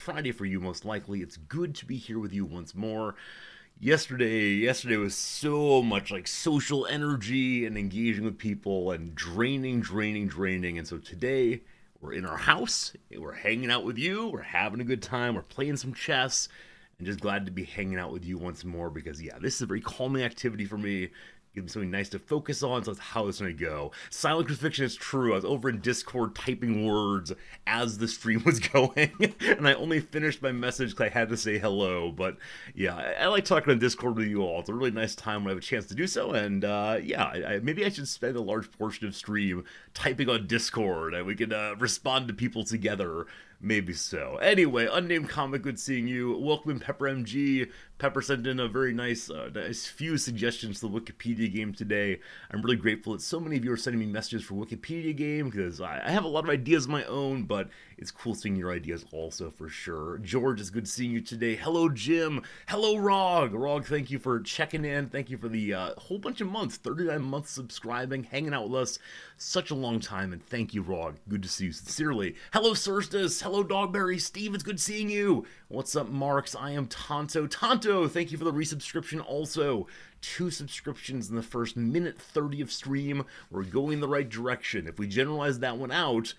Friday for you, most likely. It's good to be here with you once more. Yesterday was so much like social energy and engaging with people and draining. And so today we're in our house, we're hanging out with you, we're having a good time, we're playing some chess, and just glad to be hanging out with you once more because yeah, this is a very calming activity for me. Give me something nice to focus on, so that's how it's gonna go. Silent crucifixion is true. I was over in Discord typing words as the stream was going, and I only finished my message because I had to say hello. But yeah, I like talking on Discord with you all. It's a really nice time when I have a chance to do so, and yeah, maybe I should spend a large portion of stream typing on Discord, and we can respond to people together. Maybe so. Anyway, unnamed comic, good seeing you. Welcome in Pepper MG. Pepper sent in a very nice few suggestions to the Wikipedia game today. I'm really grateful that so many of you are sending me messages for Wikipedia game because I have a lot of ideas of my own, but it's cool seeing your ideas also for sure. George, it's good seeing you today. Hello, Jim. Hello, Rog. Rog, thank you for checking in. Thank you for the whole bunch of months, 39 months subscribing, hanging out with us. Such a long time, and thank you, Rog. Good to see you sincerely. Hello, Surstus. Hello, Dogberry. Steve, it's good seeing you. What's up, Marks? I am Tonto. Tonto, thank you for the resubscription also. 2 subscriptions in the first minute 30 of stream. We're going the right direction. If we generalize that one out,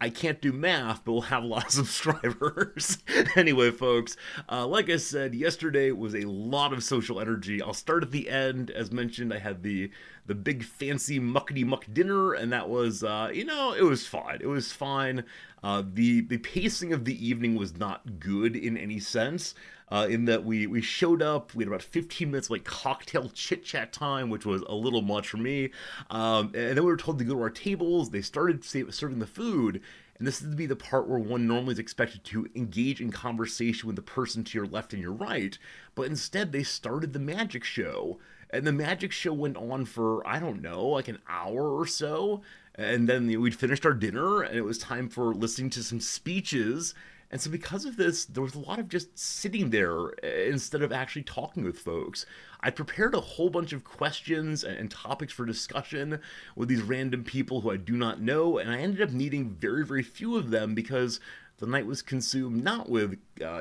I can't do math, but we'll have a lot of subscribers. Anyway, folks, like I said, yesterday was a lot of social energy. I'll start at the end. As mentioned, I had the big fancy muckety muck dinner, and that was, it was fine. It was fine. The pacing of the evening was not good in any sense. In that we showed up, we had about 15 minutes of like cocktail chit chat time, which was a little much for me. And then we were told to go to our tables. They started serving the food, and this is to be the part where one normally is expected to engage in conversation with the person to your left and your right, but instead they started the magic show. And the magic show went on for, I don't know, like an hour or so. And then we'd finished our dinner, and it was time for listening to some speeches. And so, because of this, there was a lot of just sitting there instead of actually talking with folks. I prepared a whole bunch of questions and topics for discussion with these random people who I do not know, and I ended up needing very few of them because the night was consumed not with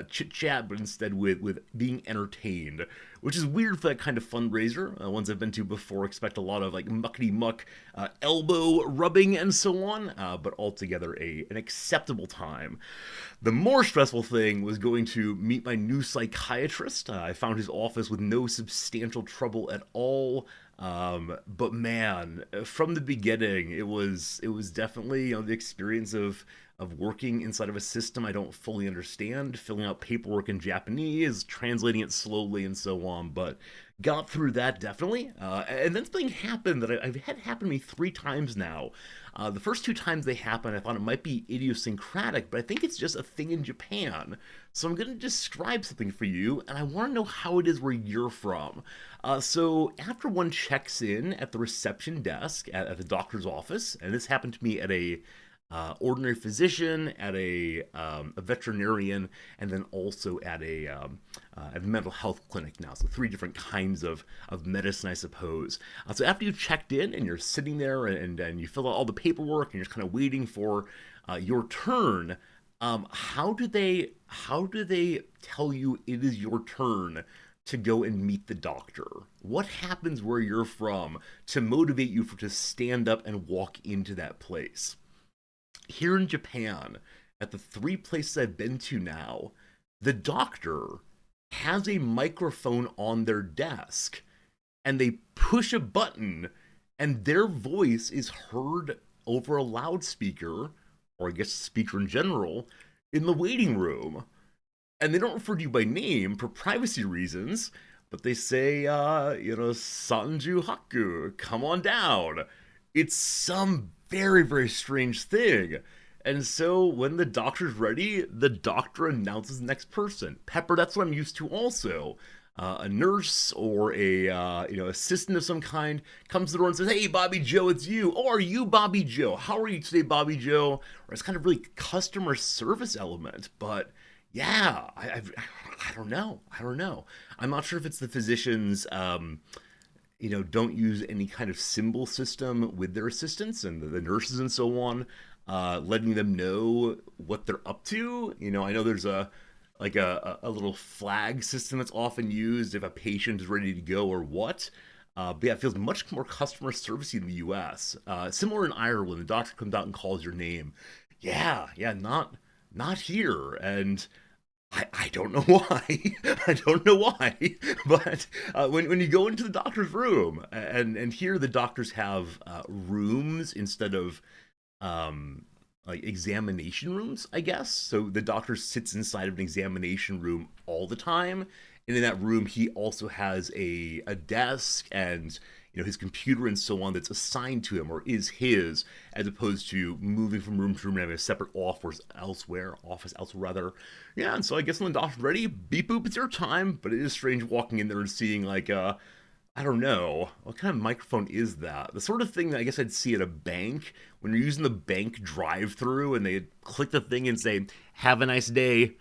chit chat, but instead with being entertained, which is weird for that kind of fundraiser. Ones I've been to before expect a lot of like muckety muck, elbow rubbing and so on, but altogether an acceptable time. The more stressful thing was going to meet my new psychiatrist. I found his office with no substantial trouble at all. But man, from the beginning, it was definitely the experience of working inside of a system I don't fully understand, filling out paperwork in Japanese, translating it slowly, and so on. But got through that definitely. And then something happened that I've had happen to me 3 times now. The first 2 times they happened, I thought it might be idiosyncratic, but I think it's just a thing in Japan. So I'm going to describe something for you, and I want to know how it is where you're from. So after one checks in at the reception desk at the doctor's office, and this happened to me at a ordinary physician, at a veterinarian, and then also at a mental health clinic now. So 3 different kinds of medicine, I suppose. So after you've checked in and you're sitting there and you fill out all the paperwork and you're just kind of waiting for your turn, how do they tell you it is your turn to go and meet the doctor? What happens where you're from to motivate you to stand up and walk into that place? Here in Japan, at the 3 places I've been to now, the doctor has a microphone on their desk and they push a button and their voice is heard over a loudspeaker, or I guess speaker in general, in the waiting room. And they don't refer to you by name for privacy reasons, but they say, Sanju Haku, come on down. It's some very strange thing. And so when the doctor's ready, the doctor announces the next person. Pepper, that's what I'm used to also. A nurse or a assistant of some kind comes to the door and says, "Hey, Bobby Joe, it's you. Oh, are you Bobby Joe? How are you today, Bobby Joe?" Or it's kind of really customer service element, but yeah, I don't know. I don't know. I'm not sure if it's the physicians, don't use any kind of symbol system with their assistants and the nurses and so on. letting them know what they're up to. I know there's a little flag system that's often used if a patient is ready to go or what. But yeah, it feels much more customer servicey in the U.S. Similar in Ireland, the doctor comes out and calls your name. Yeah, yeah, not here, and I don't know why. I don't know why. But when you go into the doctor's room, and here the doctors have rooms instead of um, like examination rooms, I guess. So the doctor sits inside of an examination room all the time, and in that room he also has a desk and his computer and so on that's assigned to him or is his, as opposed to moving from room to room and having a separate office elsewhere rather. Yeah, and so I guess when the doctor's ready, beep boop, it's your time. But it is strange walking in there and seeing like I don't know. What kind of microphone is that? The sort of thing that I guess I'd see at a bank when you're using the bank drive-through and they click the thing and say, "Have a nice day."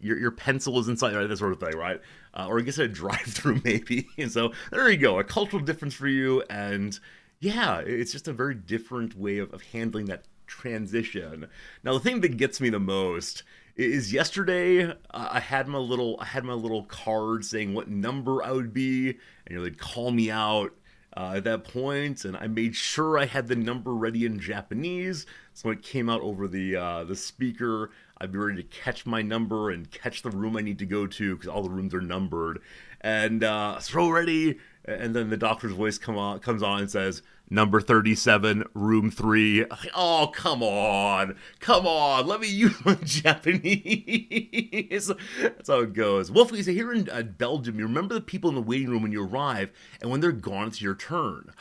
Your pencil is inside, right? That sort of thing, right? Or I guess a drive-through maybe. And so there you go, a cultural difference for you. And yeah, it's just a very different way of handling that transition. Now, the thing that gets me the most is yesterday I had my little card saying what number I would be, and they'd call me out at that point, and I made sure I had the number ready in Japanese, so when it came out over the speaker, I'd be ready to catch my number and catch the room I need to go to because all the rooms are numbered, and so ready, and then the doctor's voice comes on and says, "Number 37, room 3." Oh, come on, let me use my Japanese. That's how it goes. Wolfie, so here in Belgium, you remember the people in the waiting room when you arrive, and when they're gone, it's your turn.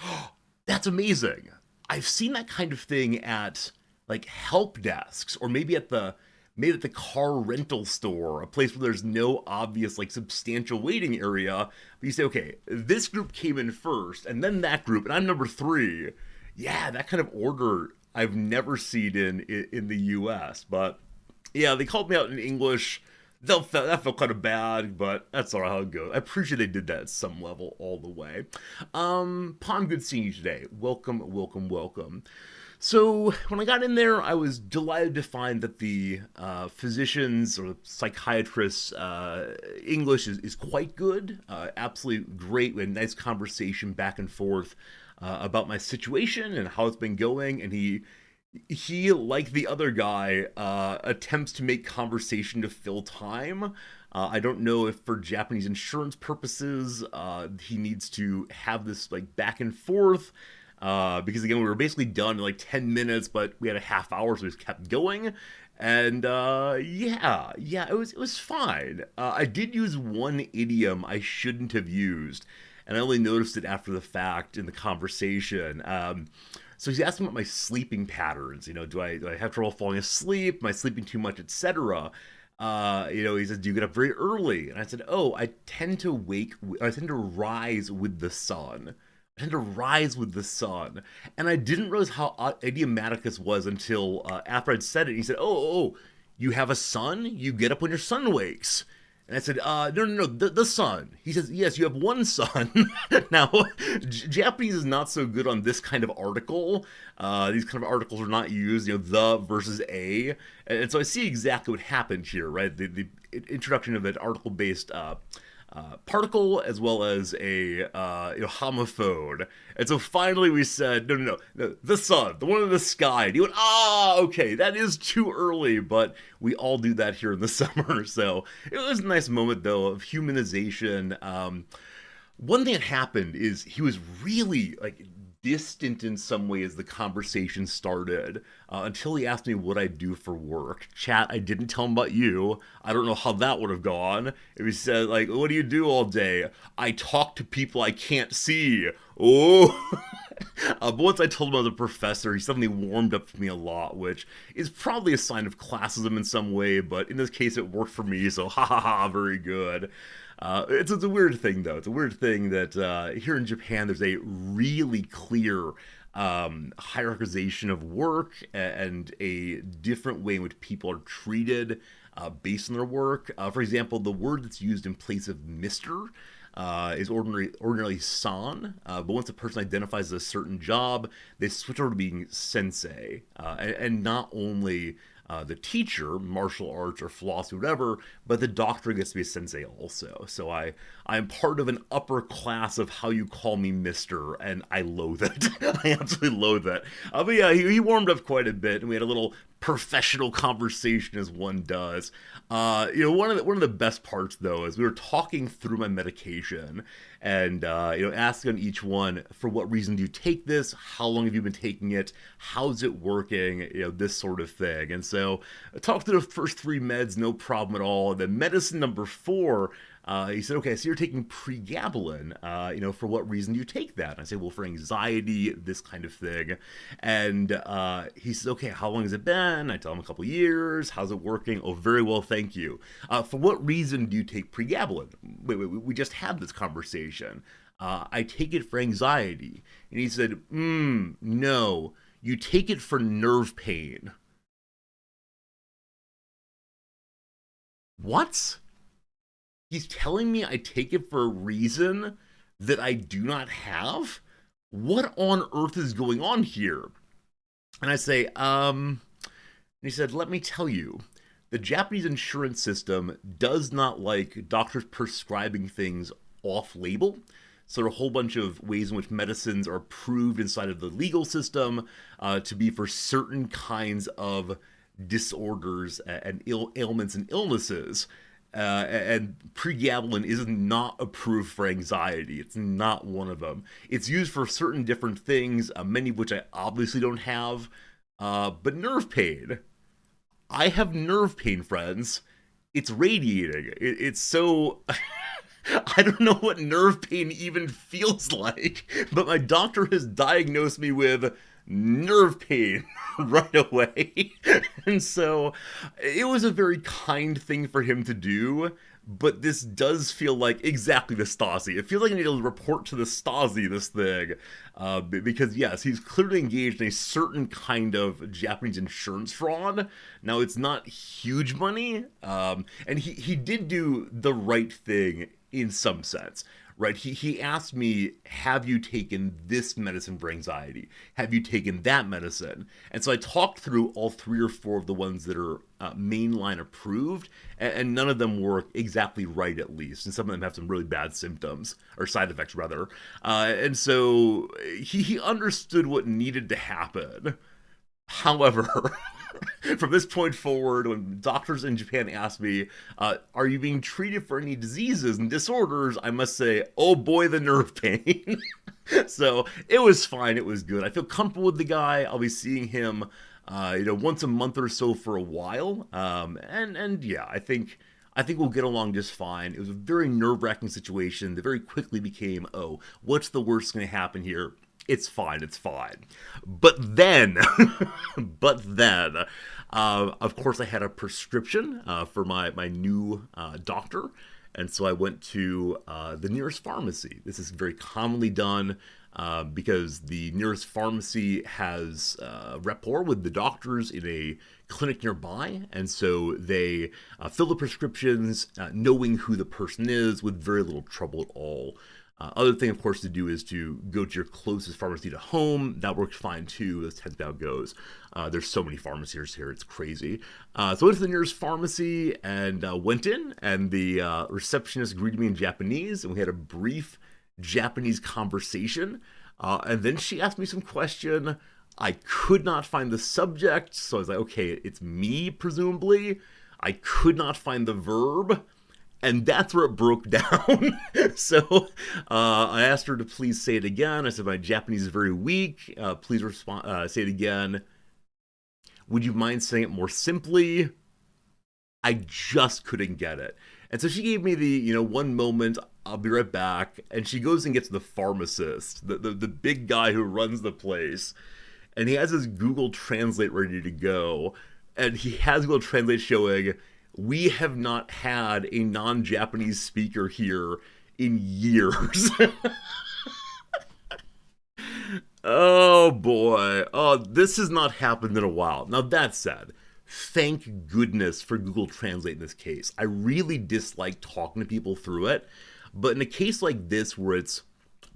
That's amazing. I've seen that kind of thing at like help desks, or maybe at the car rental store, a place where there's no obvious like substantial waiting area. But you say, okay, this group came in first, and then that group, and I'm number 3. Yeah, that kind of order I've never seen in the U.S. But yeah, they called me out in English. That felt kind of bad, but that's all right how it goes. I appreciate they did that at some level all the way. Pon, good seeing you today. Welcome, welcome, welcome. So when I got in there, I was delighted to find that the physicians or psychiatrists' English is quite good. Absolutely great. We had a nice conversation back and forth about my situation and how it's been going. And he like the other guy, attempts to make conversation to fill time. I don't know if for Japanese insurance purposes, he needs to have this like back and forth, because again we were basically done in like 10 minutes, but we had a half hour, so we just kept going. And yeah, it was fine. I did use one idiom I shouldn't have used, and I only noticed it after the fact in the conversation. So he's asking about my sleeping patterns. Do I have trouble falling asleep? Am I sleeping too much, etc.? He says, "Do you get up very early?" And I said, "Oh, I tend to rise with the sun. I tend to rise with the sun." And I didn't realize how idiomatic this was until after I'd said it. He said, "Oh, you have a son? You get up when your son wakes." And I said, no, the sun. He says, "Yes, you have one son." Now, Japanese is not so good on this kind of article. These kind of articles are not used, the versus a. And so I see exactly what happened here, right? The introduction of an article-based particle as well as a homophone. And so finally we said, no, the sun, the one in the sky. And he went, okay, that is too early, but we all do that here in the summer. So it was a nice moment, though, of humanization. One thing that happened is he was really like distant in some way as the conversation started, until he asked me what I do for work. Chat, I didn't tell him about you. I don't know how that would have gone. If he said, like, "What do you do all day?" "I talk to people I can't see." Oh. But once I told him I was a professor, he suddenly warmed up to me a lot, which is probably a sign of classism in some way, but in this case it worked for me, so ha ha ha, very good. It's a weird thing, though. It's a weird thing that here in Japan, there's a really clear hierarchization of work and a different way in which people are treated based on their work. For example, the word that's used in place of Mr. is ordinarily san, but once a person identifies as a certain job, they switch over to being sensei, and not only the teacher, martial arts or philosophy, whatever, but the doctor gets to be a sensei also. So I'm part of an upper class of how you call me Mister, and I loathe it. I absolutely loathe it. But yeah, he warmed up quite a bit, and we had a little professional conversation as one does. One of the best parts though is we were talking through my medication, and asking on each one, for what reason do you take this? How long have you been taking it? How's it working? This sort of thing. And so I talked through the first three meds, no problem at all. And then medicine number 4. He said, okay, so you're taking pregabalin. For what reason do you take that? And I say, well, for anxiety, this kind of thing. And he says, okay, how long has it been? I tell him a couple years. How's it working? Oh, very well, thank you. For what reason do you take pregabalin? Wait, we just had this conversation. I take it for anxiety. And he said, no, you take it for nerve pain. What? He's telling me I take it for a reason that I do not have? What on earth is going on here? And I say, and he said, let me tell you, the Japanese insurance system does not like doctors prescribing things off-label. So there are a whole bunch of ways in which medicines are approved inside of the legal system to be for certain kinds of disorders and ailments and illnesses. And pregabalin is not approved for anxiety. It's not one of them. It's used for certain different things, many of which I obviously don't have. But nerve pain. I have nerve pain, friends. It's radiating. It's so... I don't know what nerve pain even feels like, but my doctor has diagnosed me with nerve pain right away. And so it was a very kind thing for him to do, but this does feel like exactly the Stasi. It feels like I need to report to the Stasi this thing, because yes, he's clearly engaged in a certain kind of Japanese insurance fraud. Now, it's not huge money, and he did do the right thing in some sense. Right, he asked me, have you taken this medicine for anxiety? Have you taken that medicine? And so I talked through all 3 or 4 of the ones that are mainline approved, and none of them work exactly right, at least. And some of them have some really bad symptoms, or side effects, rather. And so he understood what needed to happen. However, from this point forward, when doctors in Japan ask me, are you being treated for any diseases and disorders, I must say, oh boy, the nerve pain. So it was fine. It was good. I feel comfortable with the guy. I'll be seeing him, once a month or so for a while. And yeah, I think we'll get along just fine. It was a very nerve-wracking situation that very quickly became, oh, what's the worst going to happen here? It's fine, it's fine. But then, of course I had a prescription for my new doctor, and so I went to the nearest pharmacy. This is very commonly done because the nearest pharmacy has rapport with the doctors in a clinic nearby, and so they fill the prescriptions knowing who the person is with very little trouble at all. Other thing, of course, to do is to go to your closest pharmacy to home. That works fine, too. That's how it goes. There's so many pharmacies here. It's crazy. So I went to the nearest pharmacy and went in, and the receptionist greeted me in Japanese, and we had a brief Japanese conversation. And then she asked me some question. I could not find the subject, so I was like, okay, it's me, presumably. I could not find the verb. And that's where it broke down. So I asked her to please say it again. I said, my Japanese is very weak. Please say it again. Would you mind saying it more simply? I just couldn't get it. And so she gave me the, one moment, I'll be right back. And she goes and gets the pharmacist, the big guy who runs the place. And he has his Google Translate ready to go. And he has Google Translate showing, we have not had a non-Japanese speaker here in years. Oh boy. Oh, this has not happened in a while. Now that said, thank goodness for Google Translate in this case. I really dislike talking to people through it, But in a case like this where it's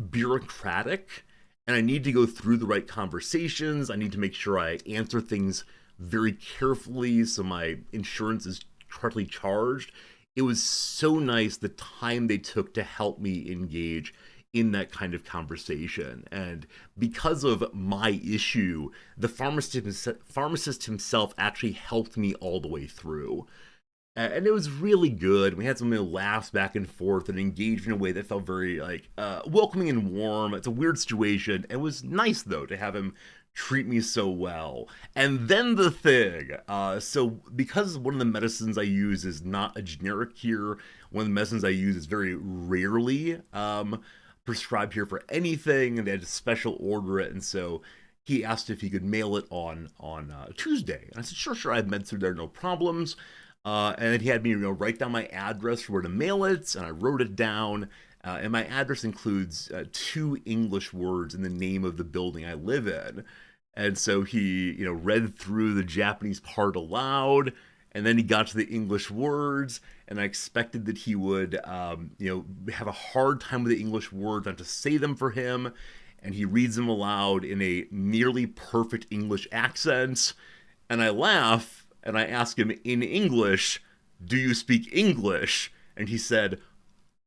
bureaucratic and I need to go through the right conversations, I need to make sure I answer things very carefully so my insurance is correctly charged. It was so nice the time they took to help me engage in that kind of conversation. And because of my issue, the pharmacist himself actually helped me all the way through. And it was really good. We had some laughs back and forth and engaged in a way that felt very welcoming and warm. It's a weird situation. It was nice though to have him treat me so well. And then the thing, so because one of the medicines I use is not a generic here, one of the medicines I use is very rarely prescribed here for anything, and they had to special order it, and so he asked if he could mail it on Tuesday. And I said, sure, I have meds through there, no problems. And then he had me write down my address for where to mail it, and I wrote it down. And my address includes 2 English words in the name of the building I live in. And so he, read through the Japanese part aloud, and then he got to the English words, and I expected that he would, have a hard time with the English words, not to say them for him, and he reads them aloud in a nearly perfect English accent, and I laugh, and I ask him in English, "Do you speak English?" And he said,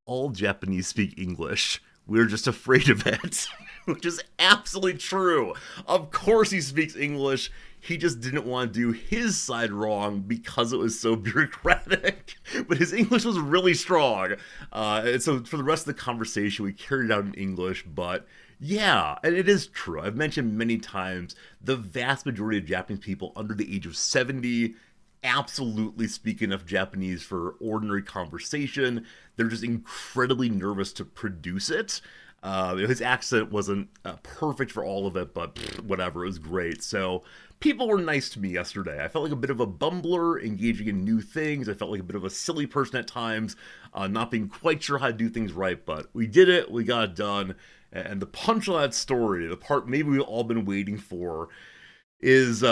"All Japanese speak English. We're just afraid of it." Which is absolutely true. Of course he speaks English. He just didn't want to do his side wrong because it was so bureaucratic. But his English was really strong. And so for the rest of the conversation, we carried it out in English. But yeah, and it is true. I've mentioned many times, the vast majority of Japanese people under the age of 70 absolutely speak enough Japanese for ordinary conversation. They're just incredibly nervous to produce it. His accent wasn't perfect for all of it, but whatever, it was great. So people were nice to me yesterday. I felt like a bit of a bumbler, engaging in new things. I felt like a bit of a silly person at times, not being quite sure how to do things right, but we did it, we got it done. And the punch of that story, the part maybe we've all been waiting for, is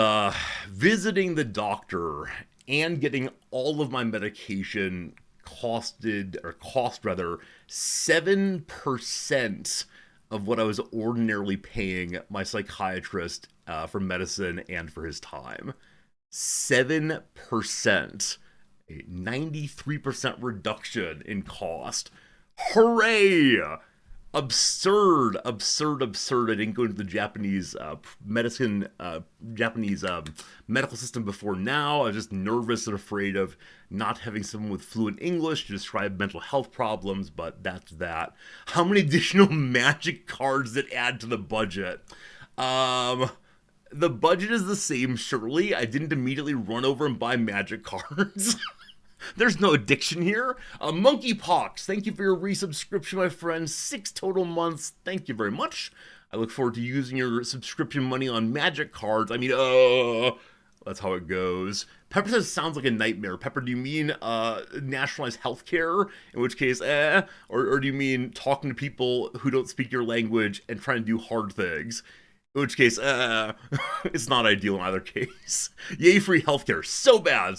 visiting the doctor and getting all of my medication cost 7% of what I was ordinarily paying my psychiatrist for medicine and for his time. 7%. A 93% reduction in cost. Hooray! Absurd. I didn't go into the Japanese medical system before now. I was just nervous and afraid of not having someone with fluent English to describe mental health problems, but that's that. How many additional magic cards that add to the budget? The budget is the same, surely. I didn't immediately run over and buy magic cards. There's no addiction here. Monkeypox, thank you for your resubscription, my friend. 6 total months. Thank you very much. I look forward to using your subscription money on magic cards. I mean, that's how it goes. Pepper says, sounds like a nightmare. Pepper, do you mean nationalized healthcare? In which case, or do you mean talking to people who don't speak your language and trying to do hard things? In which case, it's not ideal in either case. Yay, free healthcare. So bad.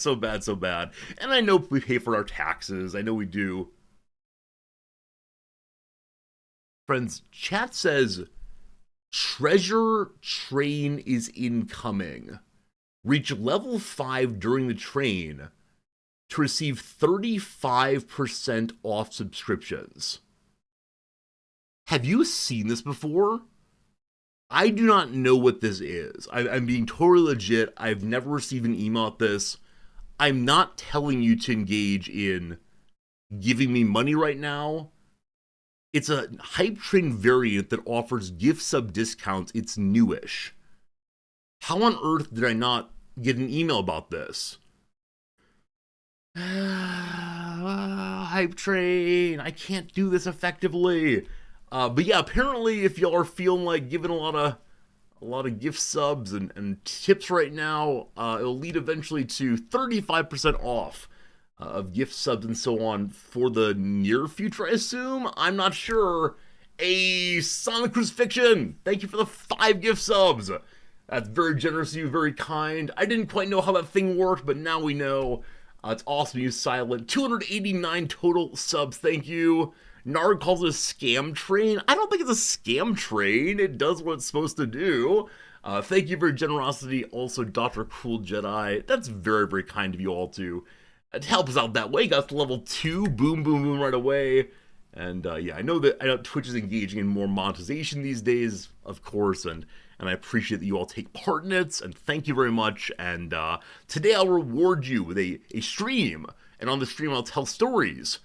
And I know we pay for our taxes. I know we do. Friends, chat says, treasure train is incoming. Reach level 5 during the train to receive 35% off subscriptions. Have you seen this before? I do not know what this is. I'm being totally legit. I've never received an email at this. I'm not telling you to engage in giving me money right now. It's a Hype Train variant that offers gift sub discounts. It's newish. How on earth did I not get an email about this? Hype Train, I can't do this effectively. But yeah, apparently if y'all are feeling like giving a lot of gift subs and tips right now, it'll lead eventually to 35% off of gift subs and so on for the near future, I assume. I'm not sure. Sonic Crucifixion, thank you for the 5 gift subs. That's very generous of you, very kind. I didn't quite know how that thing worked, but now we know. It's awesome to use silent. 289 total subs, thank you. Nard calls it a scam train. I don't think it's a scam train. It does what it's supposed to do. Thank you for your generosity. Also, Dr. Cool Jedi. That's very, very kind of you all to help us out that way. Got to level 2. Boom, boom, boom right away. And yeah, I know Twitch is engaging in more monetization these days, of course, and I appreciate that you all take part in it, and thank you very much. And today I'll reward you with a stream, and on the stream I'll tell stories.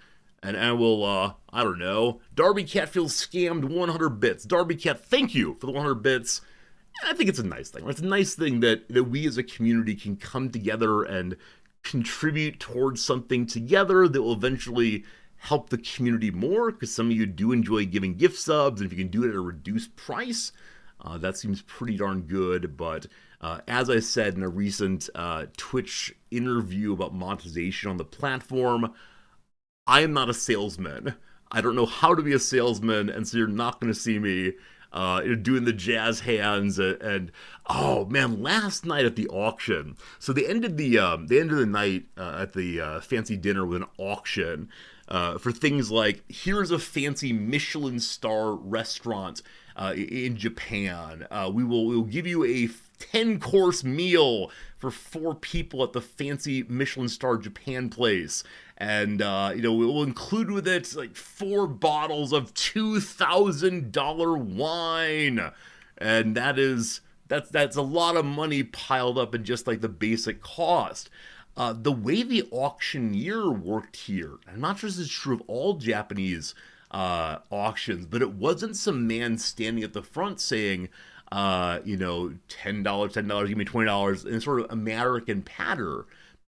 And I will, I don't know, Darby Cat feels scammed 100 bits. Darby Cat, thank you for the 100 bits. I think it's a nice thing. It's a nice thing that we as a community can come together and contribute towards something together that will eventually help the community more, because some of you do enjoy giving gift subs, and if you can do it at a reduced price, that seems pretty darn good. But as I said in a recent Twitch interview about monetization on the platform, I am not a salesman. I don't know how to be a salesman, and so you're not going to see me doing the jazz hands and oh man, last night at the auction. So they ended the night at the fancy dinner with an auction for things like, here's a fancy Michelin star restaurant in Japan. We'll give you a 10-course meal for 4 people at the fancy Michelin star Japan place. And, we'll include with it like 4 bottles of $2,000 wine. And that's a lot of money piled up in just like the basic cost. The way the auctioneer worked here, I'm not sure this is true of all Japanese auctions, but it wasn't some man standing at the front saying, $10, give me $20 in sort of American patter.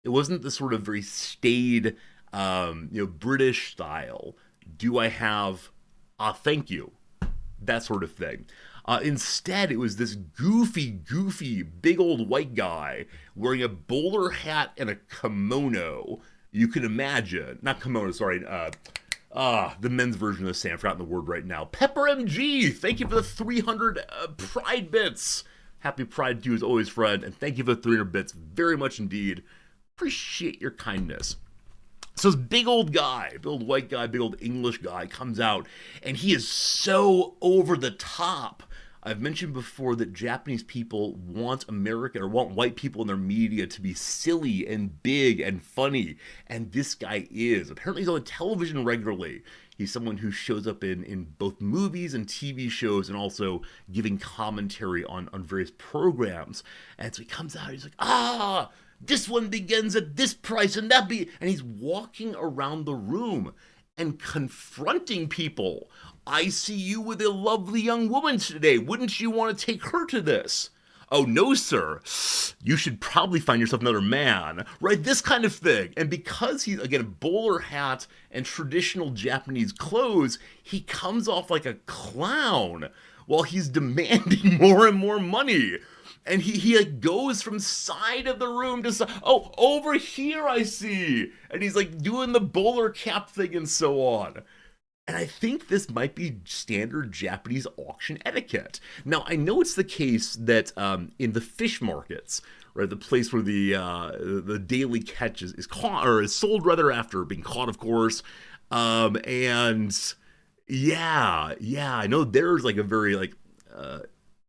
It wasn't the sort of very staid, British style. Do I have thank you? That sort of thing. Instead, it was this goofy, big old white guy wearing a bowler hat and a kimono. You can imagine. Not kimono, sorry. The men's version of the same. I've forgotten the word right now. Pepper MG, thank you for the 300 Pride bits. Happy Pride to you as always, friend. And thank you for the 300 bits. Very much indeed. Appreciate your kindness. So this big old guy, big old white guy, big old English guy comes out, and he is so over the top. I've mentioned before that Japanese people want white people in their media to be silly and big and funny, and this guy is. Apparently he's on television regularly. He's someone who shows up in both movies and TV shows, and also giving commentary on various programs. And so he comes out, he's like, this one begins at this price and and he's walking around the room and confronting people. I see you with a lovely young woman today. Wouldn't you want to take her to this? Oh, no, sir. You should probably find yourself another man. Right? This kind of thing. And because he's, again, a bowler hat and traditional Japanese clothes, he comes off like a clown while he's demanding more and more money. And he like goes from side of the room to side. Oh, over here I see. And he's like doing the bowler cap thing and so on. And I think this might be standard Japanese auction etiquette. Now, I know it's the case that in the fish markets, right, the place where the daily catch is caught, or is sold rather after being caught, of course. And yeah, I know there's like a very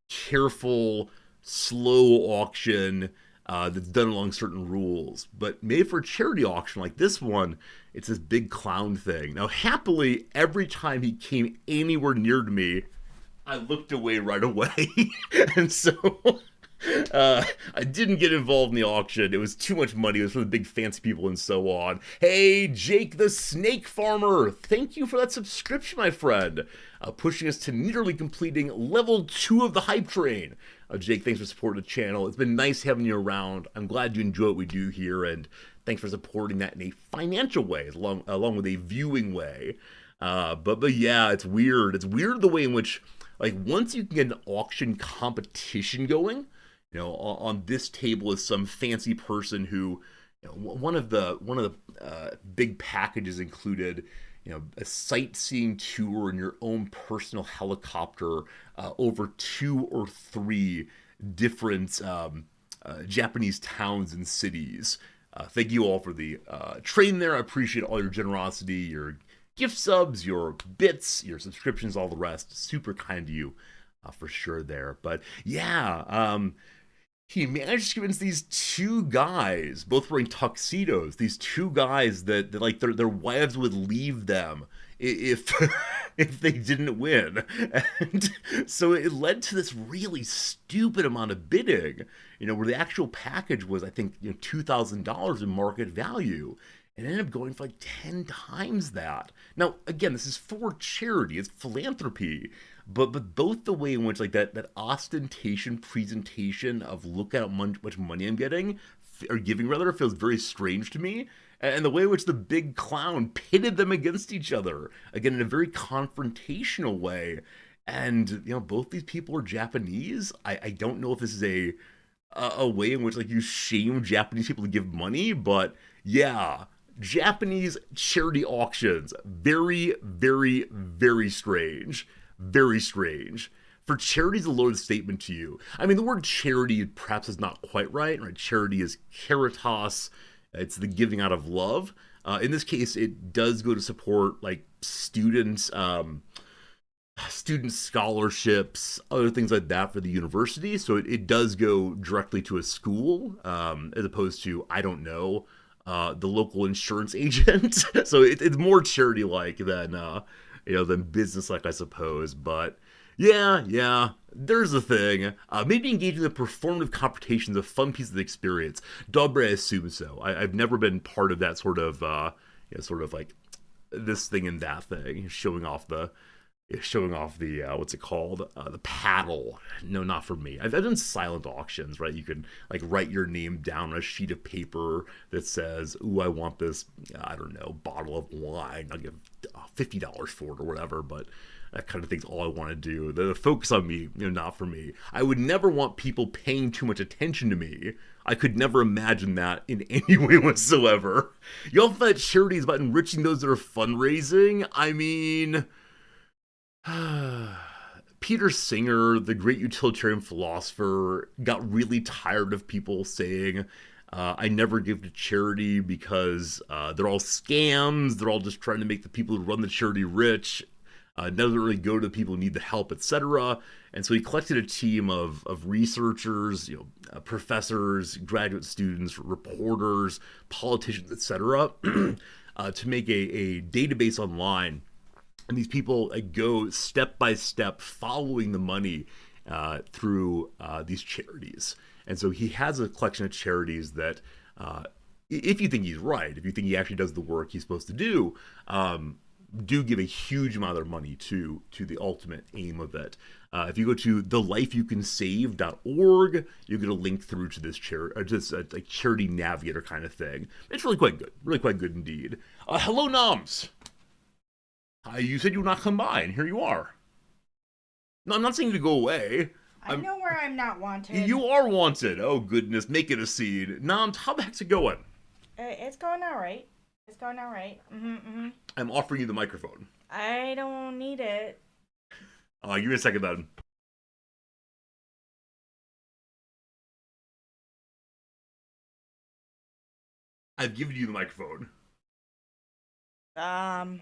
careful, slow auction that's done along certain rules, but made for a charity auction like this one, it's this big clown thing. Now, happily, every time he came anywhere near to me, I looked away right away, and so I didn't get involved in the auction. It was too much money. It was for the big fancy people and so on. Hey, Jake the Snake Farmer, thank you for that subscription, my friend. Pushing us to nearly completing level 2 of the hype train. Jake, thanks for supporting the channel. It's been nice having you around. I'm glad you enjoy what we do here, and thanks for supporting that in a financial way, along with a viewing way. But yeah, it's weird. It's weird the way in which, like, once you can get an auction competition going, on this table is some fancy person who, one of the big packages included, a sightseeing tour in your own personal helicopter over 2 or 3 different Japanese towns and cities. Thank you all for the train there. I appreciate all your generosity, your gift subs, your bits, your subscriptions, all the rest. Super kind to you for sure there. But yeah, he managed to convince these two guys, both wearing tuxedos, these two guys that like their wives would leave them if if they didn't win. And so it led to this really stupid amount of bidding, where the actual package was, I think, $2,000 in market value. It ended up going for like 10 times that. Now, again, this is for charity, it's philanthropy. But both the way in which like that ostentation presentation of look at how much money I'm getting or giving rather feels very strange to me, and the way in which the big clown pitted them against each other again in a very confrontational way. And both these people are Japanese. I don't know if this is a way in which like you shame Japanese people to give money, but yeah, Japanese charity auctions, very, very, very strange. Very strange. For charity is a loaded statement to you. I mean, the word charity perhaps is not quite right. Right? Charity is caritas. It's the giving out of love. In this case, it does go to support like students, student scholarships, other things like that for the university. So it does go directly to a school, as opposed to, I don't know, the local insurance agent. So it's more charity-like than business-like, I suppose. But yeah, there's a thing. Maybe engaging in the performative confrontations of fun piece of the experience. Dobre, I assume so. I've never been part of that sort of, sort of like this thing and that thing, showing off the what's it called, the paddle. No, not for me. I've done silent auctions, right? You can like write your name down on a sheet of paper that says, ooh, I want this, I don't know, bottle of wine, I'll give $50 for it or whatever. But that kind of thing's all I want to do. The focus on me, not for me. I would never want people paying too much attention to me. I could never imagine that in any way whatsoever. You all thought charity is about enriching those that are fundraising? I mean, Peter Singer, the great utilitarian philosopher, got really tired of people saying, I never give to charity because they're all scams, they're all just trying to make the people who run the charity rich, doesn't really go to the people who need the help, etc. And so he collected a team of researchers, professors, graduate students, reporters, politicians, etc., to make a database online. And these people go step by step following the money through these charities. And so he has a collection of charities that, if you think he's right, if you think he actually does the work he's supposed to do give a huge amount of their money to the ultimate aim of it. If you go to thelifeyoucansave.org, you get a link through to this like charity navigator kind of thing. It's really quite good indeed. Hello, Noms. You said you would not come by, and here you are. No, I'm not saying to go away. I know where I'm not wanted. You are wanted. Oh, goodness. Make it a scene. Noms, how the heck's it going? It's going all right. It's going all right. I'm offering you the microphone. I don't need it. Give me a second, then. I've given you the microphone. Hi.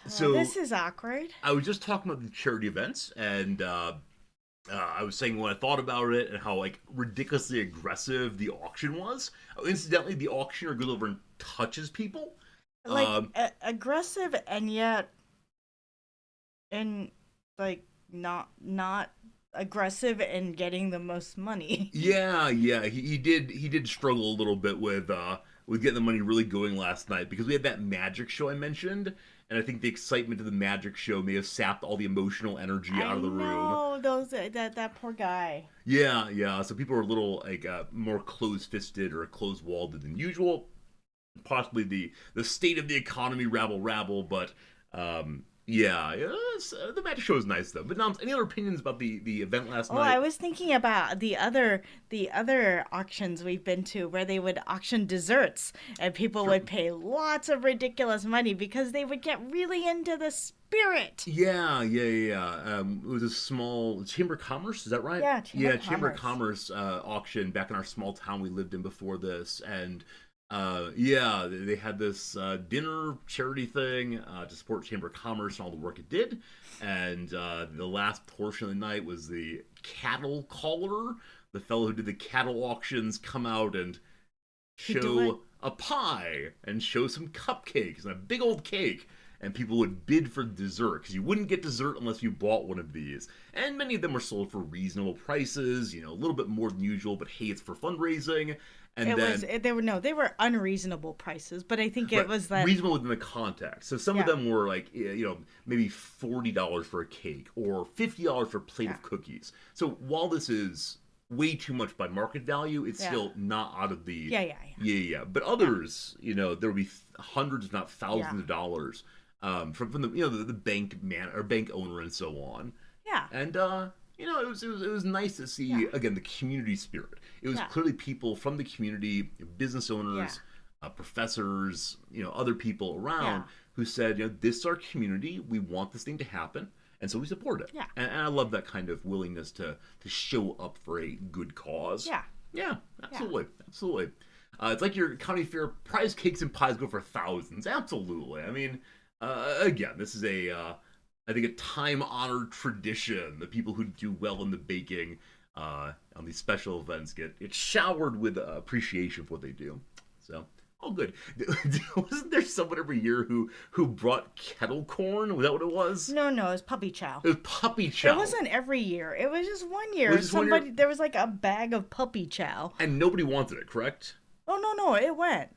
So this is awkward. I was just talking about the charity events, and I was saying what I thought about it and how like ridiculously aggressive the auction was. Incidentally, the auctioneer goes over and touches people, like aggressive, and yet, not aggressive in getting the most money. Yeah, he did struggle a little bit with getting the money really going last night, because we had that magic show I mentioned, and I think the excitement of the magic show may have sapped all the emotional energy out of the room. Oh, that poor guy. Yeah. So people were a little like more close-fisted or close-walled than usual. Possibly the state of the economy rabble, but yeah, the magic show is nice though. But Noms, any other opinions about the event last Oh, night? I was thinking about the other auctions we've been to where they would auction desserts and people would pay lots of ridiculous money because they would get really into the spirit. Yeah. It was a small Chamber of Commerce. Is that right? Yeah, Chamber of Chamber of Commerce. Commerce auction back in our small town we lived in before this, and they had this dinner charity thing to support Chamber of Commerce and all the work it did, and the last portion of the night was the cattle caller, the fellow who did the cattle auctions, come out and He'd do it. show a pie and show some cupcakes and a big old cake, and people would bid for dessert because you wouldn't get dessert unless you bought one of these. And many of them were sold for reasonable prices, a little bit more than usual, but hey, it's for fundraising. And It then was they were unreasonable prices, but I think it right, was that reasonable within the context. So some of Yeah. them were like maybe $40 for a cake or $50 for a plate Yeah. of cookies. So while this is way too much by market value, it's Yeah. still not out of the Yeah. But others, there would be hundreds, if not thousands, Yeah. of dollars from the bank man or bank owner and so on. Yeah. And it was nice to see again the community spirit. It was Yeah. clearly people from the community, business owners, professors, other people around Yeah. who said, this is our community. We want this thing to happen, and so we support it. Yeah. And I love that kind of willingness to show up for a good cause. Yeah, absolutely. It's like your county fair prize cakes and pies go for thousands. Absolutely. I mean, again, this is I think a time-honored tradition. The people who do well in the baking on these special events get showered with appreciation for what they do. So, all good. Wasn't there someone every year who brought kettle corn? Was that what it was? No, it was puppy chow. It was puppy chow. It wasn't every year. It was just one year. Was it just one year? There was like a bag of puppy chow. And nobody wanted it, correct? Oh no, it went.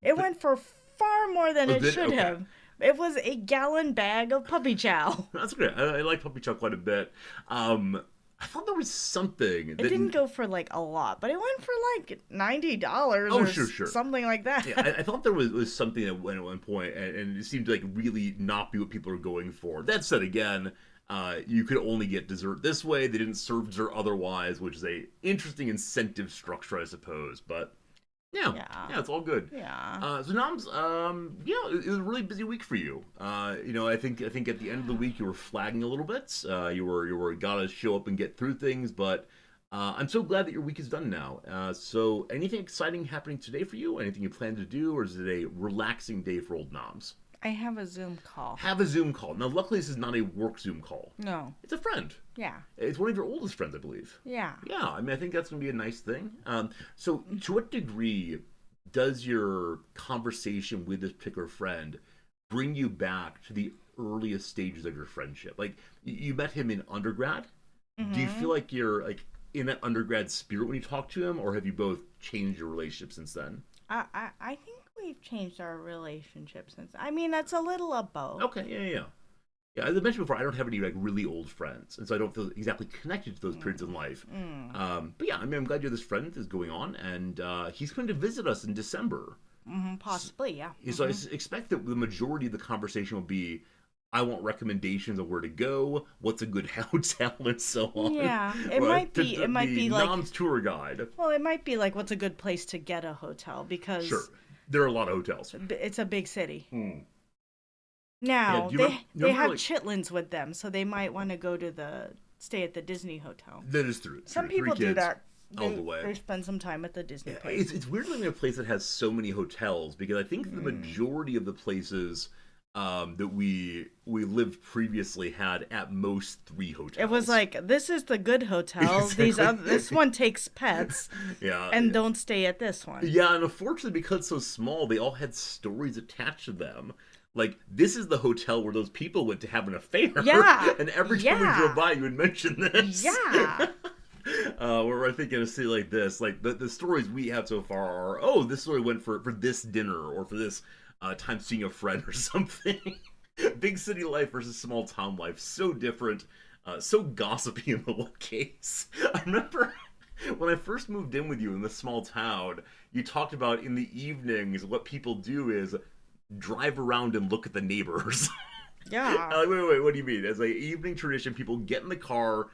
It went for far more than it should okay. have. It was a gallon bag of puppy chow. That's great. I like puppy chow quite a bit. I thought there was something. It didn't go for like a lot, but it went for like $90 Oh, or sure. something like that. Yeah, I thought there was something that went at one point, and it seemed to like really not be what people are going for. That said, again, you could only get dessert this way. They didn't serve dessert otherwise, which is a interesting incentive structure, I suppose. But yeah, it's all good. Yeah. So Noms, it was a really busy week for you. I think at the end of the week you were flagging a little bit. You were gotta show up and get through things, but I'm so glad that your week is done now. So anything exciting happening today for you? Anything you plan to do, or is it a relaxing day for old Noms? I have a Zoom call. Have a Zoom call. Now, luckily, this is not a work Zoom call. No. It's a friend. Yeah. It's one of your oldest friends, I believe. Yeah. Yeah, I mean, I think that's going to be a nice thing. So, to what degree does your conversation with this particular friend bring you back to the earliest stages of your friendship? Like, you met him in undergrad. Mm-hmm. Do you feel like you're like in that undergrad spirit when you talk to him, or have you both changed your relationship since then? I think we've changed our relationship since. I mean, that's a little of both. Okay, yeah. Yeah, as I mentioned before, I don't have any like really old friends, and so I don't feel exactly connected to those periods in life. But yeah, I mean, I'm glad you have this friend that's going on, and he's coming to visit us in December. Possibly, yeah. So I expect that the majority of the conversation will be, I want recommendations of where to go, what's a good hotel, and so on. Yeah, it might be. It might be like Nom's tour guide. Well, it might be like what's a good place to get a hotel because Sure, there are a lot of hotels. it's a big city. Now Yeah, they remember, have like- chitlins with them, so they might want to go to stay at the Disney hotel. That is true. Some Three people do kids, that. all They, the way. they spend some time at the Disney place. It's weird living in a place that has so many hotels, because I think the majority of the places that we lived previously had at most 3 hotels. It was like, this is the good hotel. Exactly. This one takes pets, yeah, and don't stay at this one. yeah, and unfortunately, because it's so small, they all had stories attached to them. Like, this is the hotel where those people went to have an affair. Yeah, And every time we yeah. drove by, you would mention this. Yeah. Where I think in a city like this, like the stories we have so far are, oh, this story went for this dinner or for this time seeing a friend or something. Big city life versus small town life, so different, so gossipy in the one case. I remember when I first moved in with you in this small town, you talked about in the evenings what people do is drive around and look at the neighbors. Yeah. I'm like, wait, what do you mean? As like evening tradition, people get in the car,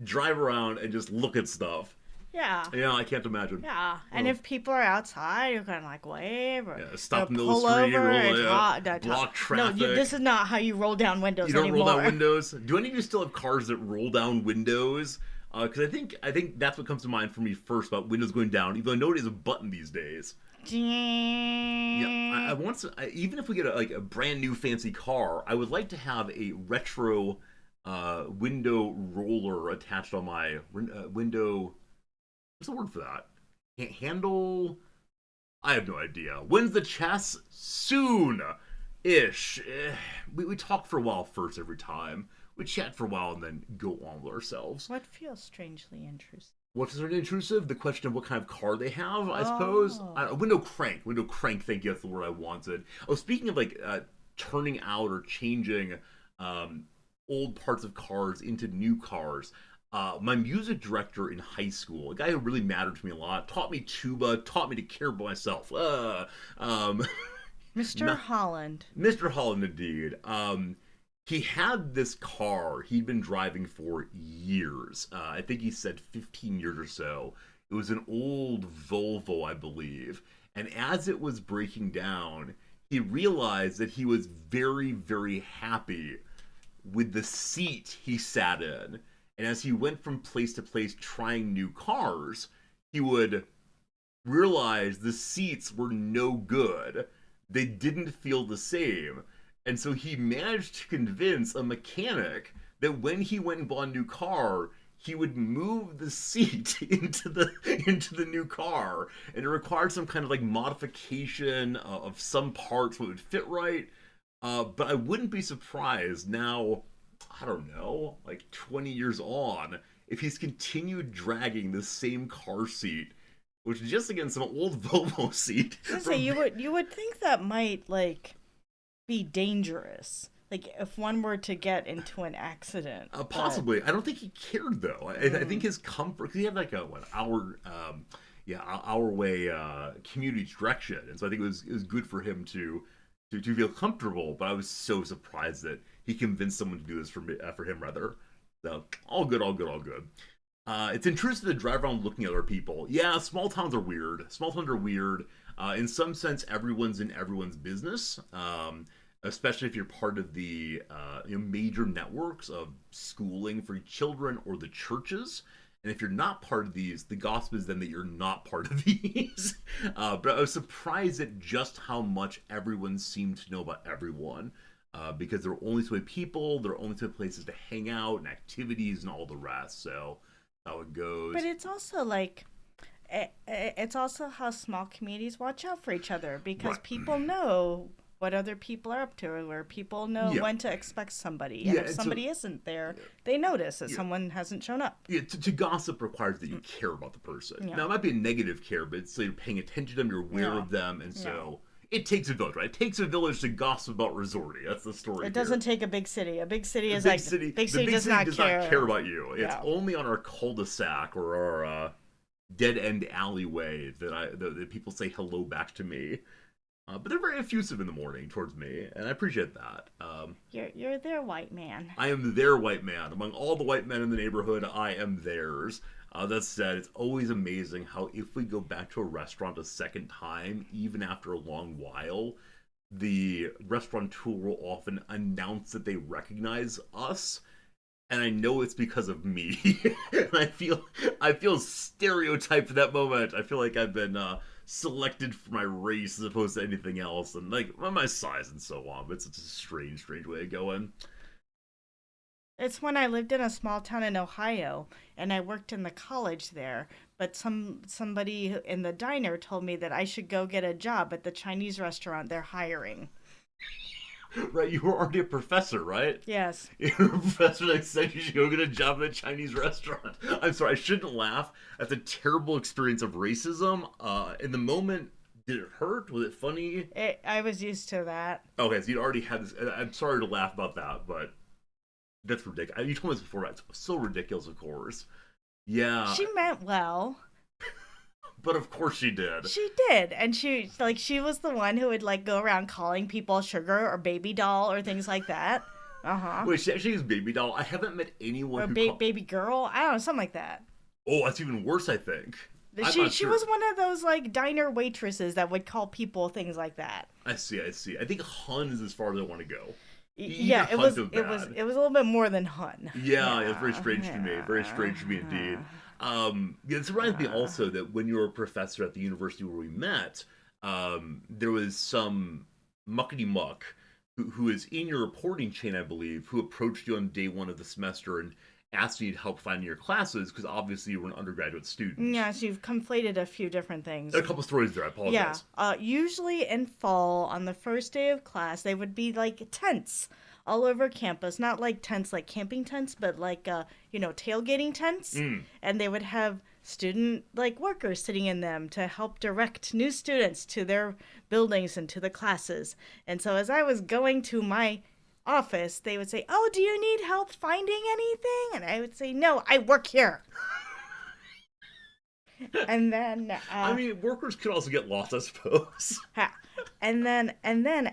drive around, and just look at stuff. Yeah. Yeah, I can't imagine. Yeah, and Oh, if people are outside, you can like wave or yeah, stop in the middle of the pull street, over roll, and yeah, talk. block No, traffic. this is not how you roll down You windows don't roll down anymore. windows. Do any of you still have cars that roll down windows? Because I think that's what comes to mind for me first about windows going down. Even though I know it is a button these days. Yeah, I want to. Even if we get like a brand new fancy car, I would like to have a retro window roller attached on my window. What's the word for that? Handle. I have no idea. When's the chess? Soon ish. We talk for a while first every time. We chat for a while and then go on with ourselves. What feels strangely intrusive? What's sort of intrusive? The question of what kind of car they have, I suppose. Oh. Window crank. Window crank, thank you. That's the word I wanted. Oh, speaking of like turning out or changing old parts of cars into new cars, my music director in high school, a guy who really mattered to me a lot, taught me tuba, taught me to care about myself. Mr. Holland. Mr. Holland, indeed. He had this car he'd been driving for years. I think he said 15 years or so. It was an old Volvo, I believe. And as it was breaking down, he realized that he was very, very happy with the seat he sat in. And as he went from place to place trying new cars, he would realize the seats were no good. They didn't feel the same. And so he managed to convince a mechanic that when he went and bought a new car, he would move the seat into the new car, and it required some kind of like modification of some parts so it would fit right. But I wouldn't be surprised now. I don't know, like 20 years on, if he's continued dragging the same car seat, which is just again some old Volvo seat. So you would think that might like be dangerous. Like if one were to get into an accident. Possibly. I don't think he cared though. I think his comfort, because he had like a hour way community direction, and so I think it was good for him to feel comfortable. But I was so surprised that he convinced someone to do this for him rather. So all good, all good, all good. It's intrusive to drive around looking at other people. Yeah, small towns are weird. Small towns are weird. In some sense, everyone's in everyone's business. Especially if you're part of the major networks of schooling for children or the churches. And if you're not part of these, the gospel is then that you're not part of these. But I was surprised at just how much everyone seemed to know about everyone. Because there are only so many people, there are only so many places to hang out and activities and all the rest. So how it goes. But it's also like it's also how small communities watch out for each other because Right. people know what other people are up to, or where people know Yeah. when to expect somebody. And Yeah, if and so- somebody isn't there, they notice that Yeah. someone hasn't shown up. Yeah, to gossip requires that you care about the person. Yeah. Now, it might be a negative care, but it's so you're paying attention to them, you're aware Yeah. of them, and so it takes a village, right? It takes a village to gossip about Resorti. That's the story. It doesn't take a big city. A big city is Big like city, big the city big does city not does care. not care about you. It's Yeah. only on our cul-de-sac or our dead end alleyway that people say hello back to me. But they're very effusive in the morning towards me, and I appreciate that. You're their white man. I am their white man. Among all the white men in the neighborhood, I am theirs. That said, it's always amazing how if we go back to a restaurant a second time, even after a long while, the restaurateur will often announce that they recognize us. And I know it's because of me. And I feel stereotyped in that moment. I feel like I've been selected for my race as opposed to anything else, and like my size and so on. But it's a strange way of going. It's when I lived in a small town in Ohio and I worked in the college there, but somebody in the diner told me that I should go get a job at the Chinese restaurant they're hiring. Right, you were already a professor, right? Yes. You're a professor that said you should go get a job at a Chinese restaurant. I'm sorry, I shouldn't laugh at the terrible experience of racism. In the moment, did it hurt? Was it funny? I was used to that. Okay, so you'd already had this. I'm sorry to laugh about that, but that's ridiculous. You told me this before, right? It's so ridiculous, of course. Yeah. She meant well. But of course she did. She did, and she was the one who would like go around calling people sugar or baby doll or things like that. Wait, she actually used baby doll. I haven't met anyone Or who baby girl. I don't know, something like that. Oh, that's even worse, I think. She was one of those like diner waitresses that would call people things like that. I see. I think Hun is as far as I want to go. Yeah, it was a little bit more than Hun. Yeah, it's very strange to me. Very strange to me indeed. It reminds me also that when you were a professor at the university where we met, there was some muckety muck who is in your reporting chain, I believe, who approached you on day one of the semester and asked you to help finding your classes because obviously you were an undergraduate student. Yeah, so you've conflated a few different things. There are a couple stories there. I apologize. Yeah, usually in fall on the first day of class, they would be like tents all over campus. Not like tents like camping tents, but like tailgating tents. And they would have student like workers sitting in them to help direct new students to their buildings and to the classes. And so as I was going to my office, they would say, "Oh, do you need help finding anything?" And I would say, "No, I work here." And then I mean, workers could also get lost, I suppose. And then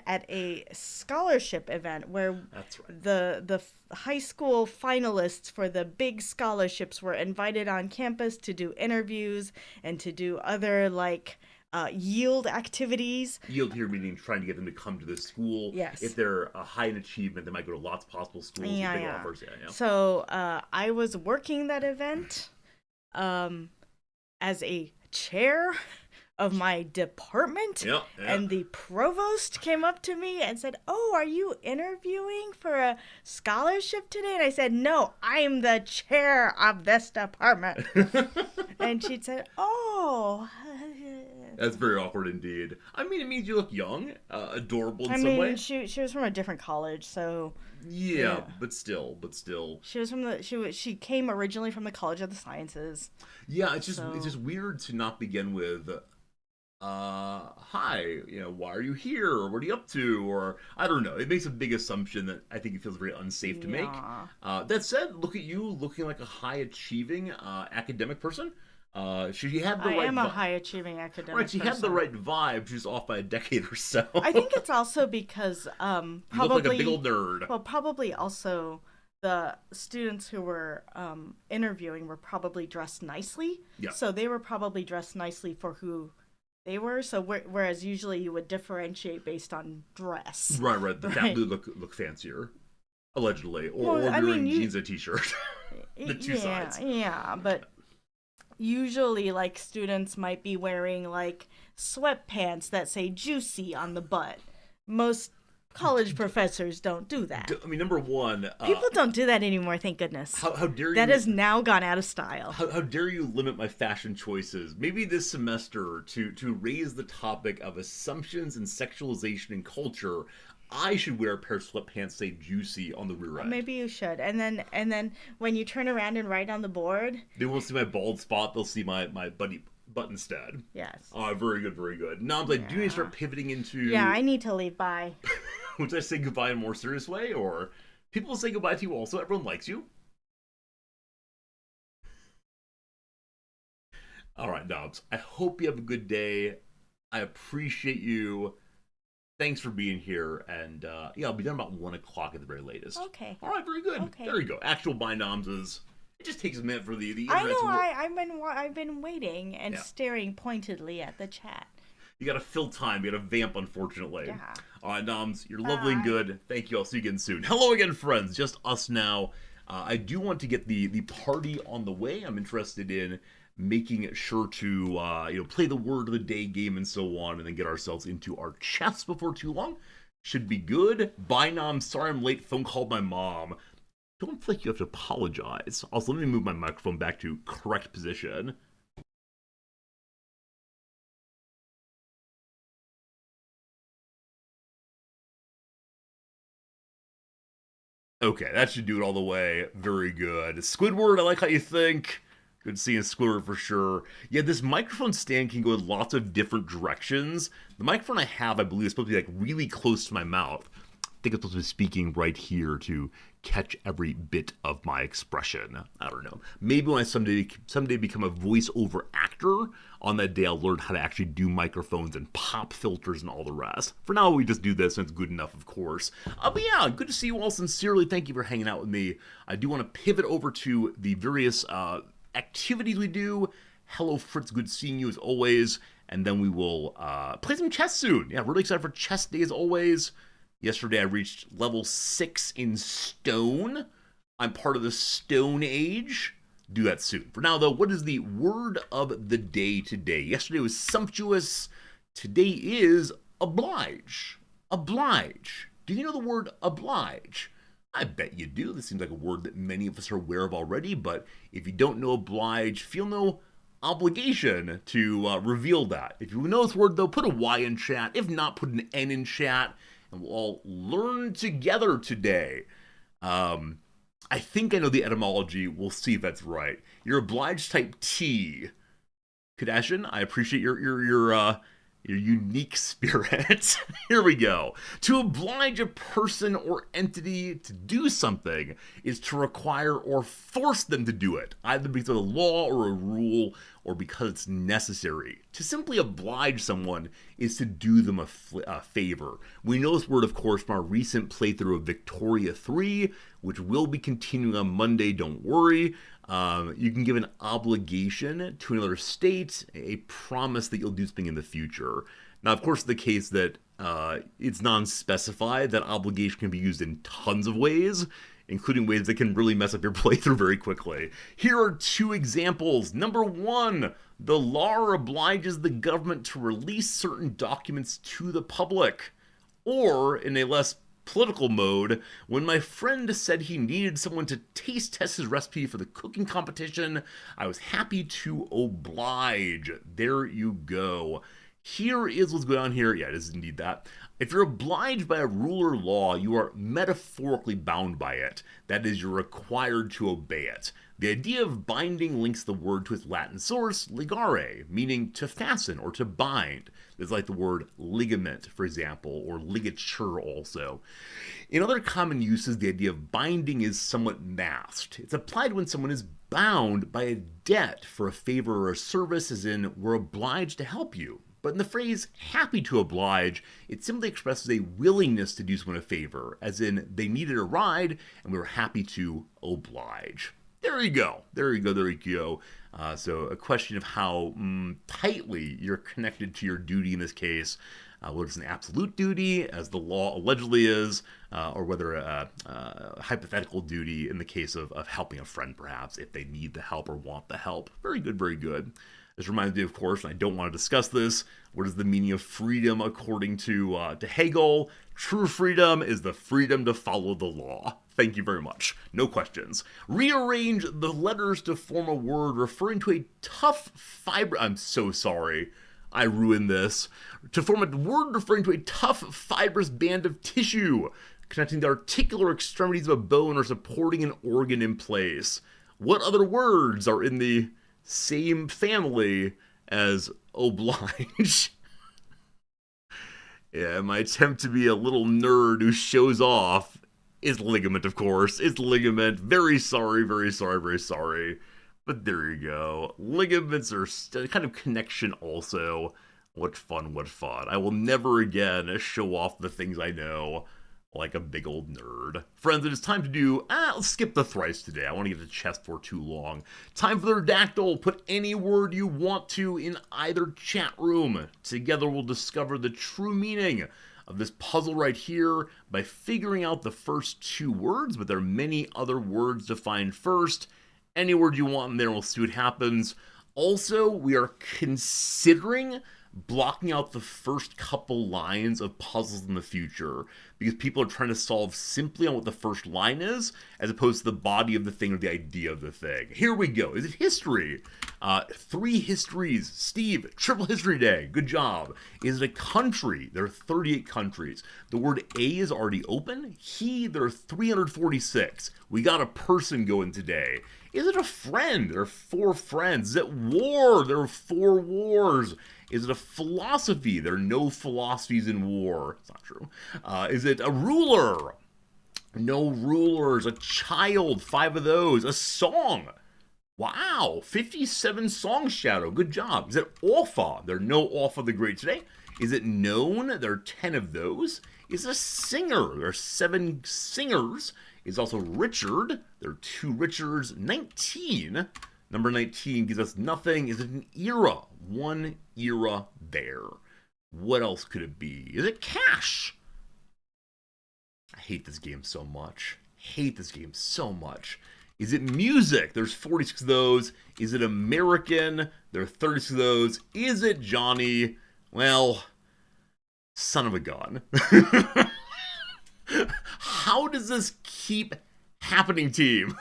at a scholarship event where That's right. the high school finalists for the big scholarships were invited on campus to do interviews and to do other like yield activities. Yield here meaning trying to get them to come to the school. Yes. If they're high in achievement, they might go to lots of possible schools. Yeah. Offers. Yeah. So I was working that event as a chair of my department. Yeah. And the provost came up to me and said, "Oh, are you interviewing for a scholarship today?" And I said, "No, I'm the chair of this department." And she said, "Oh." That's very awkward indeed. I mean, it means you look young, adorable in some way. She was from a different college, so yeah, but still. she was from she came originally from the College of the Sciences. Yeah, it's just weird to not begin with hi, why are you here? Or what are you up to? Or I don't know. It makes a big assumption that I think it feels very unsafe to make. That said, look at you looking like a high achieving academic person. She had the right. I am a high achieving academic. Right, she had the right vibe. She's off by a decade or so. I think it's also because probably you look like a big old nerd. Well, probably also the students who were interviewing were probably dressed nicely. Yeah. So they were probably dressed nicely for who they were. So whereas usually you would differentiate based on dress. Right. The faculty look fancier, allegedly, or wearing jeans and t-shirt. The two sides. Yeah, but usually like students might be wearing like sweatpants that say "juicy" on the butt. Most college professors don't do that. I mean, number one, people don't do that anymore, thank goodness. How dare you? That has now gone out of style. How dare you limit my fashion choices? Maybe this semester to raise the topic of assumptions and sexualization in culture, I should wear a pair of sweatpants say "juicy" on the rear end. Maybe you should. And then when you turn around and write on the board, they won't see my bald spot. They'll see my buddy butt instead. Yes. Oh, very good. Now I'm like, do you need to start pivoting into? Yeah, I need to leave. Bye. Would I say goodbye in a more serious way, or people say goodbye to you also? Everyone likes you. All right, Dobbs. I hope you have a good day. I appreciate you. Thanks for being here, and I'll be done about 1 o'clock at the very latest. Okay. All right, very good. Okay. There you go. Actual binoms is. It just takes a minute for the I know. I've been waiting and staring pointedly at the chat. You gotta fill time. You gotta vamp, unfortunately. Yeah. All right, Noms, you're lovely and good. Thank you. I'll see you again soon. Hello again, friends. Just us now. I do want to get the party on the way. I'm interested in making sure to play the word of the day game and so on, and then get ourselves into our chats before too long. Should be good. Bye, Nom. Sorry I'm late. Phone called my mom. Don't feel like you have to apologize. Also, let me move my microphone back to correct position. Okay, that should do it all the way. Very good. Squidward, I like how you think. Good seeing Squidward for sure. Yeah, this microphone stand can go in lots of different directions. The microphone I have, I believe, is supposed to be like really close to my mouth. I think I'm supposed to be speaking right here to catch every bit of my expression. I don't know. Maybe when I someday become a voiceover actor, on that day I'll learn how to actually do microphones and pop filters and all the rest. For now, we just do this, and it's good enough, of course. But yeah, good to see you all. Sincerely, thank you for hanging out with me. I do want to pivot over to the various activities we do. Hello, Fritz. Good seeing you as always. And then we will play some chess soon. Yeah, really excited for chess day as always. Yesterday I reached level 6 in Stone. I'm part of the Stone Age. Do that soon. For now, though, what is the word of the day today? Yesterday was sumptuous. Today is oblige. Oblige. Do you know the word oblige? I bet you do. This seems like a word that many of us are aware of already, but if you don't know oblige, feel no obligation to reveal that. If you know this word, though, put a Y in chat. If not, put an N in chat. And we'll all learn together today. I think I know the etymology. We'll see if that's right. You're obliged type T. Kadashian, I appreciate your unique spirit. Here we go. To oblige a person or entity to do something is to require or force them to do it, either because of a law or a rule or because it's necessary. To simply oblige someone is to do them a favor. We know this word, of course, from our recent playthrough of Victoria 3, which will be continuing on Monday, don't worry. You can give an obligation to another state, a promise that you'll do something in the future. Now, of course, the case that it's non-specified, that obligation can be used in tons of ways, including ways that can really mess up your playthrough very quickly. Here are 2 examples. Number 1, the law obliges the government to release certain documents to the public. Or, in a less political mode, when my friend said he needed someone to taste test his recipe for the cooking competition, I was happy to oblige. There you go. Here is what's going on here. Yeah, it is indeed that. If you're obliged by a rule or law, you are metaphorically bound by it. That is, you're required to obey it. The idea of binding links the word to its Latin source, ligare, meaning to fasten or to bind. It's like the word ligament, for example, or ligature also. In other common uses, the idea of binding is somewhat masked. It's applied when someone is bound by a debt for a favor or a service, as in, we're obliged to help you. But in the phrase happy to oblige, it simply expresses a willingness to do someone a favor, as in they needed a ride and we were happy to oblige. There you go. There you go. There you go. So a question of how tightly you're connected to your duty in this case, whether it's an absolute duty, as the law allegedly is, or whether a hypothetical duty in the case of helping a friend, perhaps, if they need the help or want the help. Very good, very good. This reminds me, of course, and I don't want to discuss this, what is the meaning of freedom according to Hegel? True freedom is the freedom to follow the law. Thank you very much. No questions. Rearrange the letters to form a word referring to a tough fiber... I'm so sorry. I ruined this. To form a word referring to a tough, fibrous band of tissue, connecting the articular extremities of a bone or supporting an organ in place. What other words are in the same family as oblige? Yeah, my attempt to be a little nerd who shows off is ligament, of course. It's ligament. Very sorry, very sorry, very sorry. But there you go. Ligaments are a kind of connection also. What fun, what fun. I will never again show off the things I know like a big old nerd. Friends, it is time to do... let's skip the thrice today. I want to get to chess for too long. Time for the redactyl. Put any word you want to in either chat room. Together we'll discover the true meaning of this puzzle right here by figuring out the first 2 words, but there are many other words to find first. Any word you want in there, we'll see what happens. Also, we are considering blocking out the first couple lines of puzzles in the future because people are trying to solve simply on what the first line is as opposed to the body of the thing or the idea of the thing. Here we go. Is it history? 3 histories. Steve, triple history day. Good job. Is it a country? There are 38 countries. The word A is already open. There are 346. We got a person going today. Is it a friend? There are 4 friends. Is it war? There are 4 wars. Is it a philosophy? There are no philosophies in war. It's not true. Is it a ruler? No rulers, a child, 5 of those, a song. Wow, 57 songs, Shadow. Good job. Is it Alpha? There are no Alpha the Great today. Is it known? There are 10 of those. Is it a singer? There are 7 singers. Is also Richard. There are 2 Richards. 19. Number 19 gives us nothing. Is it an era? 1 era there. What else could it be? Is it Cash? I hate this game so much. Hate this game so much. Is it music? There's 46 of those. Is it American? There are 36 of those. Is it Johnny? Well, son of a gun. How does this keep happening, team?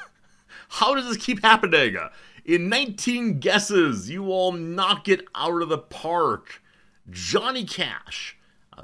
How does this keep happening? In 19 guesses, you all knock it out of the park. Johnny Cash.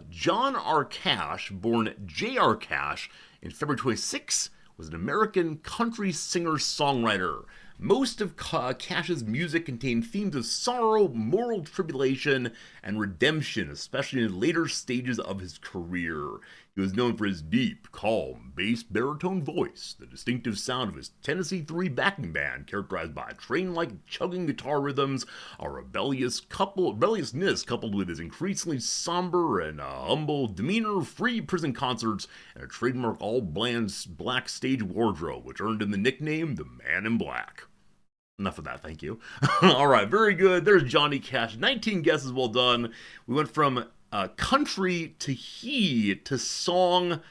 John R. Cash, born J.R. Cash in February 26, was an American country singer-songwriter. Most of Cash's music contained themes of sorrow, moral tribulation, and redemption, especially in later stages of his career. He was known for his deep, calm, bass baritone voice, the distinctive sound of his Tennessee 3 backing band, characterized by train-like chugging guitar rhythms, a rebelliousness coupled with his increasingly somber and humble demeanor, free prison concerts, and a trademark all-black stage wardrobe, which earned him the nickname the Man in Black. Enough of that, thank you. All right, very good. There's Johnny Cash. 19 guesses, well done. We went from country to he to song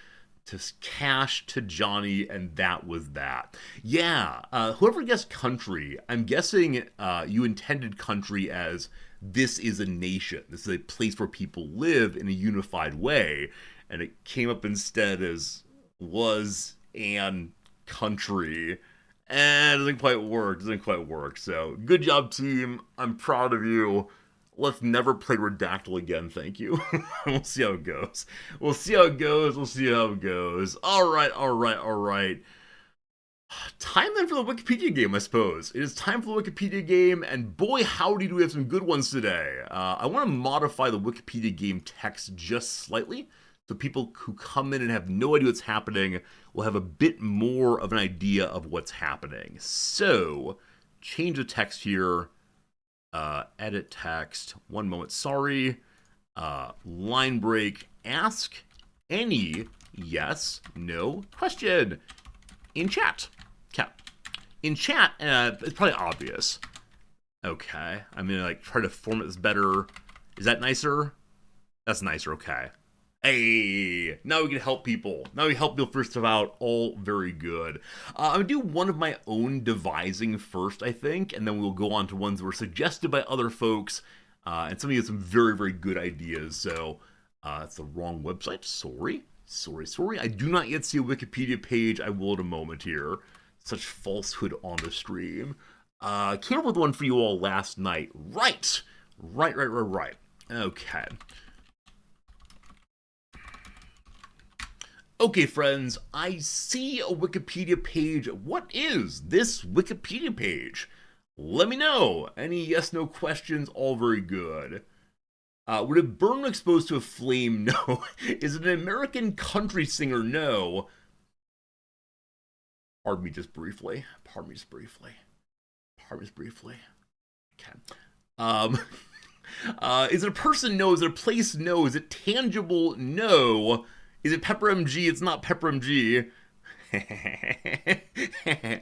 to Cash to Johnny, and that was that. Yeah, whoever guessed country, I'm guessing you intended country as this is a nation. This is a place where people live in a unified way, and it came up instead as was and country. And it doesn't quite work. So, good job, team. I'm proud of you. Let's never play Redactyl again, thank you. We'll see how it goes. All right. Time then for the Wikipedia game, I suppose. It is time for the Wikipedia game, and boy howdy do we have some good ones today. I want to modify the Wikipedia game text just slightly, so people who come in and have no idea what's happening will have a bit more of an idea of what's happening. So, change the text here. Edit text. One moment, sorry. Line break. Ask any yes, no question in chat. In chat, it's probably obvious. Okay, I'm gonna try to format this better. Is that nicer? That's nicer. Okay. Hey, now we can help people. Now we help people first out. All very good. I'm going to do one of my own devising first, I think, and then we'll go on to ones that were suggested by other folks, and some of you have some very, very good ideas. So, that's the wrong website. Sorry. I do not yet see a Wikipedia page. I will in a moment here. Such falsehood on the stream. Came up with one for you all last night. Right. Okay. Okay, friends, I see a Wikipedia page. What is this Wikipedia page? Let me know. Any yes/no questions? All very good. Would it burn when exposed to a flame? No. Is it an American country singer? No. Pardon me just briefly. Okay. Is it a person? No. Is it a place? No. Is it tangible? No. Is it Pepper MG? It's not Pepper MG.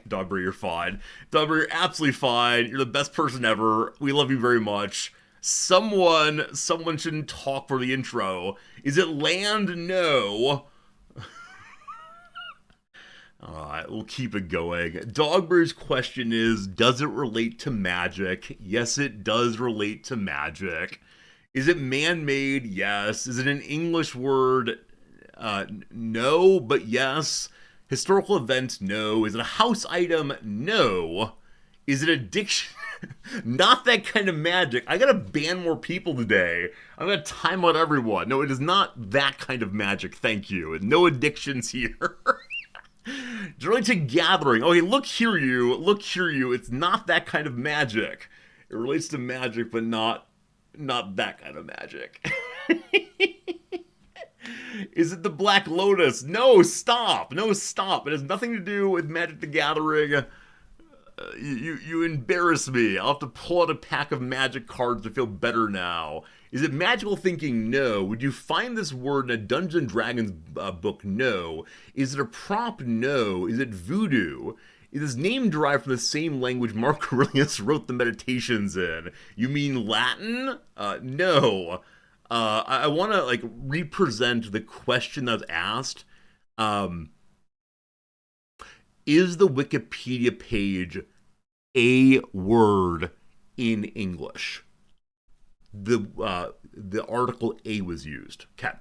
Dogberry, you're fine. Dogberry, you're absolutely fine. You're the best person ever. We love you very much. Someone shouldn't talk for the intro. Is it land? No. Alright, we'll keep it going. Dogberry's question is, does it relate to magic? Yes, it does relate to magic. Is it man-made? Yes. Is it an English word? No, but yes. Historical event? No. Is it a house item? No. Is it a diction? Not that kind of magic. I gotta ban more people today. I'm gonna time out everyone. No, it is not that kind of magic, thank you. No addictions here. It's related to gathering. Okay, look here you. It's not that kind of magic. It relates to magic, but not that kind of magic. Is it the Black Lotus? No, stop. No, stop. It has nothing to do with Magic the Gathering. You embarrass me. I'll have to pull out a pack of magic cards to feel better now. Is it magical thinking? No. Would you find this word in a Dungeons and Dragons book? No. Is it a prop? No. Is it voodoo? Is this name derived from the same language Mark Aurelius wrote the Meditations in? You mean Latin? No. I want to represent the question that was asked. Is the Wikipedia page a word in English? The article A was used. Okay.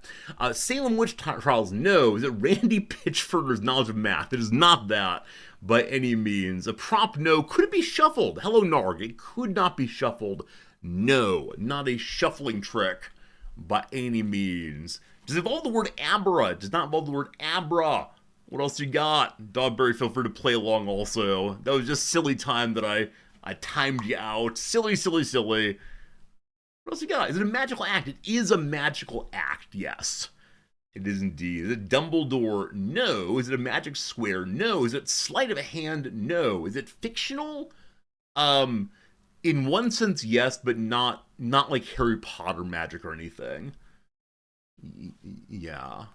Salem Witch Trials, no. Is it Randy Pitchford's knowledge of math? It is not that by any means. A prop, no. Could it be shuffled? Hello, Narg. It could not be shuffled. No, not a shuffling trick by any means. Does it involve the word abra? It does not involve the word abra. What else you got? Dogberry, feel free to play along also. That was just silly time that I timed you out. Silly, silly, silly. What else you got? Is it a magical act? It is a magical act, yes. It is indeed. Is it Dumbledore? No. Is it a magic square? No. Is it sleight of a hand? No. Is it fictional? In one sense, yes, but not like Harry Potter magic or anything. Yeah.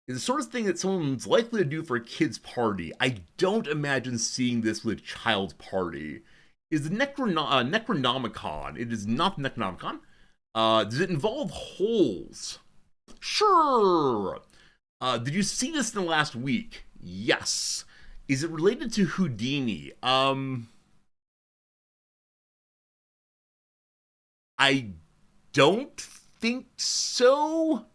It's the sort of thing that someone's likely to do for a kid's party. I don't imagine seeing this with a child's party. Is the Necronomicon? It is not the Necronomicon. Does it involve holes? Sure. Did you see this in the last week? Yes. Is it related to Houdini? I don't think so.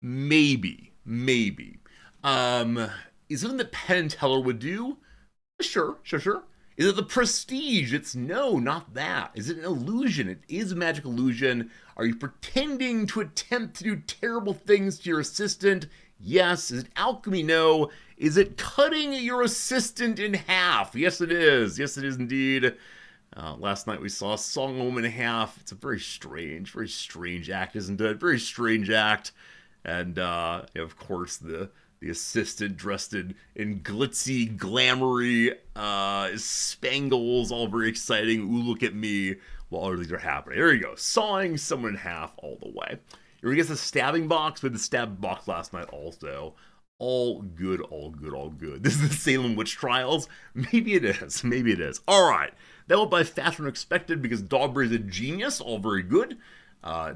Maybe. Is something that Penn and Teller would do? Sure. Is it the Prestige? It's no, not that. Is it an illusion? It is a magic illusion. Are you pretending to attempt to do terrible things to your assistant? Yes. Is it alchemy? No. Is it cutting your assistant in half? Yes, it is. Yes, it is indeed. Last night we saw Song of Woman in Half. It's a very strange act, isn't it? Very strange act. And, of course, the assistant dressed in glitzy, glamoury spangles, all very exciting. Ooh, look at me, while other things are happening. There you go. Sawing someone in half all the way. Here we get the stabbing box. We had the stab box last night also. All good. This is the Salem Witch Trials. Maybe it is. All right. That went by faster than expected because Dogberry is a genius. All very good.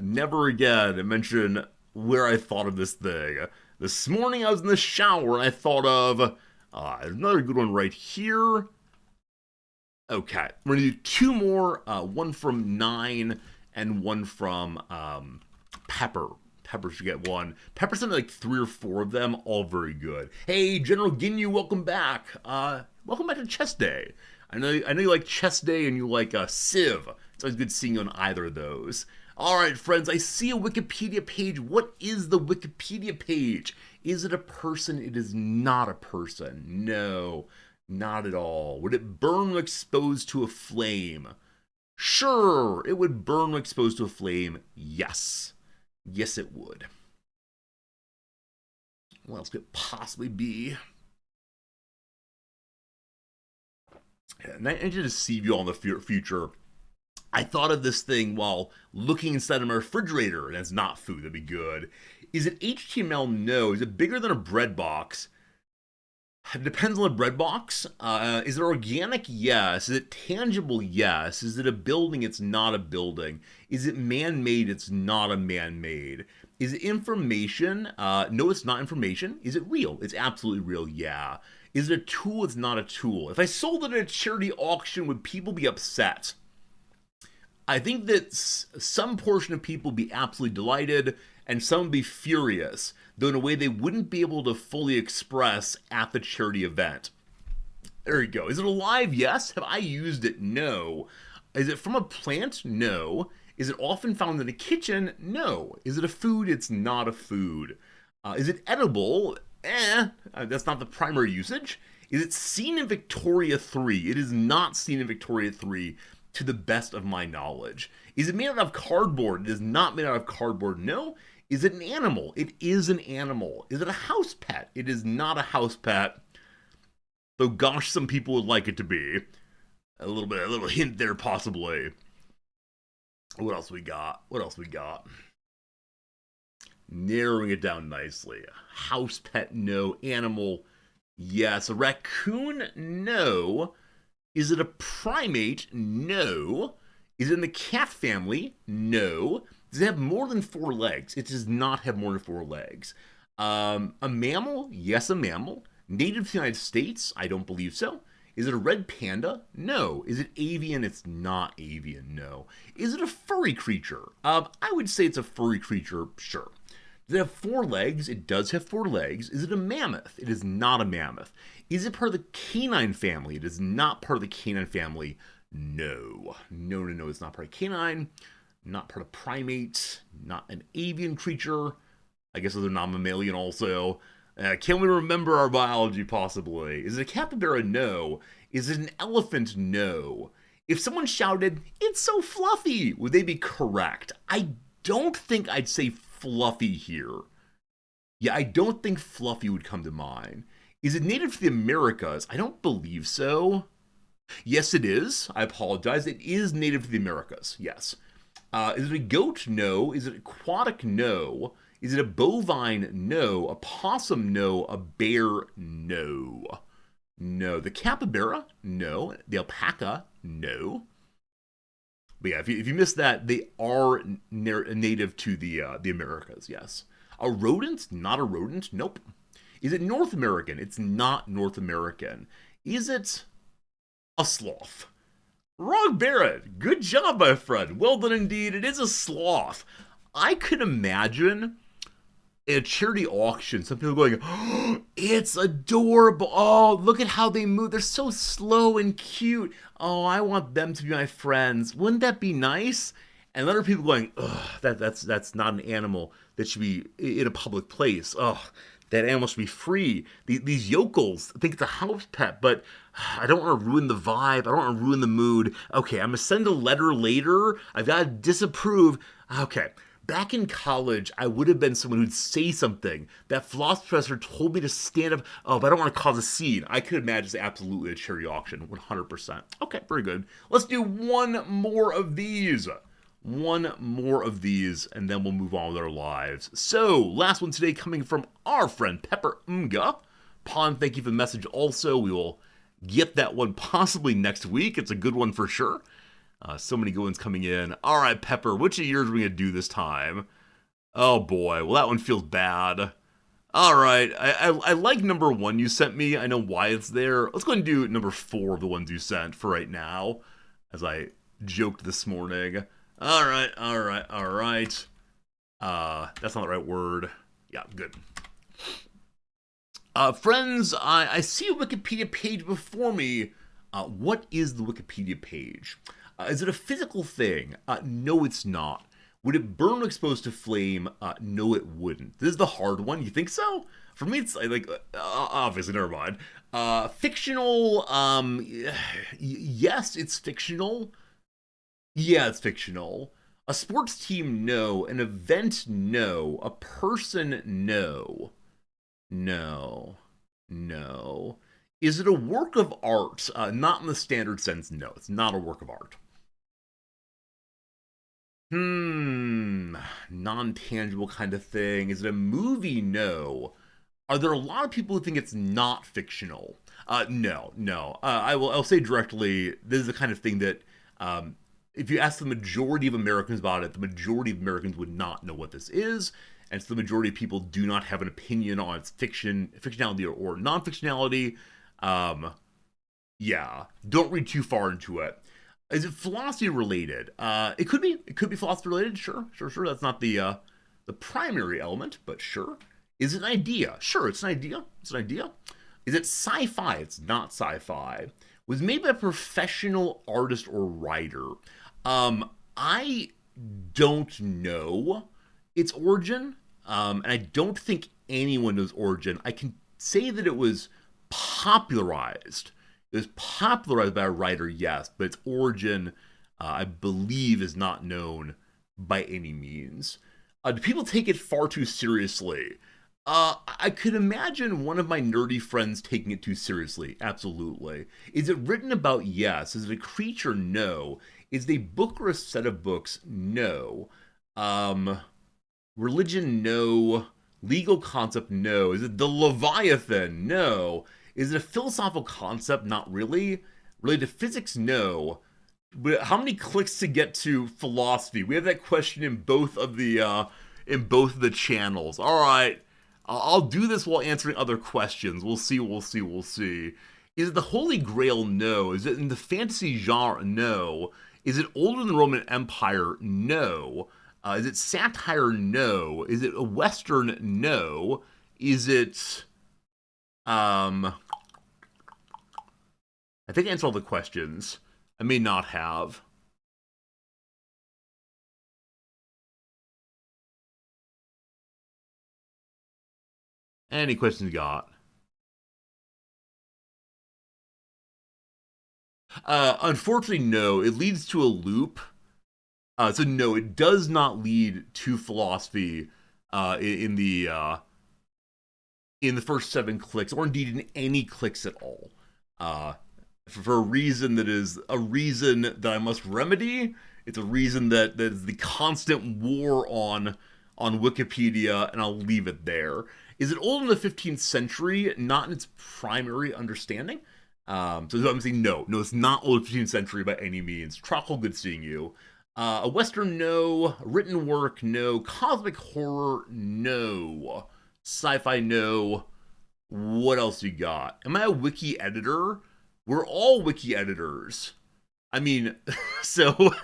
Never again mention where I thought of this thing. This morning I was in the shower and I thought of there's another good one right here. Okay, we're gonna do two more, one from 9 and one from Pepper. Pepper should get one. Pepper sent like 3 or 4 of them, all very good. Hey, General Ginyu, welcome back. Welcome back to Chess Day. I know you like Chess Day and you like Civ. It's always good seeing you on either of those. All right, friends, I see a Wikipedia page. What is the Wikipedia page? Is it a person? It is not a person. No, not at all. Would it burn when exposed to a flame? Sure, it would burn when exposed to a flame. Yes. Yes, it would. What else could it possibly be? And I need to deceive you all in the future. I thought of this thing while looking inside of my refrigerator, and it's not food. That'd be good. Is it HTML? No. Is it bigger than a bread box? It depends on the bread box. Is it organic? Yes. Is it tangible? Yes. Is it a building? It's not a building. Is it man-made? It's not a man-made. Is it information? No, it's not information. Is it real? It's absolutely real. Yeah. Is it a tool? It's not a tool. If I sold it at a charity auction, would people be upset? I think that some portion of people would be absolutely delighted and some would be furious, though in a way they wouldn't be able to fully express at the charity event. There you go. Is it alive? Yes. Have I used it? No. Is it from a plant? No. Is it often found in a kitchen? No. Is it a food? It's not a food. Is it edible? That's not the primary usage. Is it seen in Victoria 3? It is not seen in Victoria 3. to the best of my knowledge. Is it made out of cardboard? It is not made out of cardboard. No. Is it an animal? It is an animal. Is it a house pet? It is not a house pet. Though, gosh, some people would like it to be. A little hint there, possibly. What else we got? Narrowing it down nicely. House pet, no. Animal, yes. A raccoon, no. Is it a primate? No. Is it in the cat family? No. Does it have more than 4 legs? It does not have more than 4 legs. A mammal? Yes, a mammal. Native to the United States? I don't believe so. Is it a red panda? No. Is it avian? It's not avian, no. Is it a furry creature? I would say it's a furry creature, sure. Does it have 4 legs? It does have 4 legs. Is it a mammoth? It is not a mammoth. Is it part of the canine family? It is not part of the canine family. No. No, it's not part of canine. Not part of primate. Not an avian creature. I guess it's a non-mammalian also. Can we remember our biology, possibly? Is it a capybara? No. Is it an elephant? No. If someone shouted, "It's so fluffy," would they be correct? I don't think I'd say fluffy here. Yeah, I don't think fluffy would come to mind. Is it native to the Americas? I don't believe so. Yes, it is. I apologize. It is native to the Americas, yes. Is it a goat? No. Is it aquatic? No. Is it a bovine? No. A possum? No. A bear? No. No. The capybara? No. The alpaca? No. But yeah, if you missed that, they are native to the Americas, yes. A rodent? Not a rodent. Nope. Is it North American? It's not North American. Is it a sloth? Wrong, Barrett. Good job, my friend. Well done indeed. It is a sloth. I could imagine at a charity auction, some people going, "Oh, it's adorable. Oh, look at how they move. They're so slow and cute. Oh, I want them to be my friends. Wouldn't that be nice?" And other people going, "Ugh, that's not an animal that should be in a public place. Oh, that animal should be free. These yokels think it's a house pet, but I don't want to ruin the vibe. I don't want to ruin the mood. Okay, I'm going to send a letter later. I've got to disapprove." Okay, back in college, I would have been someone who'd say something. That floss professor told me to stand up. Oh, but I don't want to cause a scene. I could imagine it's absolutely a charity auction, 100%. Okay, very good. Let's do one more of these. One more of these, and then we'll move on with our lives. So, last one today coming from our friend Pepper Mga. Pon, thank you for the message also. We will get that one possibly next week. It's a good one for sure. So many good ones coming in. All right, Pepper, which of yours are we going to do this time? Oh boy, well that one feels bad. All right, I like number 1 you sent me. I know why it's there. Let's go ahead and do number 4 of the ones you sent for right now, as I joked this morning. All right. That's not the right word. Yeah, good. Friends, I see a Wikipedia page before me. What is the Wikipedia page? Is it a physical thing? No, it's not. Would it burn when exposed to flame? No, it wouldn't. This is the hard one. You think so? For me, it's like, obviously, never mind. Fictional, yes, it's fictional. Yeah, it's fictional. A sports team, no. An event, no. A person, no. No. Is it a work of art? Not in the standard sense, no. It's not a work of art. Non-tangible kind of thing. Is it a movie? No. Are there a lot of people who think it's not fictional? No. I'll say directly, this is the kind of thing that, if you ask the majority of Americans about it, the majority of Americans would not know what this is, and so the majority of people do not have an opinion on its fictionality or non-fictionality. Yeah, don't read too far into it. Is it philosophy related? It could be philosophy related. Sure. That's not the primary element, but sure. Is it an idea? Sure, it's an idea. Is it sci-fi? It's not sci-fi. Was made by a professional artist or writer. I don't know its origin, and I don't think anyone knows origin. I can say that it was popularized. It was popularized by a writer, yes, but its origin, I believe is not known by any means. Do people take it far too seriously? I could imagine one of my nerdy friends taking it too seriously. Absolutely. Is it written about? Yes. Is it a creature? No. Is it a book or a set of books? No. Um, Religion? No. Legal concept? No. Is it the Leviathan? No. Is it a philosophical concept? Not really. Related to physics? No. But how many clicks to get to philosophy? We have that question in both of the channels. All right, I'll do this while answering other questions. We'll see. We'll see. We'll see. Is it the Holy Grail? No. Is it in the fantasy genre? No. Is it older than the Roman Empire? No. Is it satire? No. Is it a Western? No. Is it I think I answered all the questions. I may not have. Any questions you got? Unfortunately, no. It leads to a loop. So no, it does not lead to philosophy in the first 7 clicks, or indeed in any clicks at all. For a reason that is a reason that I must remedy. It's a reason that is the constant war on Wikipedia, and I'll leave it there. Is it old in the 15th century? Not in its primary understanding. So I'm saying no. No, it's not old 15th century by any means. Trockle, good seeing you. A Western, no. Written work, no. Cosmic horror, no. Sci-fi, no. What else you got? Am I a wiki editor? We're all wiki editors. I mean, so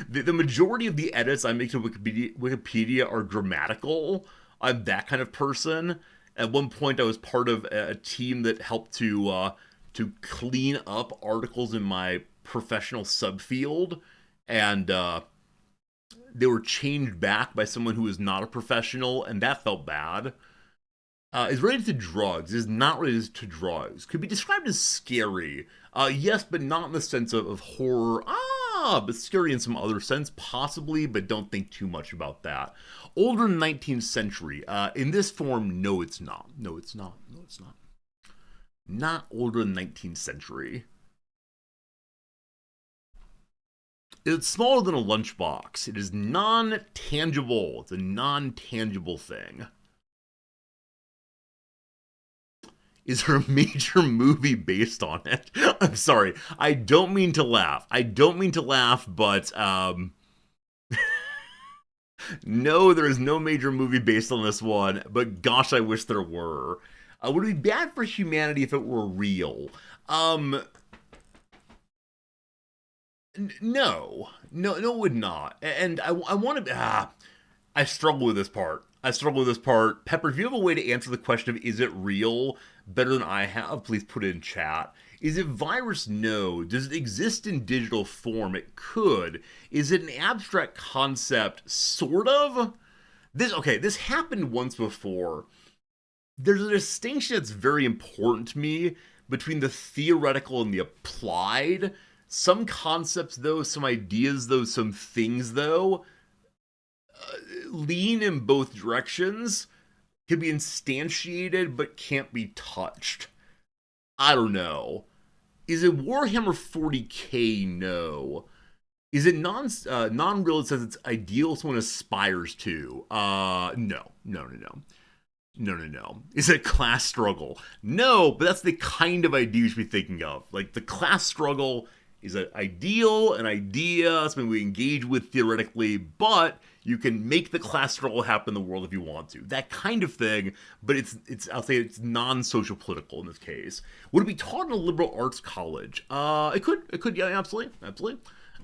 the majority of the edits I make to Wikipedia are grammatical. I'm that kind of person. At one point, I was part of a team that helped to clean up articles in my professional subfield, and they were changed back by someone who was not a professional, and that felt bad. Is related to drugs. Is not related to drugs. Could be described as scary. Yes, but not in the sense of horror. But scary in some other sense, possibly, but don't think too much about that. Older than 19th century. In this form, no, it's not. No, it's not. No, it's not. Not older than 19th century. It's smaller than a lunchbox. It is non-tangible. It's a non-tangible thing. Is there a major movie based on it? I'm sorry. I don't mean to laugh. But no, there is no major movie based on this one. But gosh, I wish there were. Would it be bad for humanity if it were real? No, it would not. And I want to. I struggle with this part. Pepper, if you have a way to answer the question of is it real better than I have, please put it in chat. Is it virus? No. Does it exist in digital form? It could. Is it an abstract concept? Sort of. This happened once before. There's a distinction that's very important to me between the theoretical and the applied. Some concepts, though, some ideas, though, some things, though, lean in both directions, can be instantiated but can't be touched. I don't know. Is it Warhammer 40k? No. Is it non-real? It says it's ideal someone aspires to. No. Is it class struggle? No, but that's the kind of idea you should be thinking of. Like, the class struggle is an ideal, an idea, something we engage with theoretically, but you can make the class struggle happen in the world if you want to. That kind of thing, but it's I'll say it's non-social political in this case. Would it be taught in a liberal arts college? It could, yeah, absolutely. It's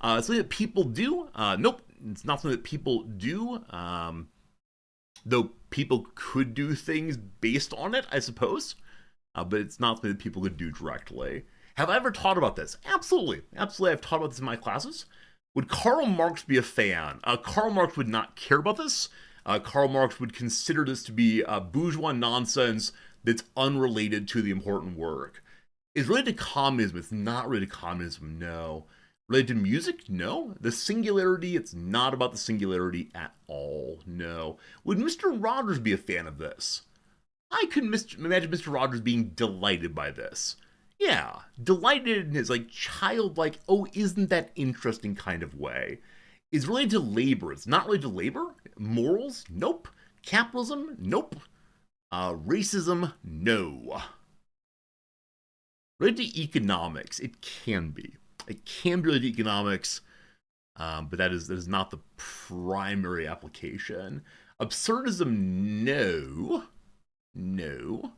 something that people do. Nope, it's not something that people do. Though people could do things based on it, I suppose. But it's not something that people could do directly. Have I ever taught about this? Absolutely. I've taught about this in my classes. Would Karl Marx be a fan? Karl Marx would not care about this. Karl Marx would consider this to be bourgeois nonsense that's unrelated to the important work. It's related to communism. It's not related to communism, no. Related to music? No. The singularity, it's not about the singularity at all. No. Would Mr. Rogers be a fan of this? I could imagine Mr. Rogers being delighted by this. Yeah, delighted in his like childlike, oh, isn't that interesting kind of way. Is related to labor. It's not related to labor. Morals? Nope. Capitalism? Nope. Racism? No. Related to economics? It can be. It can be related to economics, but that is not the primary application. Absurdism? No. No.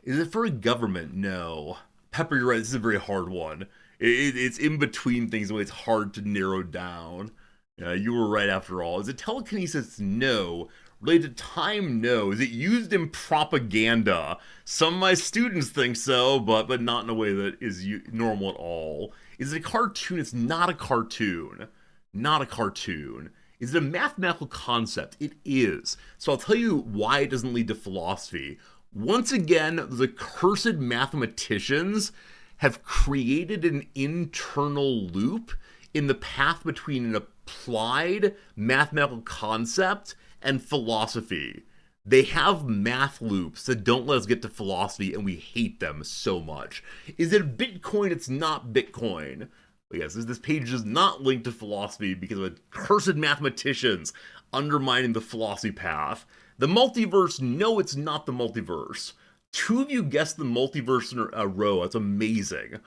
Is it for a government? No. Pepper, you're right. This is a very hard one. It's in between things, and it's hard to narrow down. You were right after all. Is it telekinesis? No. Related to time? No. Is it used in propaganda? Some of my students think so, but not in a way that is normal at all. Is it a cartoon? It's not a cartoon. Not a cartoon. Is it a mathematical concept? It is. So I'll tell you why it doesn't lead to philosophy. Once again, the cursed mathematicians have created an internal loop in the path between an applied mathematical concept and philosophy. They have math loops that don't let us get to philosophy, and we hate them so much. Is it Bitcoin? It's not Bitcoin. But yes, this page is not linked to philosophy because of cursed mathematicians undermining the philosophy path. The multiverse? No, it's not the multiverse. 2 of you guessed the multiverse in a row. That's amazing.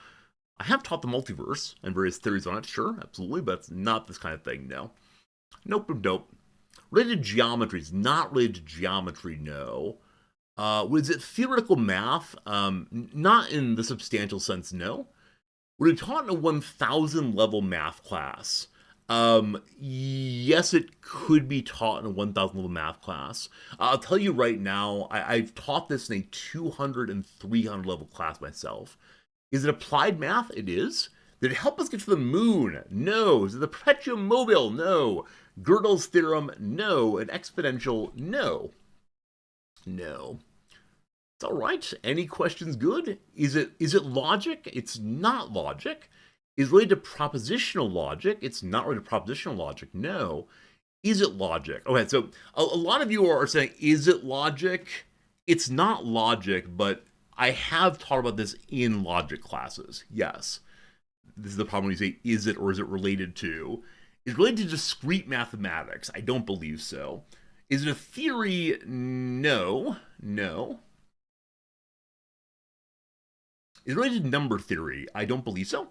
I have taught the multiverse and various theories on it, sure, absolutely, but it's not this kind of thing, no. Nope. Related to geometry is not related to geometry, no. Was it theoretical math? Not in the substantial sense, no. Were you taught in a 1,000 level math class? Yes, it could be taught in a 1,000 level math class. I'll tell you right now, I've taught this in a 200 and 300 level class myself. Is it applied math? It is. Did it help us get to the moon? No. Is it the perpetuum mobile? No. Gödel's theorem? No. An exponential? No. No. It's all right. Any questions good? Is it logic? It's not logic. Is it related to propositional logic? It's not related to propositional logic. No. Is it logic? Okay, so a lot of you are saying, is it logic? It's not logic, but I have taught about this in logic classes. Yes. This is the problem when you say, is it or is it related to? Is it related to discrete mathematics? I don't believe so. Is it a theory? No. No. Is it related to number theory? I don't believe so.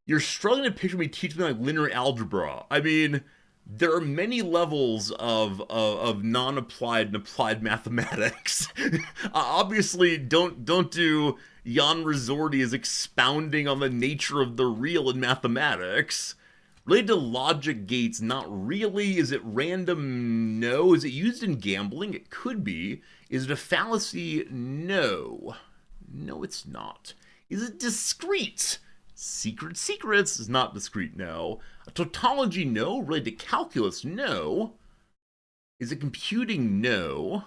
You're struggling to picture me teaching like linear algebra. I mean, there are many levels of non-applied and applied mathematics. Obviously, don't do Jan Resorti is expounding on the nature of the real in mathematics. Related to logic gates, not really. Is it random? No. Is it used in gambling? It could be. Is it a fallacy? No. No, it's not. Is it discrete? Secrets is not discrete, no. A tautology, no. Related to calculus, no. Is it computing? No.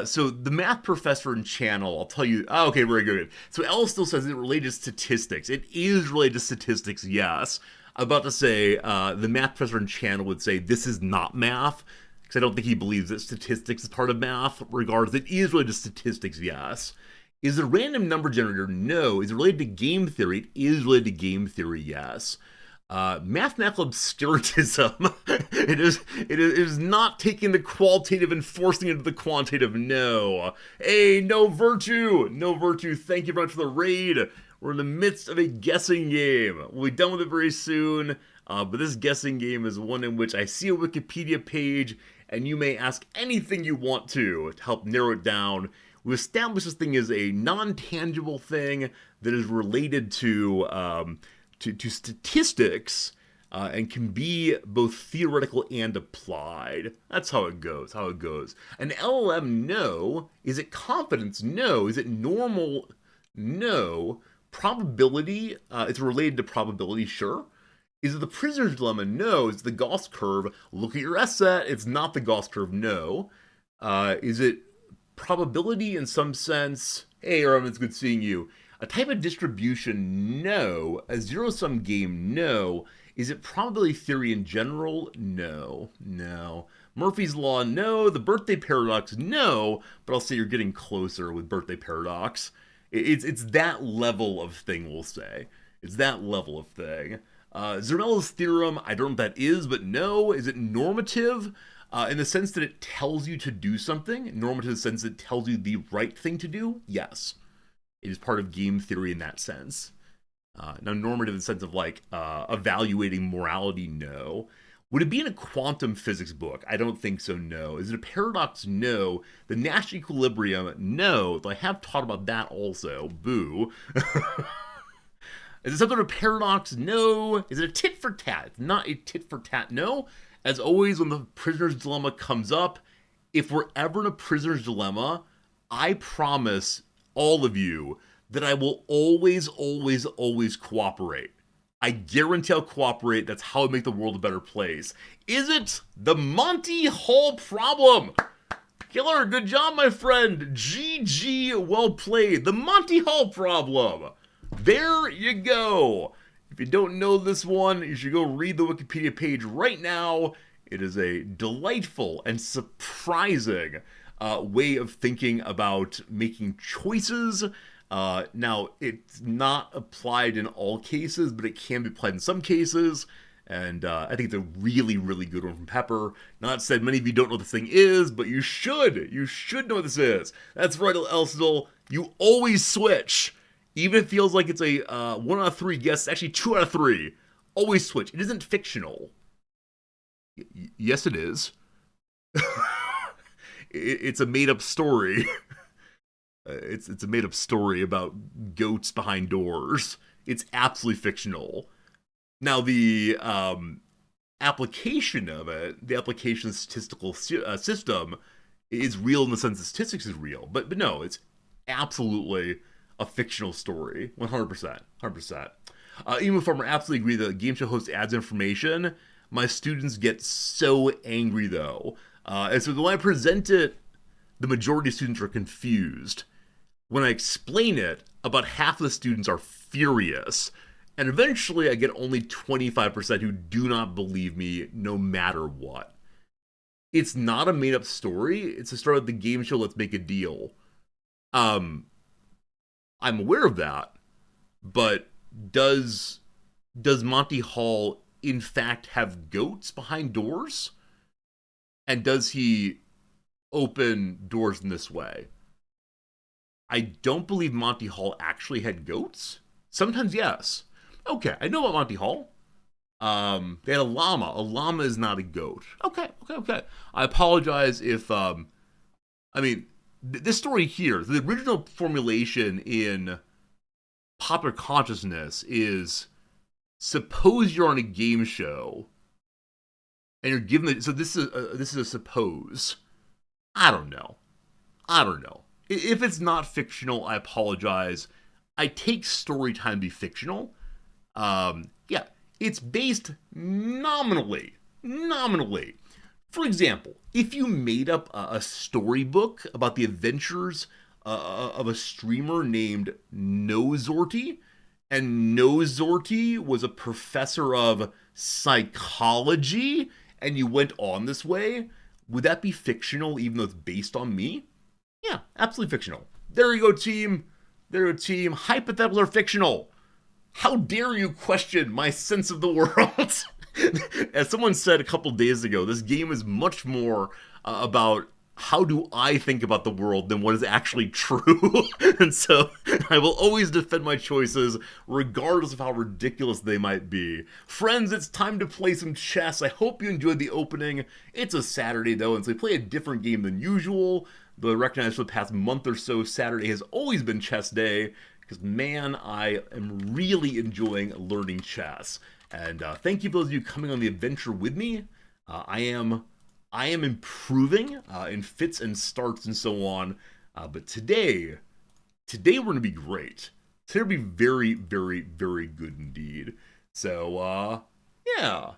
So the math professor in channel, I'll tell you. Oh, okay, very good. So Ellis still says it's related to statistics. It is related to statistics, yes. I'm about to say the math professor in channel would say this is not math, because I don't think he believes that statistics is part of math. Regardless, it is related to statistics, yes. Is it a random number generator? No. Is it related to game theory? It is related to game theory, yes. Mathematical obscurantism. It is not taking the qualitative and forcing it into the quantitative. No. Hey, no virtue. No virtue. Thank you very much for the raid. We're in the midst of a guessing game. We'll be done with it very soon. But this guessing game is one in which I see a Wikipedia page, and you may ask anything you want to help narrow it down. We established this thing as a non-tangible thing that is related to statistics and can be both theoretical and applied. That's how it goes. An LLM, no. Is it confidence? No. Is it normal? No. Probability? It's related to probability, sure. Is it the prisoner's dilemma? No. Is it the Gauss curve? Look at your S set. It's not the Gauss curve, no. Is it Probability in some sense, hey, Aaron, it's good seeing you. A type of distribution, no. A zero-sum game, no. Is it probability theory in general? No. No. Murphy's Law, no. The birthday paradox, no. But I'll say you're getting closer with birthday paradox. It's that level of thing, we'll say. It's that level of thing. Zermelo's theorem, I don't know what that is, but no. Is it normative? In the sense that it tells you to do something. Normative in the sense that it tells you the right thing to do? Yes. It is part of game theory in that sense. Now, normative in the sense of like evaluating morality, no. Would it be in a quantum physics book? I don't think so, no. Is it a paradox? No. The Nash equilibrium? No. Though I have taught about that also. Boo. Is it some sort of paradox? No. Is it a tit for tat? It's not a tit for tat, no. As always, when the prisoner's dilemma comes up, if we're ever in a prisoner's dilemma, I promise all of you that I will always, always, always cooperate. I guarantee I'll cooperate. That's how I make the world a better place. Is it the Monty Hall problem? Killer, good job, my friend. GG, well played. The Monty Hall problem. There you go. If you don't know this one, you should go read the Wikipedia page right now. It is a delightful and surprising way of thinking about making choices. Now, it's not applied in all cases, but it can be applied in some cases. And I think it's a really, really good one from Pepper. Not said many of you don't know what this thing is, but you should. You should know what this is. That's right, Elsidel. You always switch. Even if it feels like it's a 1 out of 3 guess, actually 2 out of 3. Always switch. It isn't fictional. Yes, it is. It's a made-up story. It's a made-up story about goats behind doors. It's absolutely fictional. Now, the application of it, the application of the statistical system, is real in the sense that statistics is real. But no, it's absolutely a fictional story. 100%. 100%. Emu Farmer, absolutely agree that the game show host adds information. My students get so angry, though. And so when I present it, the majority of students are confused. When I explain it, about half of the students are furious. And eventually I get only 25% who do not believe me no matter what. It's not a made-up story. It's a story of the game show Let's Make a Deal. I'm aware of that. But does Monty Hall in fact have goats behind doors? And does he open doors in this way? I don't believe Monty Hall actually had goats. Sometimes yes. Okay, I know about Monty Hall. They had a llama. A llama is not a goat. Okay. I apologize if, this story here, the original formulation in popular consciousness is, suppose you're on a game show, and you're given so this is a suppose. I don't know. If it's not fictional, I apologize. I take story time to be fictional. Yeah, it's based nominally. For example, if you made up a storybook about the adventures of a streamer named Nozorty, and Nozorty was a professor of psychology, and you went on this way, would that be fictional even though it's based on me? Yeah, absolutely fictional. There you go, team. Hypotheticals are fictional. How dare you question my sense of the world? As someone said a couple days ago, this game is much more about how do I think about the world than what is actually true. And so I will always defend my choices regardless of how ridiculous they might be. Friends, it's time to play some chess. I hope you enjoyed the opening. It's a Saturday though, and so we play a different game than usual. Though I recognize for the past month or so, Saturday has always been chess day, because man, I am really enjoying learning chess. And thank you for those of you coming on the adventure with me. I am improving in fits and starts and so on. But today we're going to be great. Today will be very, very, very good indeed. So, yeah.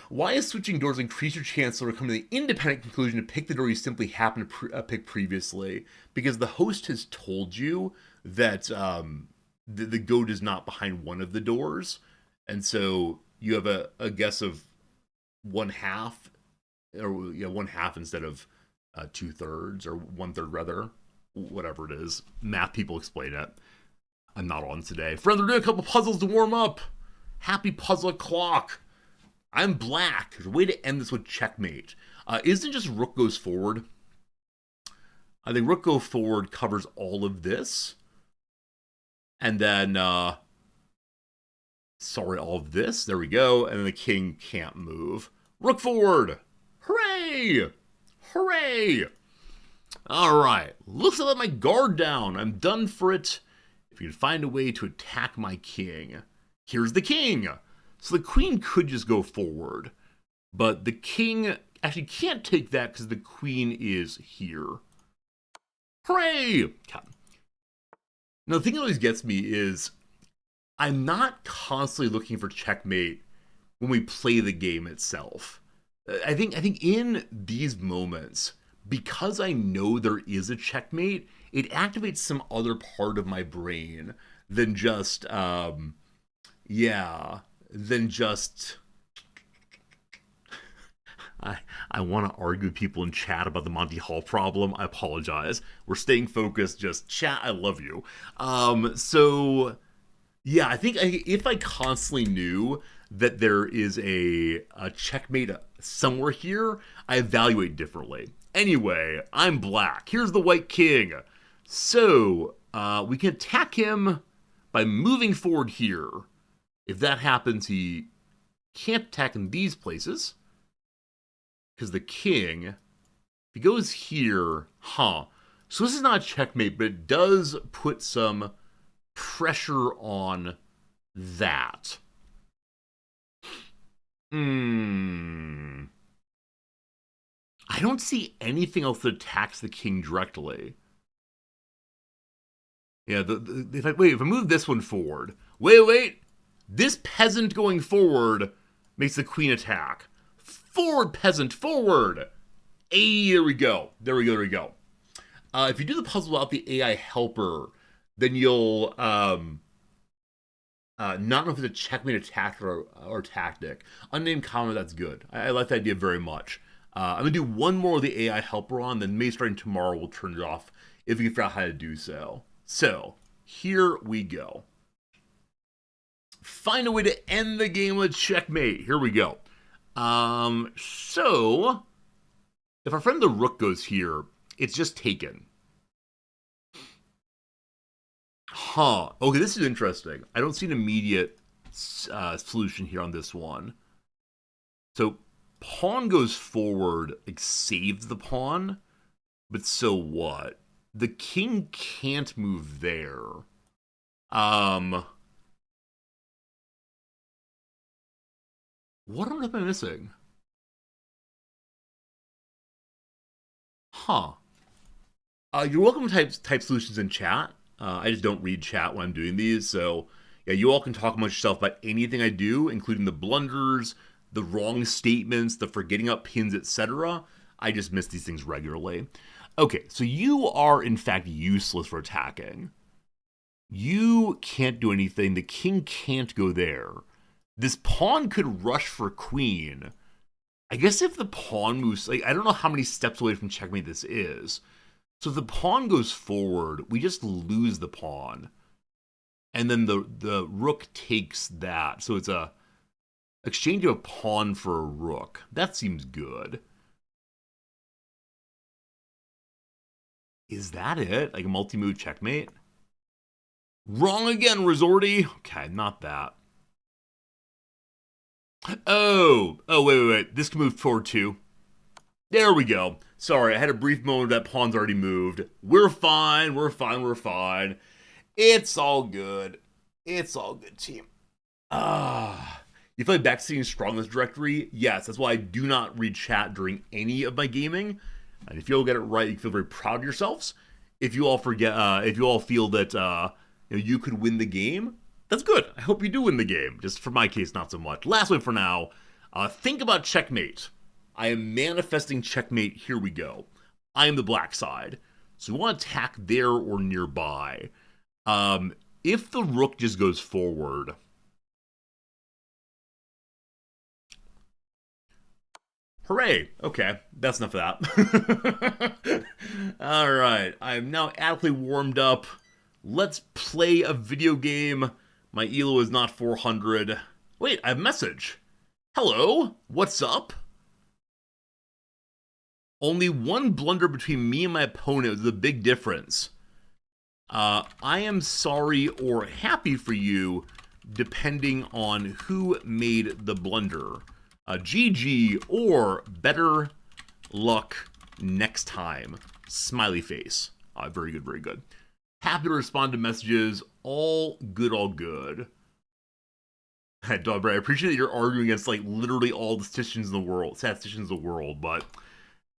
Why is switching doors increase your chance to come to the independent conclusion to pick the door you simply happened to pick previously? Because the host has told you that the goat is not behind one of the doors, and so you have a guess of one half, or yeah, one half instead of 2/3 or 1/3 rather, whatever it is. Math people explain it. I'm not on today. Friends, we're doing a couple puzzles to warm up. Happy puzzle o'clock. I'm black. There's a way to end this with checkmate. Isn't just rook goes forward? I think rook go forward covers all of this. And then, all of this. There we go. And then the king can't move. Rook forward. Hooray! Hooray! All right. Looks like I let my guard down. I'm done for it. If you can find a way to attack my king. Here's the king. So the queen could just go forward. But the king actually can't take that because the queen is here. Hooray! Okay. Now, the thing that always gets me is I'm not constantly looking for checkmate when we play the game itself. I think in these moments, because I know there is a checkmate, it activates some other part of my brain than just, I want to argue with people in chat about the Monty Hall problem. I apologize. We're staying focused. Just chat. I love you. I think if I constantly knew that there is a checkmate somewhere here, I evaluate differently. Anyway, I'm black. Here's the white king. So we can attack him by moving forward here. If that happens, he can't attack in these places. Because the king, if he goes here, so this is not a checkmate, but it does put some pressure on that. I don't see anything else that attacks the king directly. Yeah, if I move this one forward, wait, this peasant going forward makes the queen attack. Forward, peasant, forward. Hey, there we go. If you do the puzzle without the AI helper, then you'll not know if it's a checkmate attack or tactic. Unnamed comment, that's good. I like the idea very much. I'm going to do one more with the AI helper on, then maybe starting tomorrow we'll turn it off if we can figure out how to do so. So, here we go. Find a way to end the game with checkmate. Here we go. So, if our friend the rook goes here, it's just taken. Okay, this is interesting. I don't see an immediate solution here on this one. So, pawn goes forward, saves the pawn, but so what? The king can't move there. What am I missing? You're welcome to type solutions in chat. I just don't read chat when I'm doing these, so yeah, you all can talk amongst yourself about anything I do, including the blunders, the wrong statements, the forgetting up pins, etc. I just miss these things regularly. Okay, so you are in fact useless for attacking. You can't do anything. The king can't go there. This pawn could rush for queen. I guess if the pawn moves, I don't know how many steps away from checkmate this is. So if the pawn goes forward, we just lose the pawn. And then the rook takes that. So it's a exchange of a pawn for a rook. That seems good. Is that it? Like a multi-move checkmate? Wrong again, Resorty. Okay, not that. Oh, wait. This can move forward too. There we go. Sorry, I had a brief moment that pawn's already moved. We're fine. It's all good. Team. You feel like backseating strong in this directory? Yes, that's why I do not read chat during any of my gaming. And if you all get it right, you can feel very proud of yourselves. If you all feel that you could win the game, that's good. I hope you do win the game. Just for my case, not so much. Last one for now. Think about checkmate. I am manifesting checkmate. Here we go. I am the black side. So we want to attack there or nearby. If the rook just goes forward... Hooray! Okay, that's enough of that. Alright, I am now adequately warmed up. Let's play a video game. My ELO is not 400. Wait, I have a message. Hello, what's up? Only one blunder between me and my opponent was the big difference. I am sorry or happy for you, depending on who made the blunder. GG or better luck next time. Smiley face. Very good, very good. Happy to respond to messages. All good, all good. Dog Bray, I appreciate that you're arguing against like literally all the statisticians in the world, but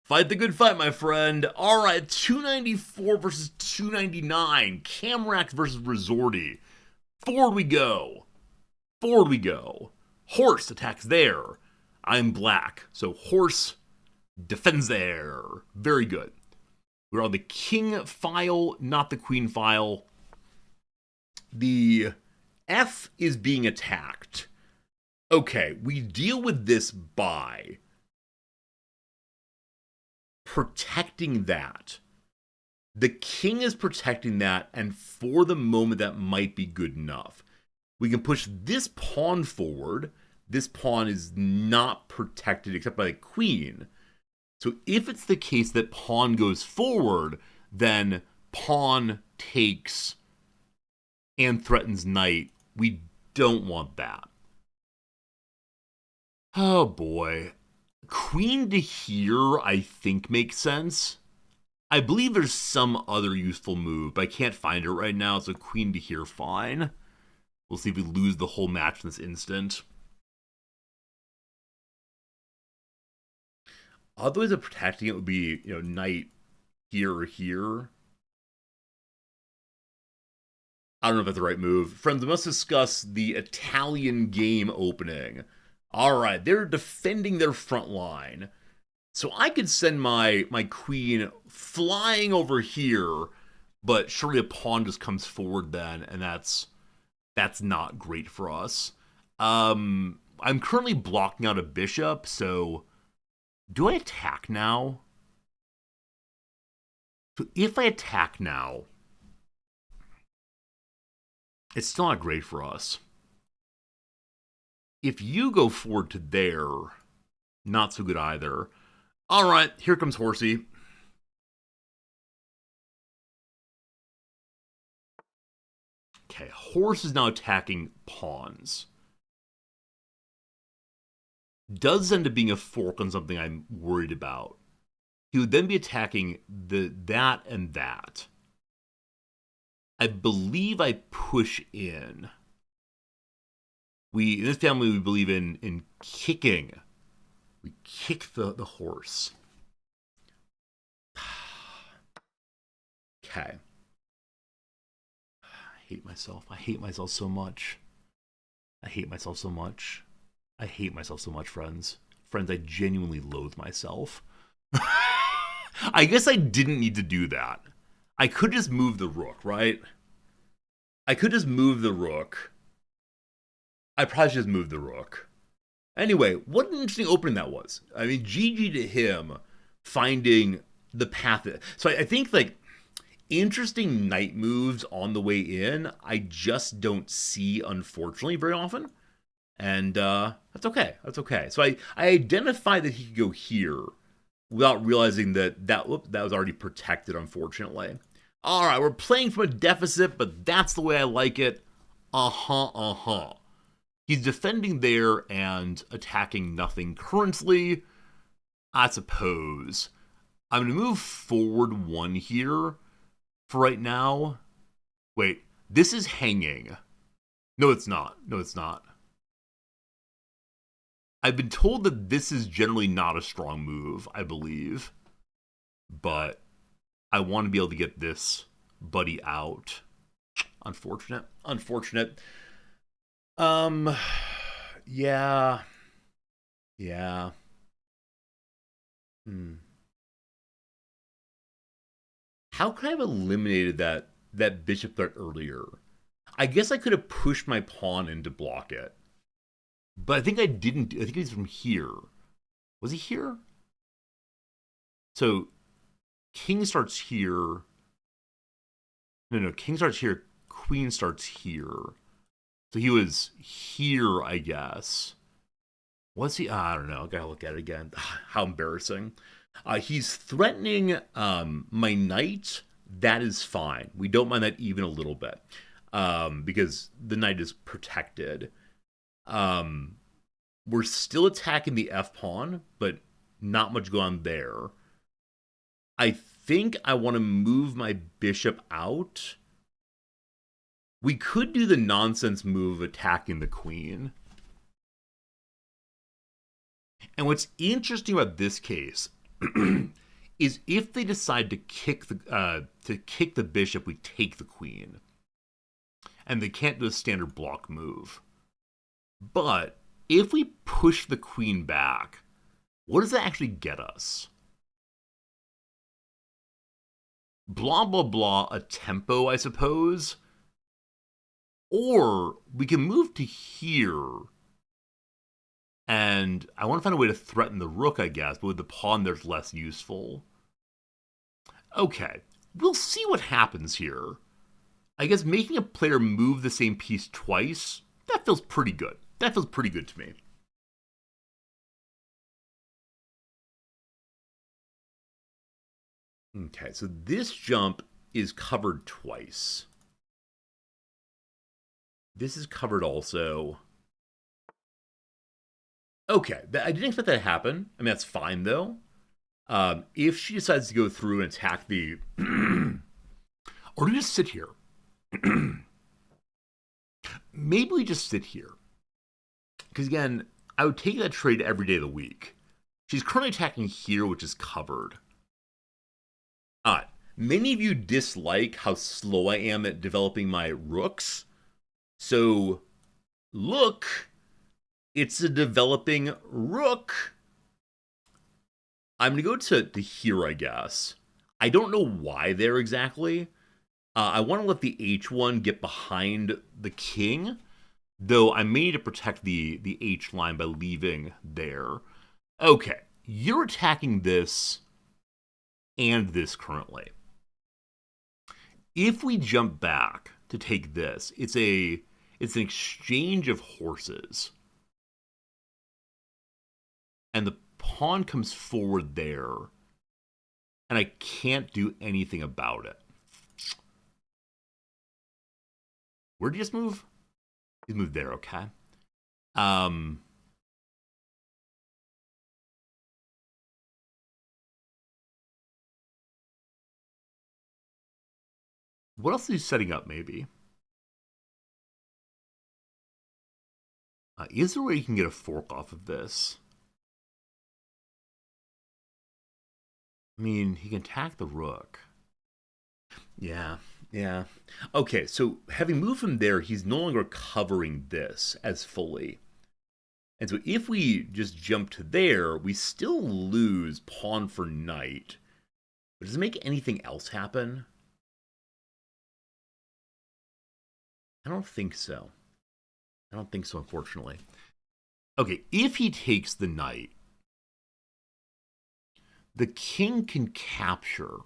fight the good fight, my friend. All right, 294 versus 299. Camrac versus Resorti. Forward we go. Forward we go. Horse attacks there. I'm black, so horse defends there. Very good. We're on the king file, not the queen file. The F is being attacked. Okay, we deal with this by protecting that. The king is protecting that, and for the moment that might be good enough. We can push this pawn forward. This pawn is not protected except by the queen. So if it's the case that pawn goes forward, then pawn takes and threatens knight. We don't want that. Oh boy. Queen to here, I think, makes sense. I believe there's some other useful move, but I can't find it right now, so queen to here, fine. We'll see if we lose the whole match in this instant. Other ways of protecting it would be, knight here or here. I don't know if that's the right move. Friends, we must discuss the Italian game opening. Alright, they're defending their front line. So I could send my queen flying over here, but surely a pawn just comes forward then, and that's not great for us. I'm currently blocking out a bishop, so... Do I attack now? So if I attack now, it's still not great for us. If you go forward to there, not so good either. All right, here comes Horsey. Okay, horse is now attacking pawns. Does end up being a fork on something I'm worried about. He would then be attacking that and that. I believe I push in. In this family, we believe in kicking. We kick the horse. Okay. I hate myself. I hate myself so much. I hate myself so much. I hate myself so much, friends. Friends, I genuinely loathe myself. I guess I didn't need to do that. I could just move the rook, right? I could just move the rook. I probably should just move the rook. Anyway, what an interesting opening that was. I mean, GG to him finding the path. So I think, interesting knight moves on the way in, I just don't see, unfortunately, very often. And that's okay. That's okay. So I identified that he could go here without realizing that was already protected, unfortunately. All right, we're playing from a deficit, but that's the way I like it. He's defending there and attacking nothing currently, I suppose. I'm going to move forward one here for right now. Wait, this is hanging. No, it's not. No, it's not. I've been told that this is generally not a strong move, I believe. But I want to be able to get this buddy out. Unfortunate. Unfortunate. Yeah. Yeah. Hmm. How could I have eliminated that bishop threat earlier? I guess I could have pushed my pawn in to block it. But I think I didn't. I think he's from here. Was he here? So king starts here. No, king starts here. Queen starts here. So he was here, I guess. Was he? I don't know. I gotta look at it again. How embarrassing. He's threatening my knight. That is fine. We don't mind that even a little bit because the knight is protected. Um, we're still attacking the f pawn, but not much going on there. I think I want to move my bishop out. We could do the nonsense move attacking the queen. And what's interesting about this case is if they decide to kick the bishop, we take the queen, and they can't do a standard block move. But if we push the queen back, what does that actually get us? Blah blah blah, a tempo, I suppose. Or we can move to here. And I want to find a way to threaten the rook, I guess, but with the pawn, there's less useful. Okay, we'll see what happens here. I guess making a player move the same piece twice, that feels pretty good. That feels pretty good to me. Okay, so this jump is covered twice. This is covered also. Okay, I didn't expect that to happen. I mean, that's fine, though. If she decides to go through and attack the... or to just sit here. Maybe we just sit here. Because, again, I would take that trade every day of the week. She's currently attacking here, which is covered. Many of you dislike how slow I am at developing my rooks. So, look... It's a developing rook. I'm going to go to here, I guess. I don't know why there exactly. I want to let the h1 get behind the king, though I may need to protect the h line by leaving there. Okay, you're attacking this and this currently. If we jump back to take this, it's an exchange of horses. And the pawn comes forward there, and I can't do anything about it. Where'd you just move? You moved there, okay. What else is he setting up, maybe? Is there a way you can get a fork off of this? I mean, he can attack the rook. Yeah. Okay, so having moved from there, he's no longer covering this as fully. And so if we just jump to there, we still lose pawn for knight. But does it make anything else happen? I don't think so. Unfortunately. Okay, if he takes the knight, the king can capture.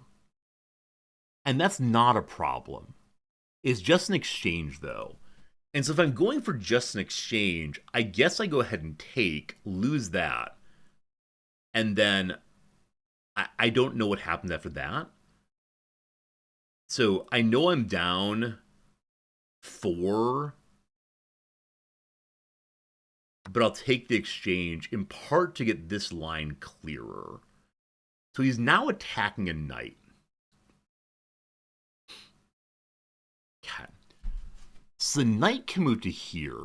And that's not a problem. It's just an exchange, though. And so if I'm going for just an exchange, I guess I go ahead and take, lose that. And then I don't know what happens after that. So I know I'm down 4. But I'll take the exchange in part to get this line clearer. So he's now attacking a knight. Okay. So the knight can move to here.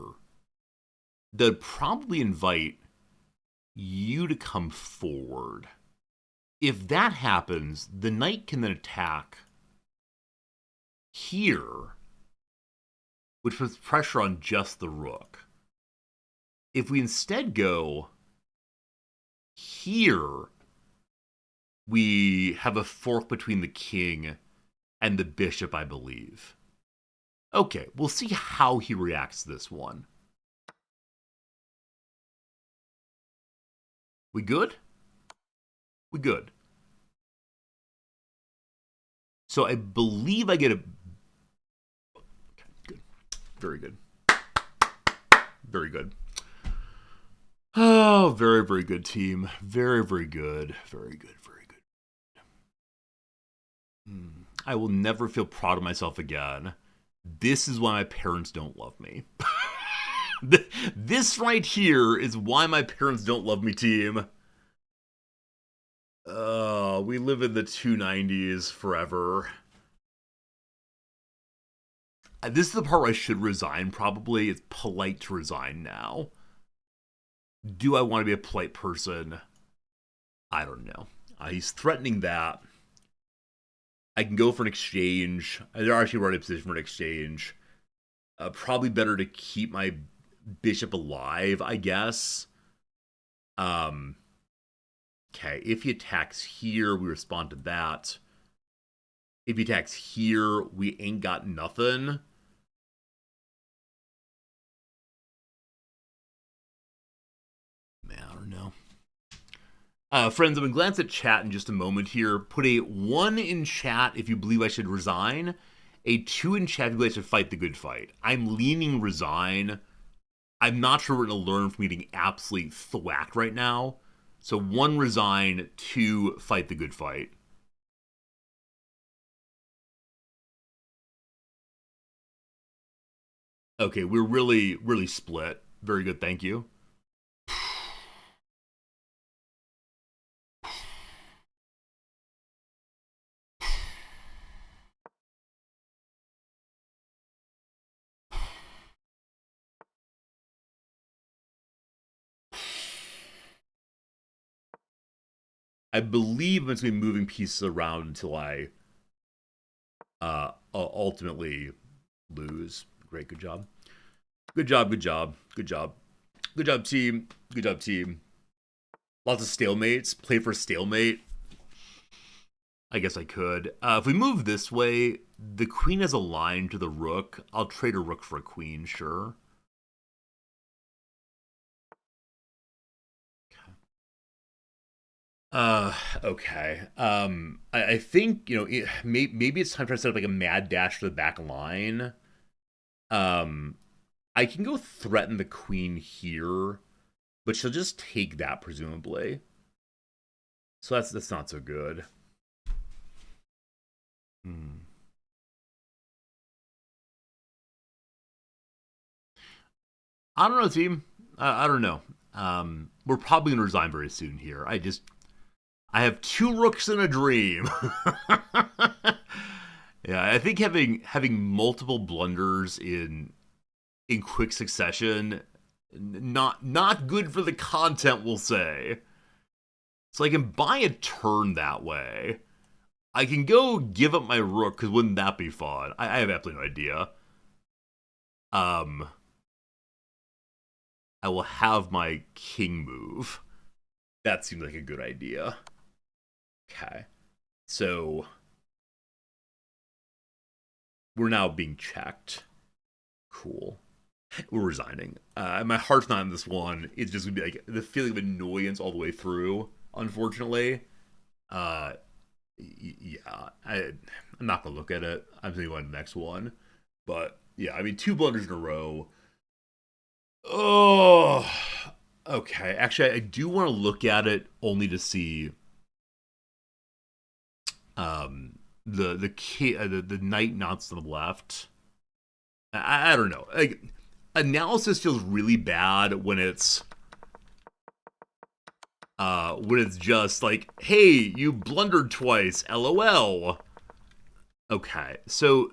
That'd probably invite you to come forward. If that happens, the knight can then attack here, which puts pressure on just the rook. If we instead go Here, we have a fork between the king and the bishop, I believe. Okay, we'll see how he reacts to this one. We good? We good. So I believe I get a... Okay, good. Very good. Very good. Oh, very, very good team. Very, very good. Very good, very good. I will never feel proud of myself again. This is why my parents don't love me. This right here is why my parents don't love me, team. We live in the 290s forever. This is the part where I should resign, probably. It's polite to resign now. Do I want to be a polite person? I don't know. He's threatening that. I can go for an exchange. They're actually already in position for an exchange. Probably better to keep my bishop alive, I guess. Okay, if he attacks here, we respond to that. If he attacks here, we ain't got nothing. Man, I don't know. Friends, I'm going to glance at chat in just a moment here. Put a 1 in chat if you believe I should resign. A 2 in chat if you believe I should fight the good fight. I'm leaning resign. I'm not sure we're going to learn from getting absolutely thwacked right now. So 1 resign, 2 fight the good fight. Okay, we're really, really split. Very good, thank you. I believe I'm going to be moving pieces around until I ultimately lose. Great, good job. Good job, good job, good job. Good job, team. Good job, team. Lots of stalemates. Play for stalemate. I guess I could. If we move this way, the queen has a line to the rook. I'll trade a rook for a queen, sure. Okay. I think, maybe it's time to set up like a mad dash to the back line. I can go threaten the queen here, but she'll just take that, presumably. So that's not so good. I don't know, team. I don't know. We're probably gonna resign very soon here. I have 2 rooks in a dream. Yeah, I think having multiple blunders in quick succession, not good for the content, we'll say. So I can buy a turn that way. I can go give up my rook, because wouldn't that be fun? I have absolutely no idea. I will have my king move. That seems like a good idea. Okay. So we're now being checked. Cool. We're resigning. My heart's not in this one. It's just gonna be like the feeling of annoyance all the way through, unfortunately. Yeah, I'm not gonna look at it. I'm gonna go on to the next one. But yeah, I mean, 2 blunders in a row. Oh, okay. Actually, I do want to look at it only to see the knight knots to the left. I don't know. Like, analysis feels really bad when it's just like, hey, you blundered twice, LOL. Okay, so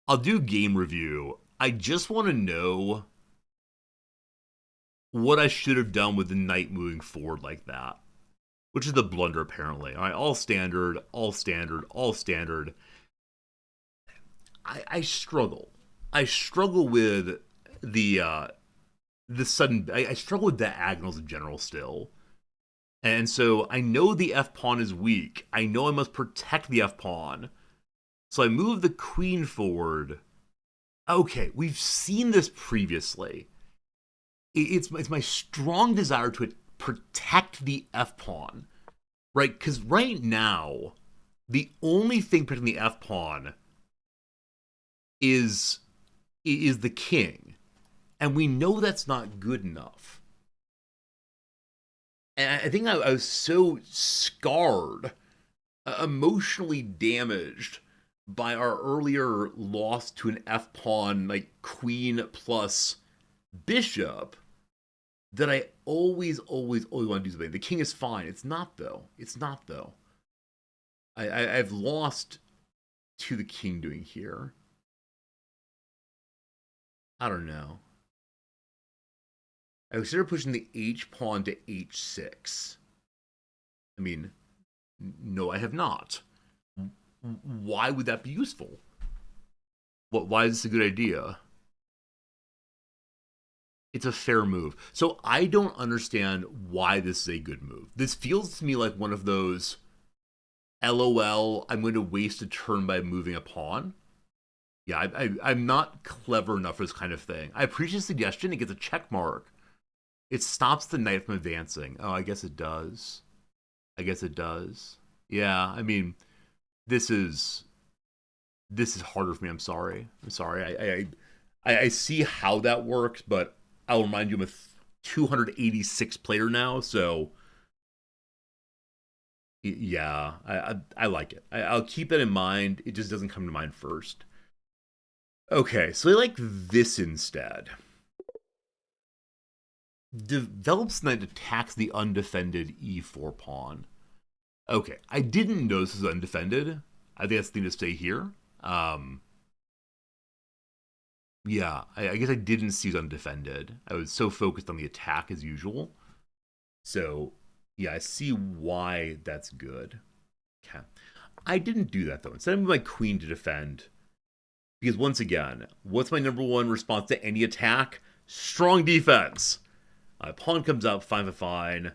I'll do game review. I just want to know what I should have done with the knight moving forward like that. Which is the blunder, apparently. All right, all standard, all standard, all standard. I struggle. I struggle with the sudden. I struggle with diagonals in general still. And so I know the F pawn is weak. I know I must protect the F pawn. So I move the queen forward. Okay, we've seen this previously. It's my strong desire to protect the F pawn, right? Because right now, the only thing protecting the F pawn is the king, and we know that's not good enough. And I think I was so scarred, emotionally damaged by our earlier loss to an F pawn, like queen plus bishop, that I always want to do something. The king is fine. It's not though. It's not though. I've lost to the king doing here. I don't know. I consider pushing the h pawn to h6. I mean, no, I have not. Why would that be useful? Why is this a good idea? It's a fair move. So I don't understand why this is a good move. This feels to me like one of those LOL, I'm going to waste a turn by moving a pawn. Yeah, I'm not clever enough for this kind of thing. I appreciate the suggestion. It gets a check mark. It stops the knight from advancing. Oh, I guess it does. I guess it does. Yeah, I mean, this is harder for me. I'm sorry. I see how that works, but I'll remind you I'm a 286 player now, so yeah, I like it. I'll keep that in mind. It just doesn't come to mind first. Okay, so I like this instead. Develops knight attacks the undefended e4 pawn. Okay, I didn't know this was undefended. I think that's the thing to say here. Yeah, I guess I didn't see it undefended. I was so focused on the attack as usual. So, yeah, I see why that's good. Okay. I didn't do that, though. Instead, I moved my queen to defend. Because, once again, what's my number one response to any attack? Strong defense. Pawn comes up, fine.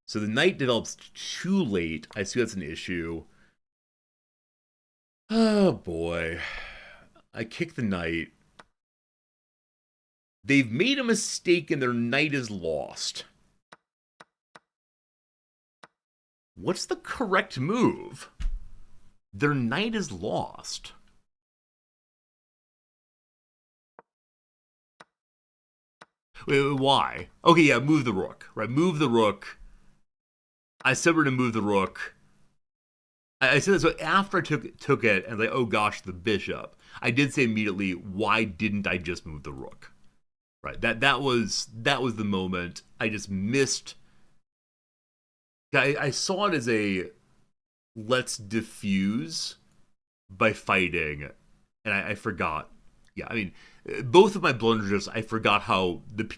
So the knight develops too late. I see that's an issue. Oh, boy. I kick the knight. They've made a mistake and their knight is lost. What's the correct move? Their knight is lost. Wait, why? Okay, yeah, move the rook. Right, move the rook. I said we're going to move the rook. I said that, so after I took it, and like, oh gosh, the bishop, I did say immediately, why didn't I just move the rook? Right, that was the moment. I just missed. I saw it as a let's diffuse by fighting, and I forgot. Yeah, I mean, both of my blunders, I forgot how the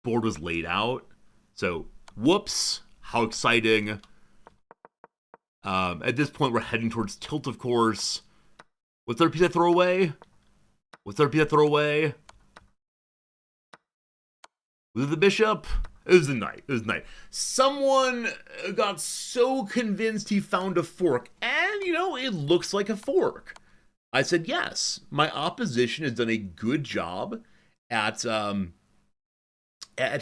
board was laid out. So, whoops, how exciting. At this point, we're heading towards tilt, of course. What's the other piece I throw away? Was it the bishop? It was the knight. Someone got so convinced he found a fork, and, it looks like a fork. I said, yes, my opposition has done a good job at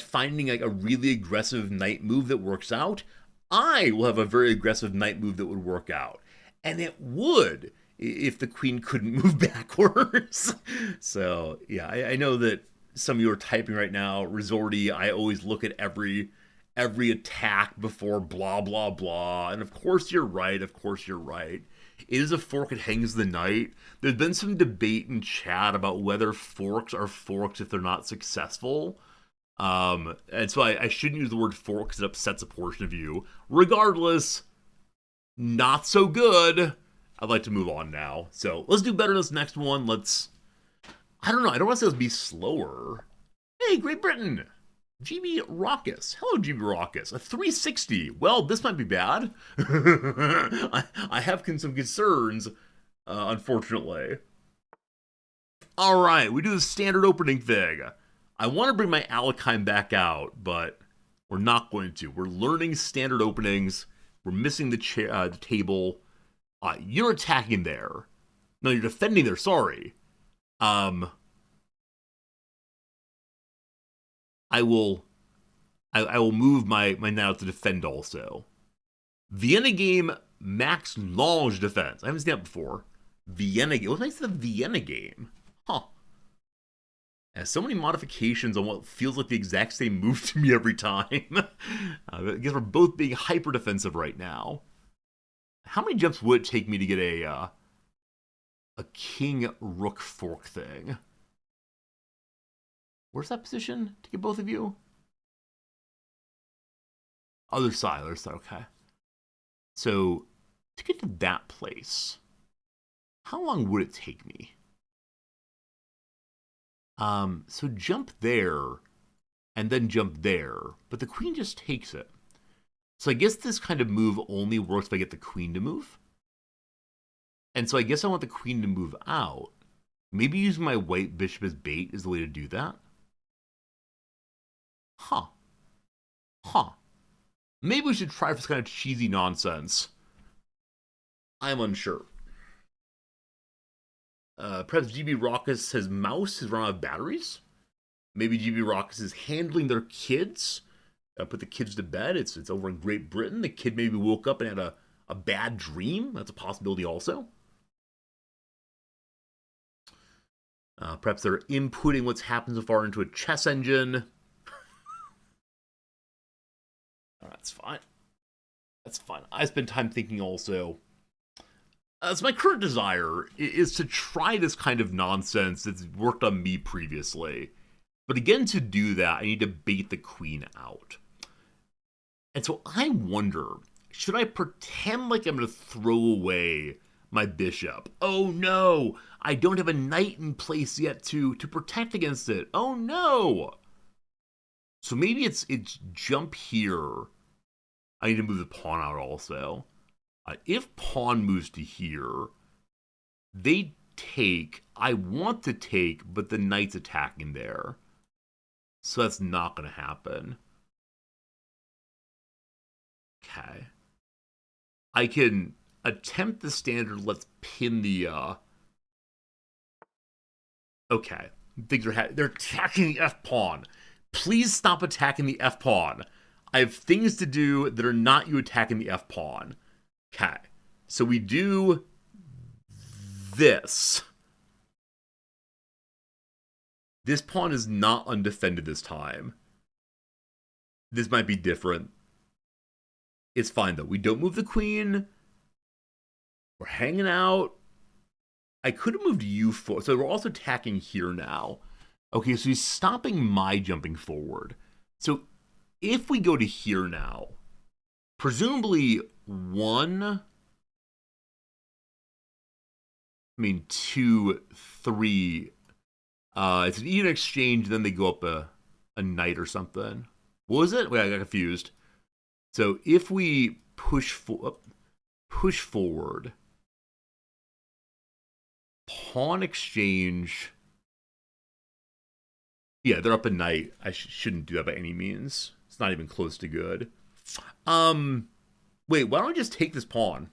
finding like a really aggressive knight move that works out. I will have a very aggressive knight move that would work out. And it would if the queen couldn't move backwards. So, yeah, I know that some of you are typing right now, Resorty, I always look at every attack before blah, blah, blah. And of course you're right. It is a fork, it hangs the knight. There's been some debate in chat about whether forks are forks if they're not successful. And so I shouldn't use the word fork because it upsets a portion of you. Regardless, not so good. I'd like to move on now. So let's do better this next one. I don't know. I don't want to say let's be slower. Hey, Great Britain. GB Raucus. Hello, GB Raucus. A 360. Well, this might be bad. I have some concerns, unfortunately. All right, we do the standard opening thing. I want to bring my Alekhine back out, but We're not going to. We're learning standard openings. We're missing the table. You're attacking there. No, you're defending there. Sorry. I will move my knight to defend also. Vienna game max knowledge defense. I haven't seen that before. Vienna game. What makes it a Vienna game? Huh. Has so many modifications on what feels like the exact same move to me every time. I guess we're both being hyper defensive right now. How many jumps would it take me to get a king rook fork thing? Where's that position to get both of you? Other side, okay. So, to get to that place, how long would it take me? So jump there, and then jump there, but the queen just takes it. So I guess this kind of move only works if I get the queen to move. And so I guess I want the queen to move out. Maybe using my white bishop as bait is the way to do that. Huh. Maybe we should try for this kind of cheesy nonsense. I'm unsure. Perhaps GB Raucus has mouse has run out of batteries. Maybe GB Raucus is handling their kids. Put the kids to bed. It's over in Great Britain. The kid maybe woke up and had a bad dream. That's a possibility also. Perhaps they're inputting what's happened so far into a chess engine. That's fine. That's fine. I spend time thinking also. So my current desire is to try this kind of nonsense that's worked on me previously. But again, to do that, I need to bait the queen out. And so I wonder, should I pretend like I'm going to throw away my bishop? Oh no, I don't have a knight in place yet to protect against it. Oh no. So maybe it's jump here. I need to move the pawn out also. If pawn moves to here, they take. I want to take, but the knight's attacking there. So that's not going to happen. Okay. I can attempt the standard. Let's pin the... Okay. Things are they're attacking the f-pawn. Please stop attacking the f-pawn. I have things to do that are not you attacking the f-pawn. Okay. So we do this. This pawn is not undefended this time. This might be different. It's fine, though. We don't move the queen. We're hanging out. I could have moved u4. So we're also attacking here now. Okay, so he's stopping my jumping forward. So if we go to here now, presumably 2, 3. It's an even exchange, then they go up a knight or something. What was it? Wait, I got confused. So if we push forward, pawn exchange. Yeah, they're up a knight. I shouldn't do that by any means. It's not even close to good. Wait, why don't I just take this pawn?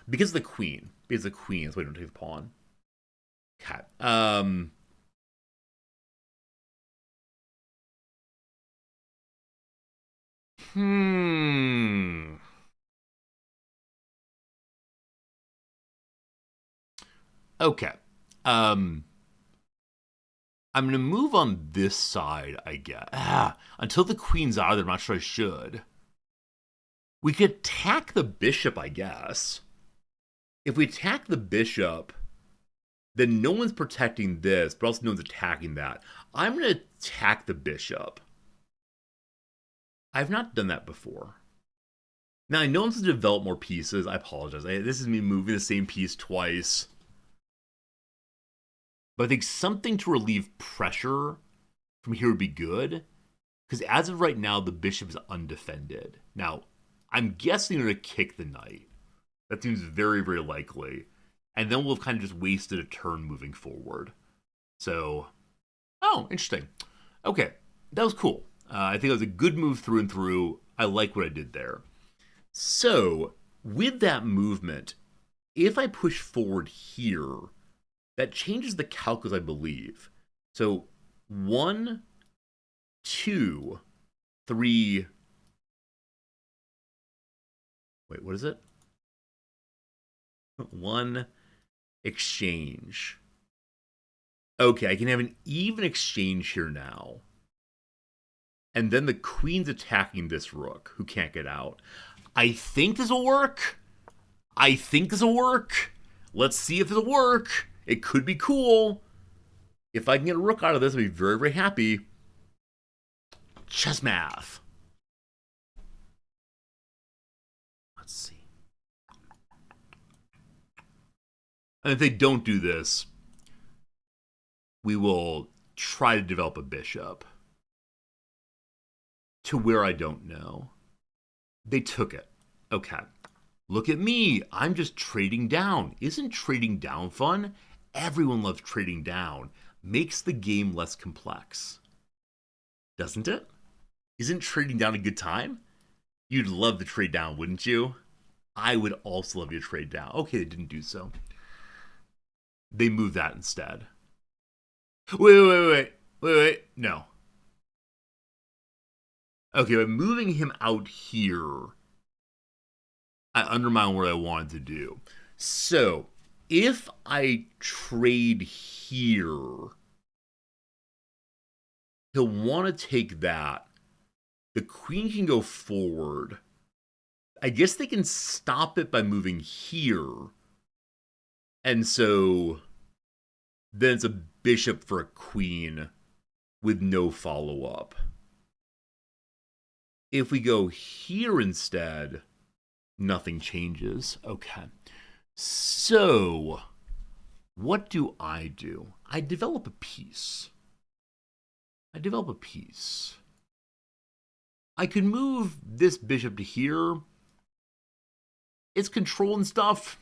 Because of the queen. Because the queen is why I don't take the pawn. Okay. Okay. I'm going to move on this side, I guess. Until the queen's out of there, I'm not sure I should. We could attack the bishop, I guess. If we attack the bishop, then no one's protecting this, but also no one's attacking that. I'm going to attack the bishop. I've not done that before. Now, I know I'm supposed to develop more pieces. I apologize. This is me moving the same piece twice. But I think something to relieve pressure from here would be good. Because as of right now, the bishop is undefended. Now, I'm guessing they're going to kick the knight. That seems very, very likely. And then we'll have kind of just wasted a turn moving forward. So, oh, interesting. Okay, that was cool. I think it was a good move through and through. I like what I did there. So, with that movement, if I push forward here, that changes the calculus, I believe. So, one, two, three. Wait, what is it? One exchange. Okay, I can have an even exchange here now. And then the queen's attacking this rook, who can't get out. I think this will work. I think this will work. Let's see if it'll work. It could be cool. If I can get a rook out of this, I'll be very, very happy. Chess math. Let's see. And if they don't do this, we will try to develop a bishop. To where I don't know. They took it. Okay. Look at me. I'm just trading down. Isn't trading down fun? Everyone loves trading down. Makes the game less complex. Doesn't it? Isn't trading down a good time? You'd love to trade down, wouldn't you? I would also love you to trade down. Okay, they didn't do so. They moved that instead. Wait. No. Okay, by moving him out here, I undermine what I wanted to do. So, if I trade here, he'll want to take that. The queen can go forward. I guess they can stop it by moving here. And so, then it's a bishop for a queen with no follow-up. If we go here instead, nothing changes. Okay. So, what do? I develop a piece. I could move this bishop to here. It's controlling stuff.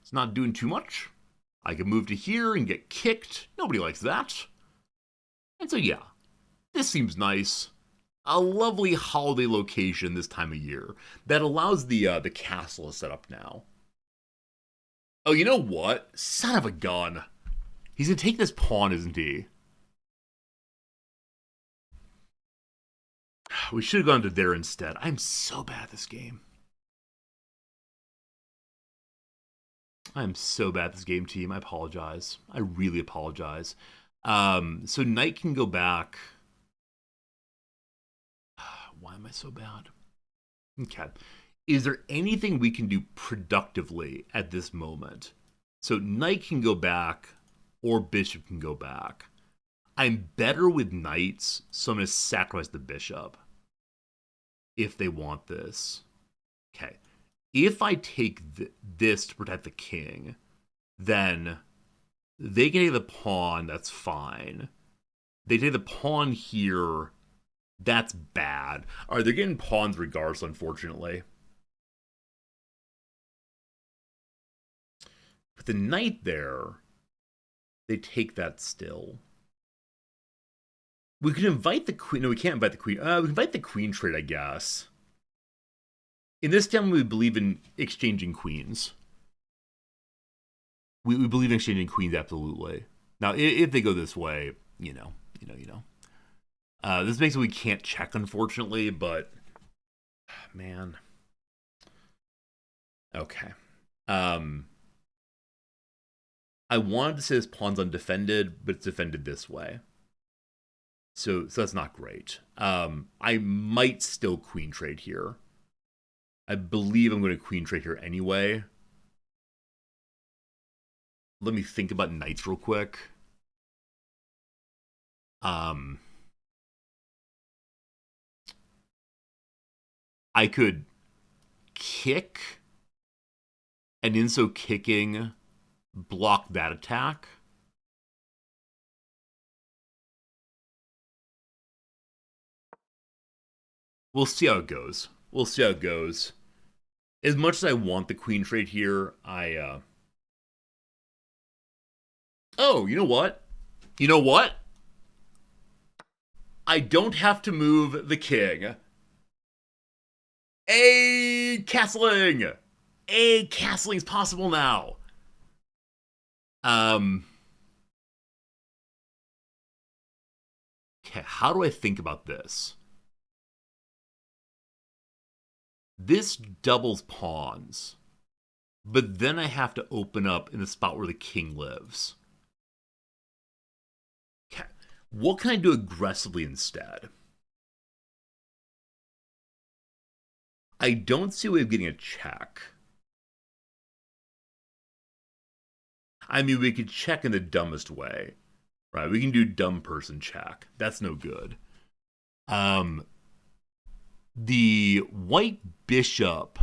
It's not doing too much. I could move to here and get kicked. Nobody likes that. And so, yeah, this seems nice. A lovely holiday location this time of year that allows the castle to set up now. Oh, you know what? Son of a gun. He's gonna take this pawn, isn't he? We should have gone to there instead. I'm so bad at this game. I'm so bad at this game, team. I apologize. I really apologize. So knight can go back. Why am I so bad? Okay. Is there anything we can do productively at this moment? So knight can go back or bishop can go back. I'm better with knights, so I'm going to sacrifice the bishop if they want this. Okay. If I take this to protect the king, then they can take the pawn, that's fine. They take the pawn here, that's bad. All right, they're getting pawns regardless, unfortunately. But the knight there, they take that still. We can invite the queen. No, we can't invite the queen. We can invite the queen trade, I guess. In this town, we believe in exchanging queens. We believe in exchanging queens, absolutely. Now, if they go this way, you know. This makes it we can't check, unfortunately, but man. Okay. I wanted to say this pawn's undefended, but it's defended this way. So that's not great. I might still queen trade here. I believe I'm going to queen trade here anyway. Let me think about knights real quick. I could kick, and in so kicking, block that attack. We'll see how it goes. As much as I want the queen trade here, Oh, you know what? I don't have to move the king. A castling! A castling is possible now. Um. Okay, how do I think about this? This doubles pawns, but then I have to open up in the spot where the king lives. Okay, what can I do aggressively instead? I don't see a way of getting a check. I mean, we could check in the dumbest way, right? We can do dumb person check. That's no good. Um, the white bishop.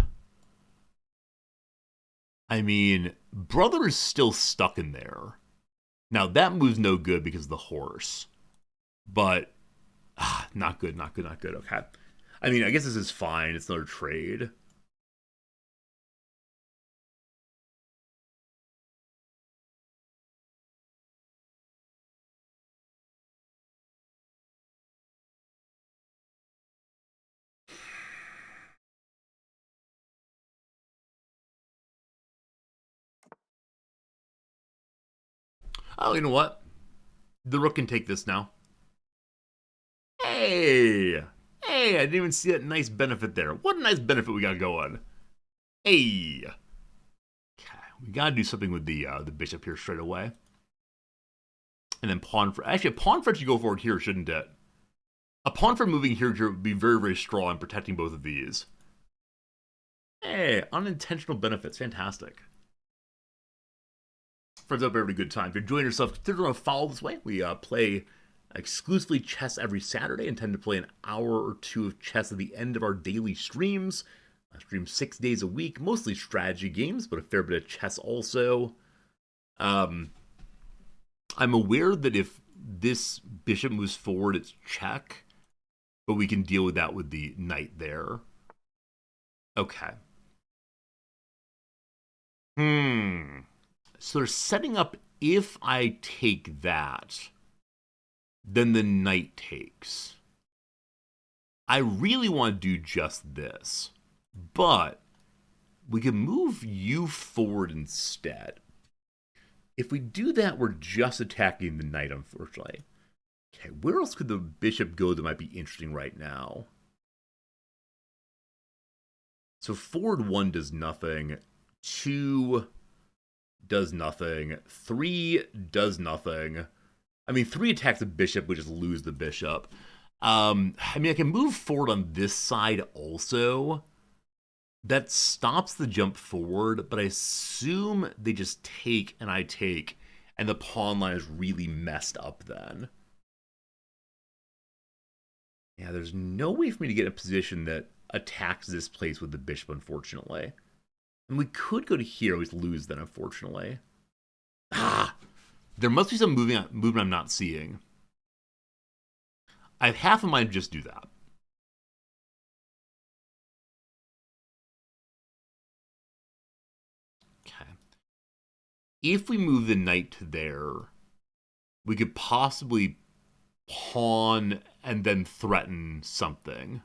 I mean, brother is still stuck in there. Now that move's no good because of the horse, but not good, not good, not good. Okay. I mean, I guess this is fine. It's another trade. Oh, you know what? The rook can take this now. Hey! Hey, I didn't even see that nice benefit there. What a nice benefit we got going. Hey! Okay, we gotta do something with the bishop here straight away. And then pawn for... Actually, a pawn for should go forward here, shouldn't it? A pawn for moving here would be very, very strong in protecting both of these. Hey, unintentional benefits. Fantastic. Friends, hope every good time. If you're enjoying yourself, consider to follow this way. We play exclusively chess every Saturday. Intend to play an hour or two of chess at the end of our daily streams. I stream 6 days a week, mostly strategy games, but a fair bit of chess also. I'm aware that if this bishop moves forward, it's check, but we can deal with that with the knight there. Okay. So they're setting up, if I take that, then the knight takes. I really want to do just this, but we can move you forward instead. If we do that, we're just attacking the knight, unfortunately. Okay, where else could the bishop go that might be interesting right now? So forward 1 does nothing. 2 does nothing. 3 does nothing. I mean, 3 attacks the bishop, we just lose the bishop. I mean, I can move forward on this side also. That stops the jump forward, but I assume they just take and I take, and the pawn line is really messed up then. Yeah, there's no way for me to get in a position that attacks this place with the bishop, unfortunately. And we could go to here, we lose then, unfortunately. There must be some movement I'm not seeing. I have half a mind to just do that. Okay. If we move the knight to there, we could possibly pawn and then threaten something.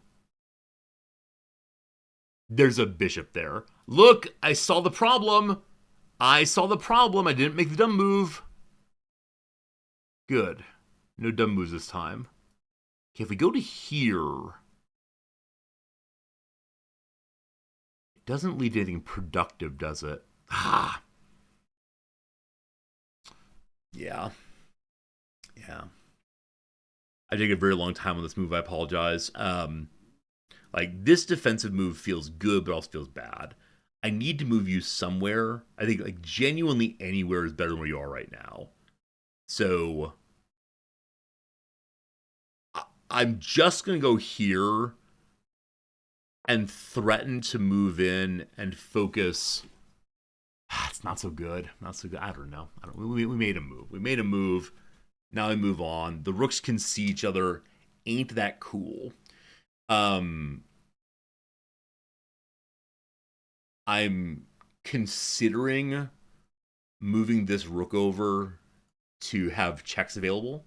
There's a bishop there. Look, I saw the problem. I saw the problem. I didn't make the dumb move. Good. No dumb moves this time. Okay, if we go to here, it doesn't lead to anything productive, does it? Yeah. I take a very long time on this move. I apologize. Like, this defensive move feels good, but also feels bad. I need to move you somewhere. I think, like, genuinely anywhere is better than where you are right now. So I'm just going to go here and threaten to move in and focus. It's not so good. Not so good. I don't know. We made a move. We made a move. Now we move on. The rooks can see each other. Ain't that cool? I'm considering moving this rook over to have checks available.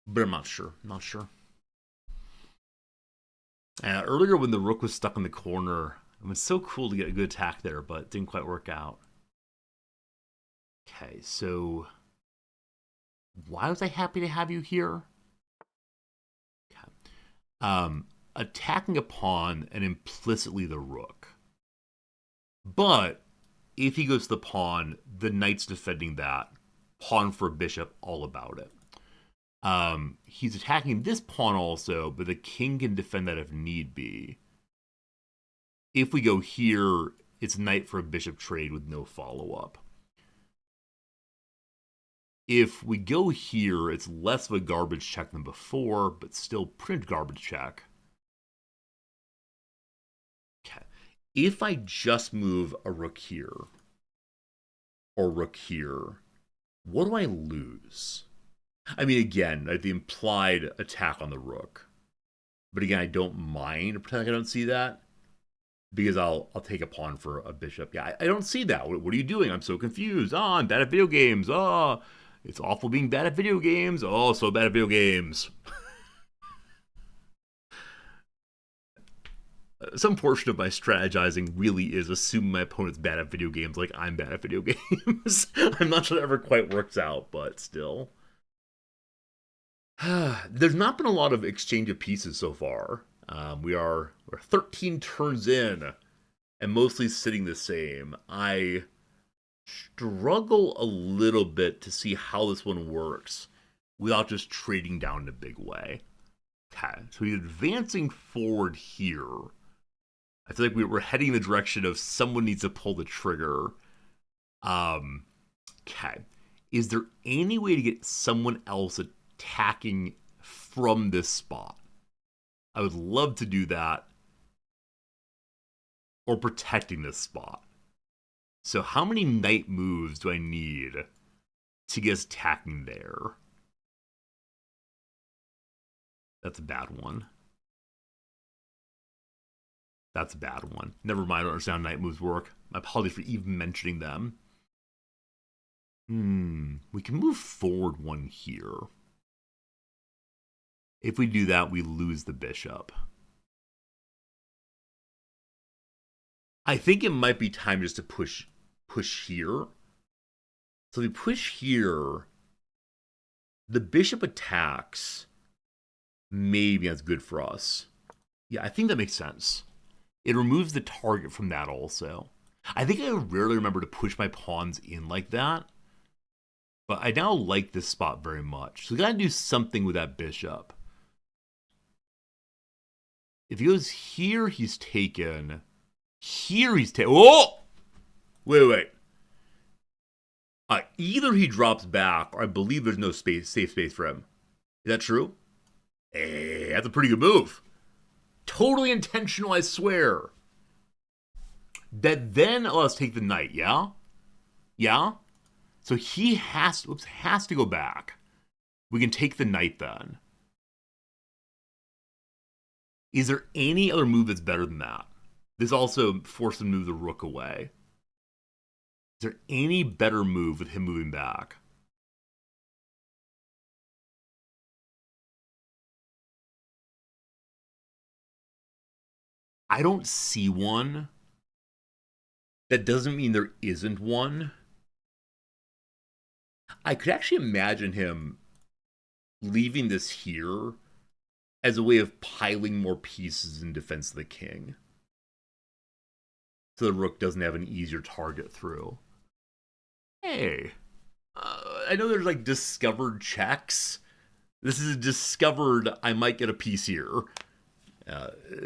but I'm not sure. Not sure. Earlier when the rook was stuck in the corner, it was so cool to get a good attack there, but it didn't quite work out. Okay, so why was I happy to have you here? Okay. Attacking a pawn and implicitly the rook. But if he goes to the pawn, the knight's defending that. Pawn for a bishop, all about it. He's attacking this pawn also, but the king can defend that if need be. If we go here, it's knight for a bishop trade with no follow-up. If we go here, it's less of a garbage check than before, but still print garbage check. Okay. If I just move a rook here, or rook here, what do I lose? I mean, again, the implied attack on the rook. But again, I don't mind pretending I don't see that. Because I'll take a pawn for a bishop. Yeah, I don't see that. What are you doing? I'm so confused. Oh, I'm bad at video games. Oh, it's awful being bad at video games. Oh, so bad at video games. Some portion of my strategizing really is assuming my opponent's bad at video games like I'm bad at video games. I'm not sure that ever quite works out, but still. There's not been a lot of exchange of pieces so far. We're 13 turns in and mostly sitting the same. I struggle a little bit to see how this one works without just trading down in a big way. Okay, so he's advancing forward here. I feel like we're heading in the direction of someone needs to pull the trigger. Okay. Is there any way to get someone else attacking from this spot? I would love to do that. Or protecting this spot. So how many knight moves do I need to get us attacking there? That's a bad one. That's a bad one. Never mind, I don't understand how knight moves work. My apologies for even mentioning them. We can move forward one here. If we do that, we lose the bishop. I think it might be time just to push here. So if we push here, the bishop attacks. Maybe that's good for us. Yeah, I think that makes sense. It removes the target from that also. I think I rarely remember to push my pawns in like that. But I now like this spot very much. So we gotta do something with that bishop. If he goes here, he's taken. Here he's taken. Oh! Wait. Either he drops back, or I believe there's no safe space for him. Is that true? Hey, that's a pretty good move. Totally intentional, I swear. That then let's take the knight, yeah? Yeah? So he has to go back. We can take the knight then. Is there any other move that's better than that? This also forced him to move the rook away. Is there any better move with him moving back? I don't see one. That doesn't mean there isn't one. I could actually imagine him leaving this here as a way of piling more pieces in defense of the king. So the rook doesn't have an easier target through. Hey, I know there's like discovered checks. This is discovered I might get a piece here.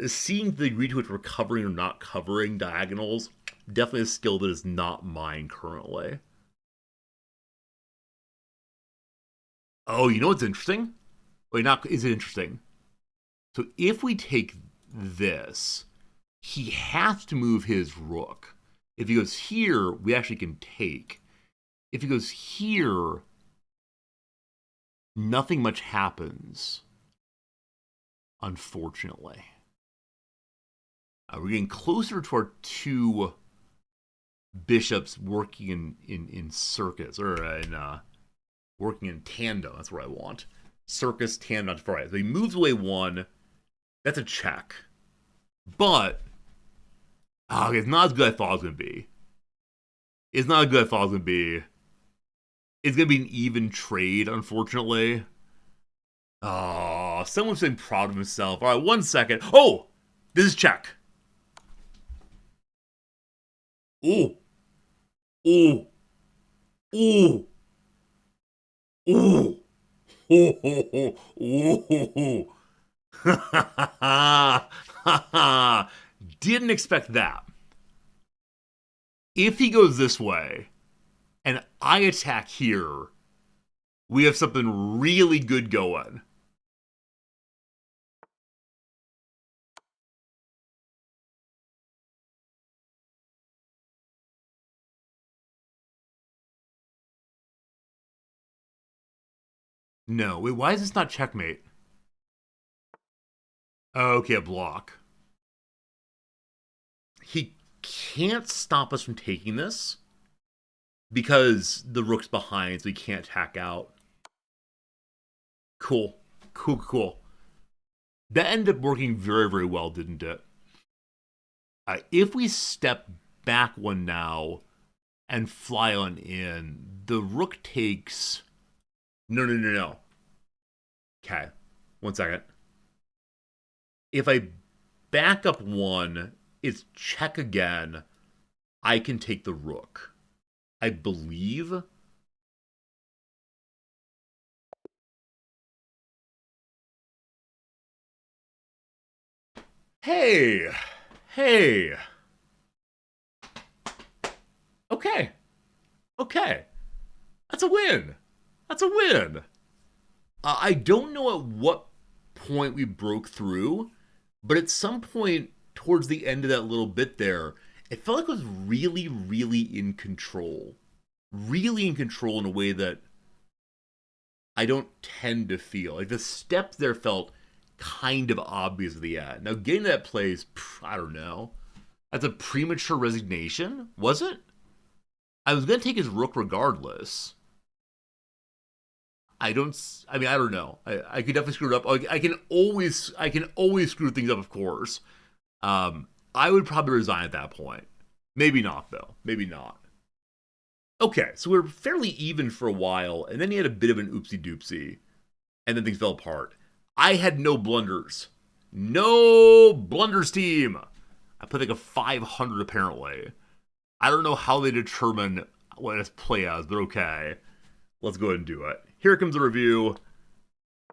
Seeing the degree to which we're covering or not covering diagonals, definitely a skill that is not mine currently. Oh, you know what's interesting? Wait, is it interesting? So if we take this, he has to move his rook. If he goes here, we actually can take. If he goes here, nothing much happens. Unfortunately. We're getting closer to our two bishops working in circuits, or in working in tandem. That's what I want. Circus, tandem, not too. So he moves away one. That's a check. But it's not as good as I thought it was going to be. It's not as good as I thought it was going to be. It's going to be an even trade, unfortunately. Oh, someone's been proud of himself. All right, 1 second. Oh, this is check. Ooh. Ooh. Ooh. Ooh. Ooh. Ooh. Ooh. Didn't expect that. If he goes this way and I attack here, we have something really good going. No, wait, why is this not checkmate? Okay, a block. He can't stop us from taking this because the rook's behind, so he can't attack out. Cool. Cool. That ended up working very, very well, didn't it? If we step back one now and fly on in, the rook takes... No. Okay, 1 second. If I back up one, it's check again. I can take the rook. I believe. Hey. Okay. That's a win. I don't know at what point we broke through, but at some point towards the end of that little bit there, it felt like I was really, really in control. Really in control in a way that I don't tend to feel. Like the steps there felt kind of obvious at the end. Now getting to that place, I don't know. That's a premature resignation, was it? I was going to take his rook regardless. I don't know. I could definitely screw it up. I can always screw things up, of course. I would probably resign at that point. Maybe not, though. Maybe not. Okay, so we were fairly even for a while, and then he had a bit of an oopsie doopsie, and then things fell apart. I had no blunders. No blunders, team. I put like a 500 apparently. I don't know how they determine what this play as, but okay. Let's go ahead and do it. Here comes a review.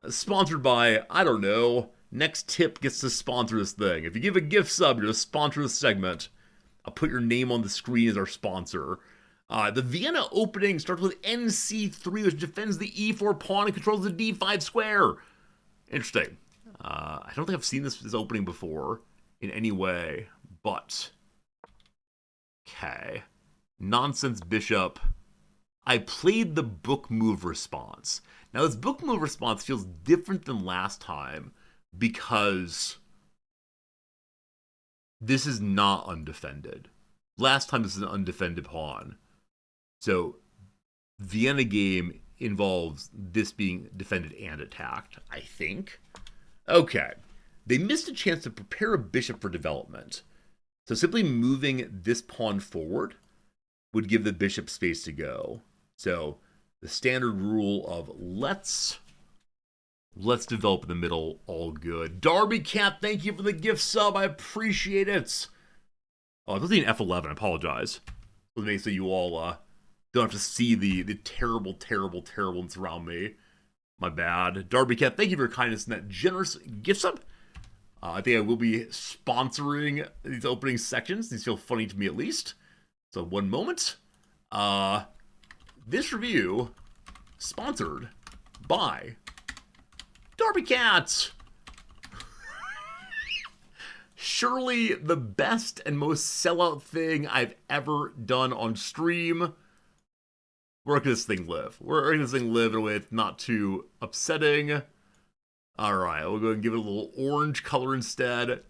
Sponsored by, I don't know, Next Tip gets to sponsor this thing. If you give a gift sub, you're to sponsor this segment. I'll put your name on the screen as our sponsor. The Vienna opening starts with NC3, which defends the E4 pawn and controls the D5 square. Interesting. I don't think I've seen this opening before in any way, but... Okay. Nonsense bishop. I played the book move response. Now, this book move response feels different than last time because this is not undefended. Last time this is an undefended pawn. So, Vienna game involves this being defended and attacked, I think. Okay. They missed a chance to prepare a bishop for development. So simply moving this pawn forward would give the bishop space to go. So the standard rule of let's develop in the middle, all good. Darby Cat, thank you for the gift sub. I appreciate it. Oh, I was thinking F11. I apologize. So make so you all don't have to see the terribleness around me. My bad. Darby Cat, thank you for your kindness and that generous gift sub. I think I will be sponsoring these opening sections. These feel funny to me at least. So 1 moment. This review sponsored by Darby Cat. Surely the best and most sellout thing I've ever done on stream. Where can this thing live? Where can this thing live in a way that's not too upsetting? Alright, we'll go ahead and give it a little orange color instead.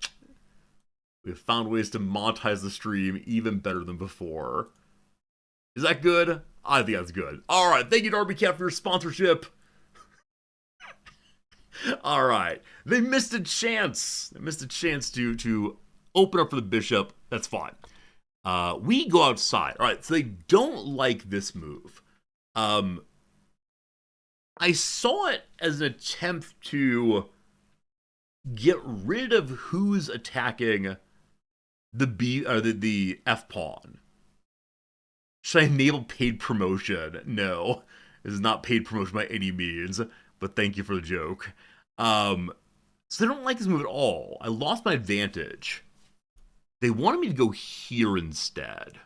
We've found ways to monetize the stream even better than before. Is that good? I think that's good. Alright, thank you Darby Cat for your sponsorship. All right. They missed a chance. They missed a chance to open up for the bishop. That's fine. We go outside. All right. So they don't like this move. I saw it as an attempt to get rid of who's attacking the F pawn. Should I enable paid promotion? No, this is not paid promotion by any means. But thank you for the joke. So they don't like this move at all. I lost my advantage. They wanted me to go here instead.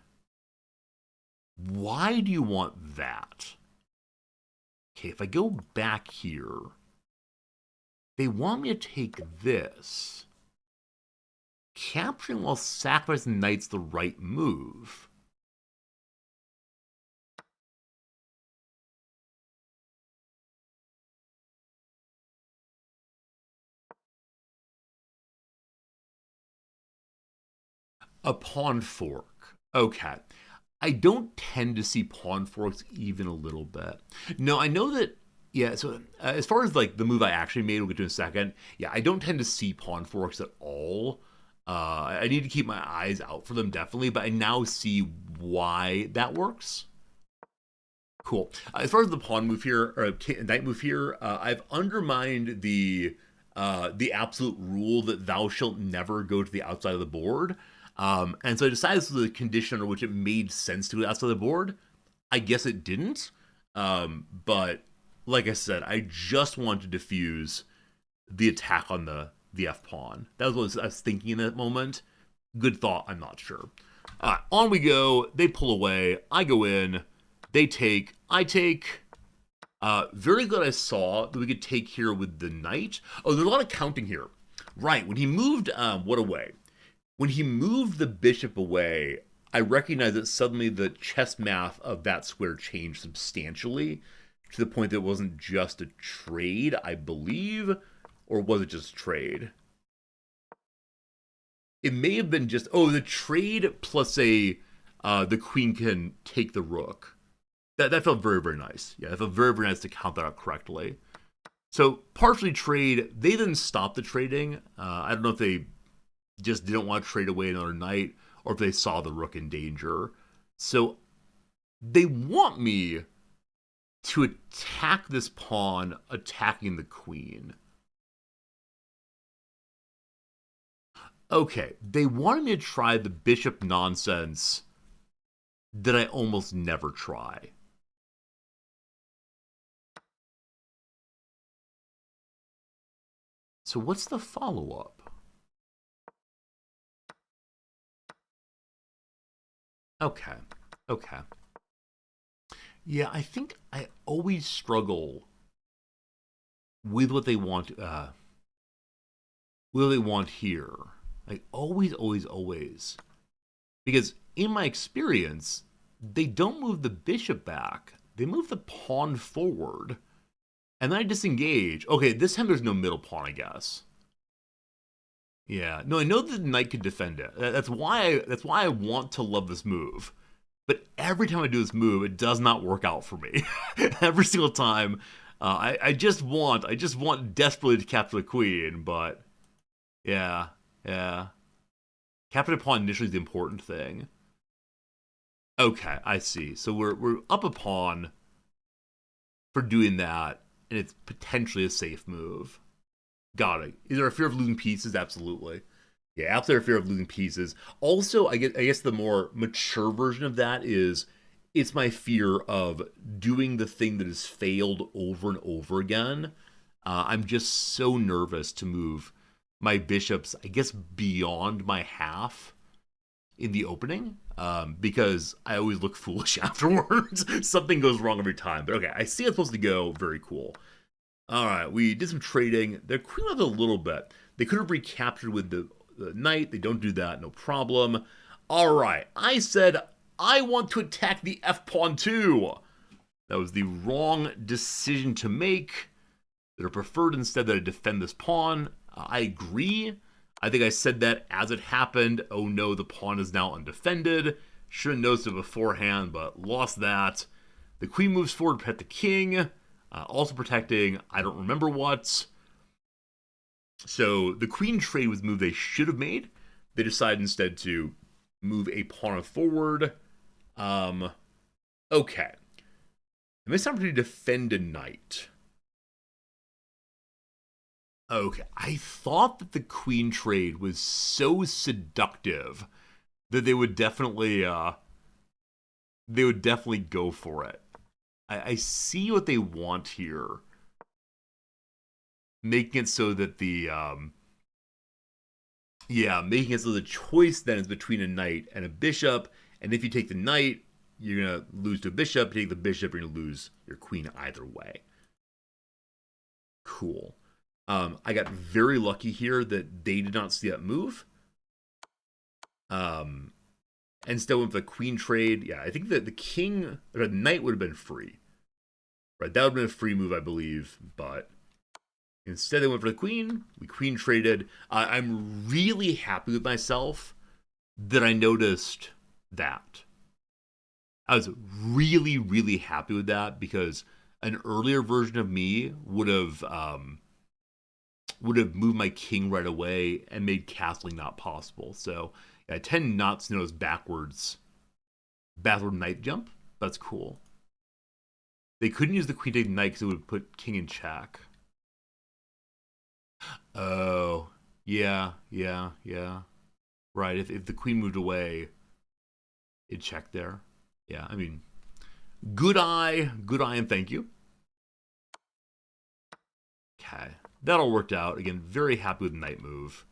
Why do you want that? Okay, if I go back here, they want me to take this. Capturing while sacrificing knight's the right move. A pawn fork. Okay. I don't tend to see pawn forks even a little bit. No, I know that, yeah, so as far as like the move I actually made, we'll get to in a second. Yeah, I don't tend to see pawn forks at all. I need to keep my eyes out for them, definitely, but I now see why that works. Cool. As far as the pawn move here, or knight move here, I've undermined the absolute rule that thou shalt never go to the outside of the board. And so I decided this was the condition under which it made sense to go outside the board. I guess it didn't. But like I said, I just wanted to diffuse the attack on the F pawn. That was what I was thinking in that moment. Good thought, I'm not sure. On we go. They pull away. I go in. They take. I take. Very good I saw that we could take here with the knight. Oh, there's a lot of counting here. Right, when he moved what away? When he moved the bishop away, I recognized that suddenly the chess math of that square changed substantially to the point that it wasn't just a trade, I believe, or was it just trade? It may have been just, the trade plus the queen can take the rook. That felt very, very nice. Yeah, it felt very, very nice to count that out correctly. So, partially trade, they then stopped the trading. I don't know if they just didn't want to trade away another knight, or if they saw the rook in danger. So they want me to attack this pawn, attacking the queen. Okay, they wanted me to try the bishop nonsense that I almost never try. So what's the follow-up? Okay. Yeah, I think I always struggle with what they want. What they want here? Like always. Because in my experience, they don't move the bishop back. They move the pawn forward, and then I disengage. Okay, this time there's no middle pawn, I guess. Yeah, no, I know that the knight could defend it. That's why I want to love this move. But every time I do this move, it does not work out for me. Every single time, I just want desperately to capture the queen. But yeah, capture the pawn initially is the important thing. Okay, I see. So we're up a pawn for doing that, and it's potentially a safe move. Got it. Is there a fear of losing pieces? Absolutely. Yeah, absolutely a fear of losing pieces. Also, I guess the more mature version of that is it's my fear of doing the thing that has failed over and over again. I'm just so nervous to move my bishops, I guess, beyond my half in the opening, because I always look foolish afterwards. Something goes wrong every time. But okay, I see it's supposed to go. Very cool. All right, we did some trading. Their queen left a little bit. They could have recaptured with the knight. They don't do that, no problem. All right, I said I want to attack the f-pawn too. That was the wrong decision to make. They're preferred instead that I defend this pawn. I agree. I think I said that as it happened. Oh no, the pawn is now undefended. Should have noticed it beforehand, but lost that. The queen moves forward to protect the king. Also protecting, I don't remember what. So the queen trade was the move they should have made. They decided instead to move a pawn forward. Um, okay. I missed opportunity to defend a knight. Okay, I thought that the queen trade was so seductive that they would definitely go for it. I see what they want here, making it so that making it so the choice then is between a knight and a bishop, and if you take the knight, you're gonna lose to a bishop. If you take the bishop, you're gonna lose your queen either way. Cool. I got very lucky here that they did not see that move. Um, Instead went for the queen trade. Yeah, I think that the king or the knight would have been free. Right, that would have been a free move, I believe, but instead they went for the queen. We queen traded. I'm really happy with myself that I noticed that. I was really, really happy with that because an earlier version of me would have moved my king right away and made castling not possible. So yeah, I tend not to notice backward knight jump. That's cool. They couldn't use the queen take knight because it would put king in check. Oh, yeah. Right, if the queen moved away, it checked there. Yeah, I mean, good eye, and thank you. Okay, that all worked out. Again, very happy with the knight move.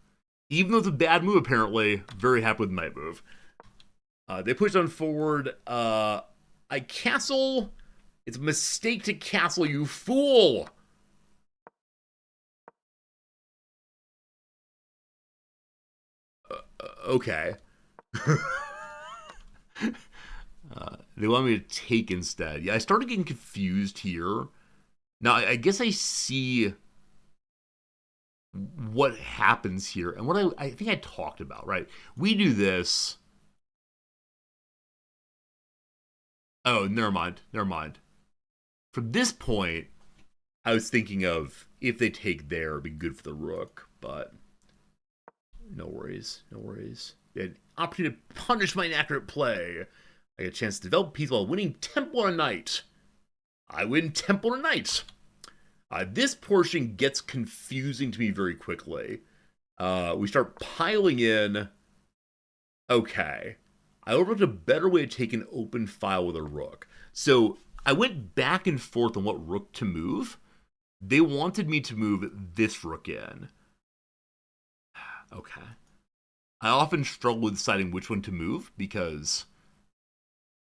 Even though it's a bad move, apparently, very happy with the knight move. They pushed on forward. I castle. It's a mistake to castle, you fool! Okay. They want me to take instead. Yeah, I started getting confused here. Now, I guess I see what happens here and what I think I talked about, right? We do this. Oh, never mind. From this point, I was thinking of if they take there, it'd be good for the rook, but no worries. They had opportunity to punish my inaccurate play. I get a chance to develop peace while winning temple on a knight. I win temple on a knight. This portion gets confusing to me very quickly. We start piling in. Okay. I overlooked a better way to take an open file with a rook. So I went back and forth on what rook to move. They wanted me to move this rook in. Okay. I often struggle with deciding which one to move because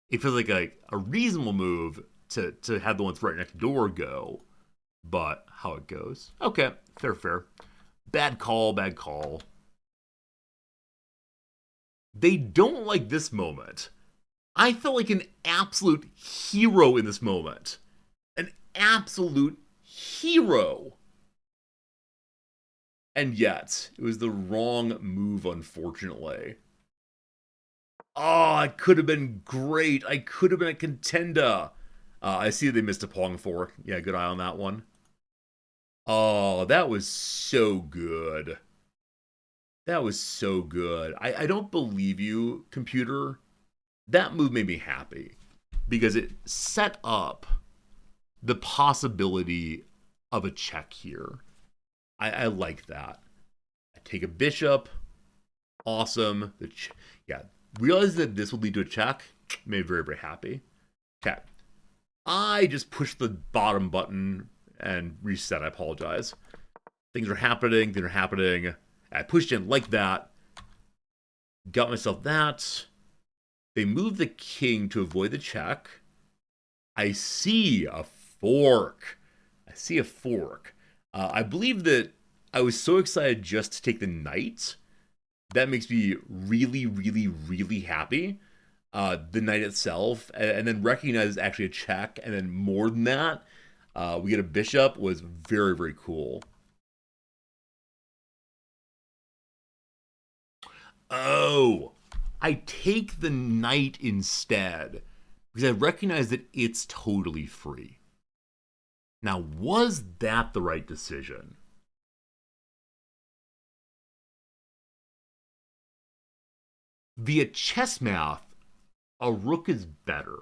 it feels like a reasonable move to have the ones right next door go, but how it goes. Okay, fair. Bad call. They don't like this moment. I felt like an absolute hero in this moment. An absolute hero. And yet, it was the wrong move, unfortunately. Oh, it could have been great. I could have been a contender. I see they missed a pawn fork. Yeah, good eye on that one. Oh, that was so good. I don't believe you, computer. That move made me happy because it set up the possibility of a check here. I like that. I take a bishop. Awesome. Realize that this will lead to a check. Made me very, very happy. Okay. I just pushed the bottom button and reset. I apologize. Things are happening. I pushed in like that. Got myself that. They moved the king to avoid the check. I see a fork. I believe that I was so excited just to take the knight. That makes me really, really, really happy. The knight itself, and then recognize it's actually a check, and then more than that, we get a bishop was very, very cool. Oh, I take the knight instead because I recognize that it's totally free. Now, was that the right decision? via chess math, a rook is better.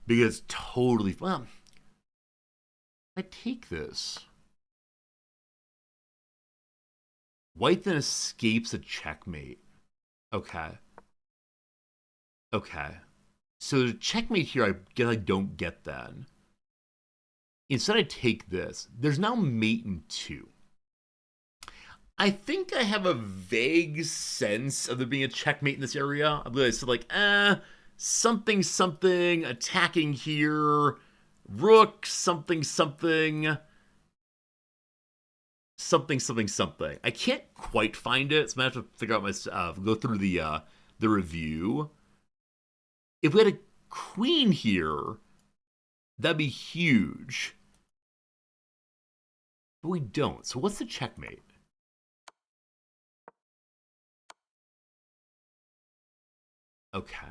Because totally, well, I take this. White then escapes a checkmate. Okay. Okay. So the checkmate here, I guess I don't get then. Instead, I take this. There's now mate in 2. I think I have a vague sense of there being a checkmate in this area. I believe I said, like, something, something, attacking here, rook, something, something, something, something, something. I can't quite find it, so I'm going to have to figure out myself, go through the review. If we had a queen here, that'd be huge. But we don't. So what's the checkmate? Okay.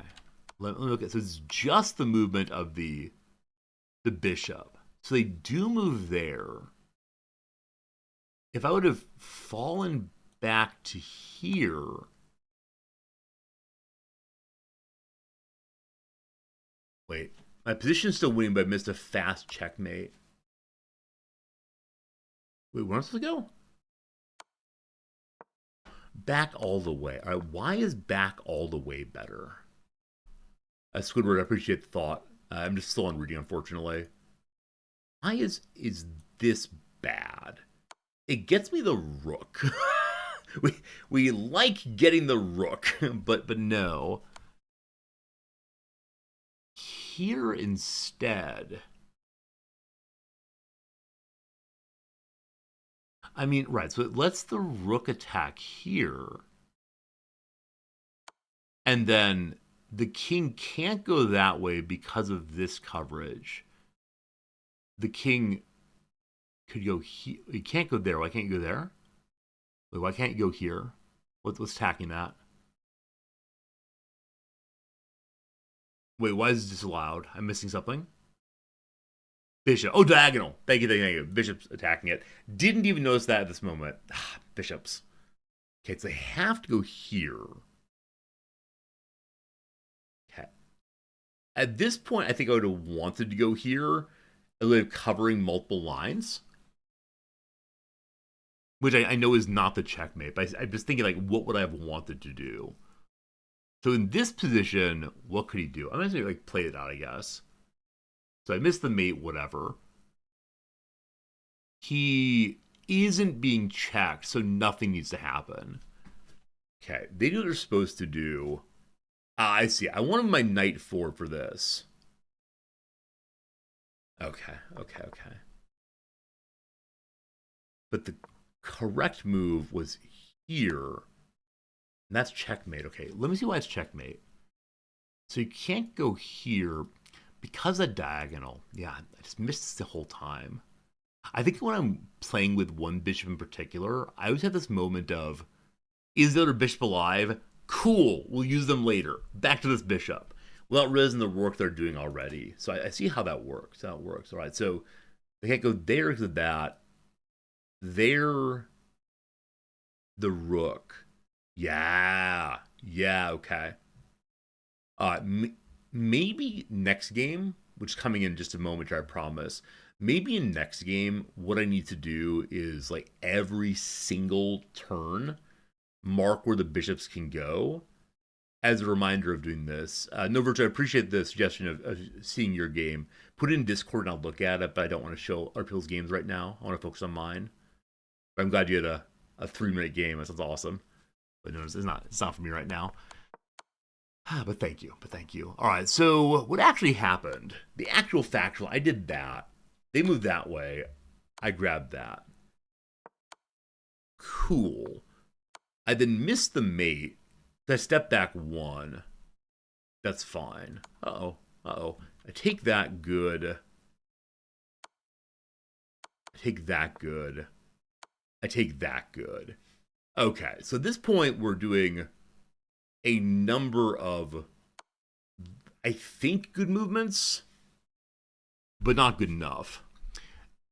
Let me look at. So it's just the movement of the bishop. So they do move there. If I would have fallen back to here, wait, my position's still winning, but I missed a fast checkmate. Wait, where am I supposed to go? Back all the way. All right, why is back all the way better? Squidward, I appreciate the thought. I'm just still on reading, unfortunately. Why is this bad? It gets me the rook. we like getting the rook, but no. Here instead. I mean, right, so it lets the rook attack here. And then the king can't go that way because of this coverage. The king could go here. He can't go there. Why can't you go there? Wait, why can't you go here? What's attacking that? Wait, why is this disallowed? I'm missing something. Bishop. Oh, diagonal. Thank you. Bishop's attacking it. Didn't even notice that at this moment. Bishops. Okay, so they have to go here. Okay. At this point, I think I would have wanted to go here, a way of covering multiple lines. Which I know is not the checkmate, but I'm just thinking, like, what would I have wanted to do? So in this position, what could he do? I'm going to like play it out, I guess. So I missed the mate, whatever. He isn't being checked, so nothing needs to happen. Okay, they do what they're supposed to do. I see. I wanted my knight forward for this. Okay. But the correct move was here. And that's checkmate. Okay, let me see why it's checkmate. So you can't go here because of diagonal. Yeah, I just missed this the whole time. I think when I'm playing with one bishop in particular, I always have this moment of, is the other bishop alive? Cool, we'll use them later. Back to this bishop. Without realizing the work they're doing already. So I see how that works. All right, so they can't go there because of that. There, the rook. Yeah, okay. Maybe next game, which is coming in just a moment, I promise. Maybe in next game, what I need to do is, like, every single turn, mark where the bishops can go as a reminder of doing this. No, Virtue, I appreciate the suggestion of seeing your game. Put it in Discord and I'll look at it, but I don't want to show other people's games right now. I want to focus on mine. But I'm glad you had a 3-minute game. That sounds awesome. But no, it's not for me right now. But thank you. All right, so what actually happened? The actual factual, I did that. They moved that way. I grabbed that. Cool. I then missed the mate. I stepped back 1. That's fine. Uh-oh. I take that good. I take that good. Okay, so at this point, we're doing a number of, I think, good movements, but not good enough.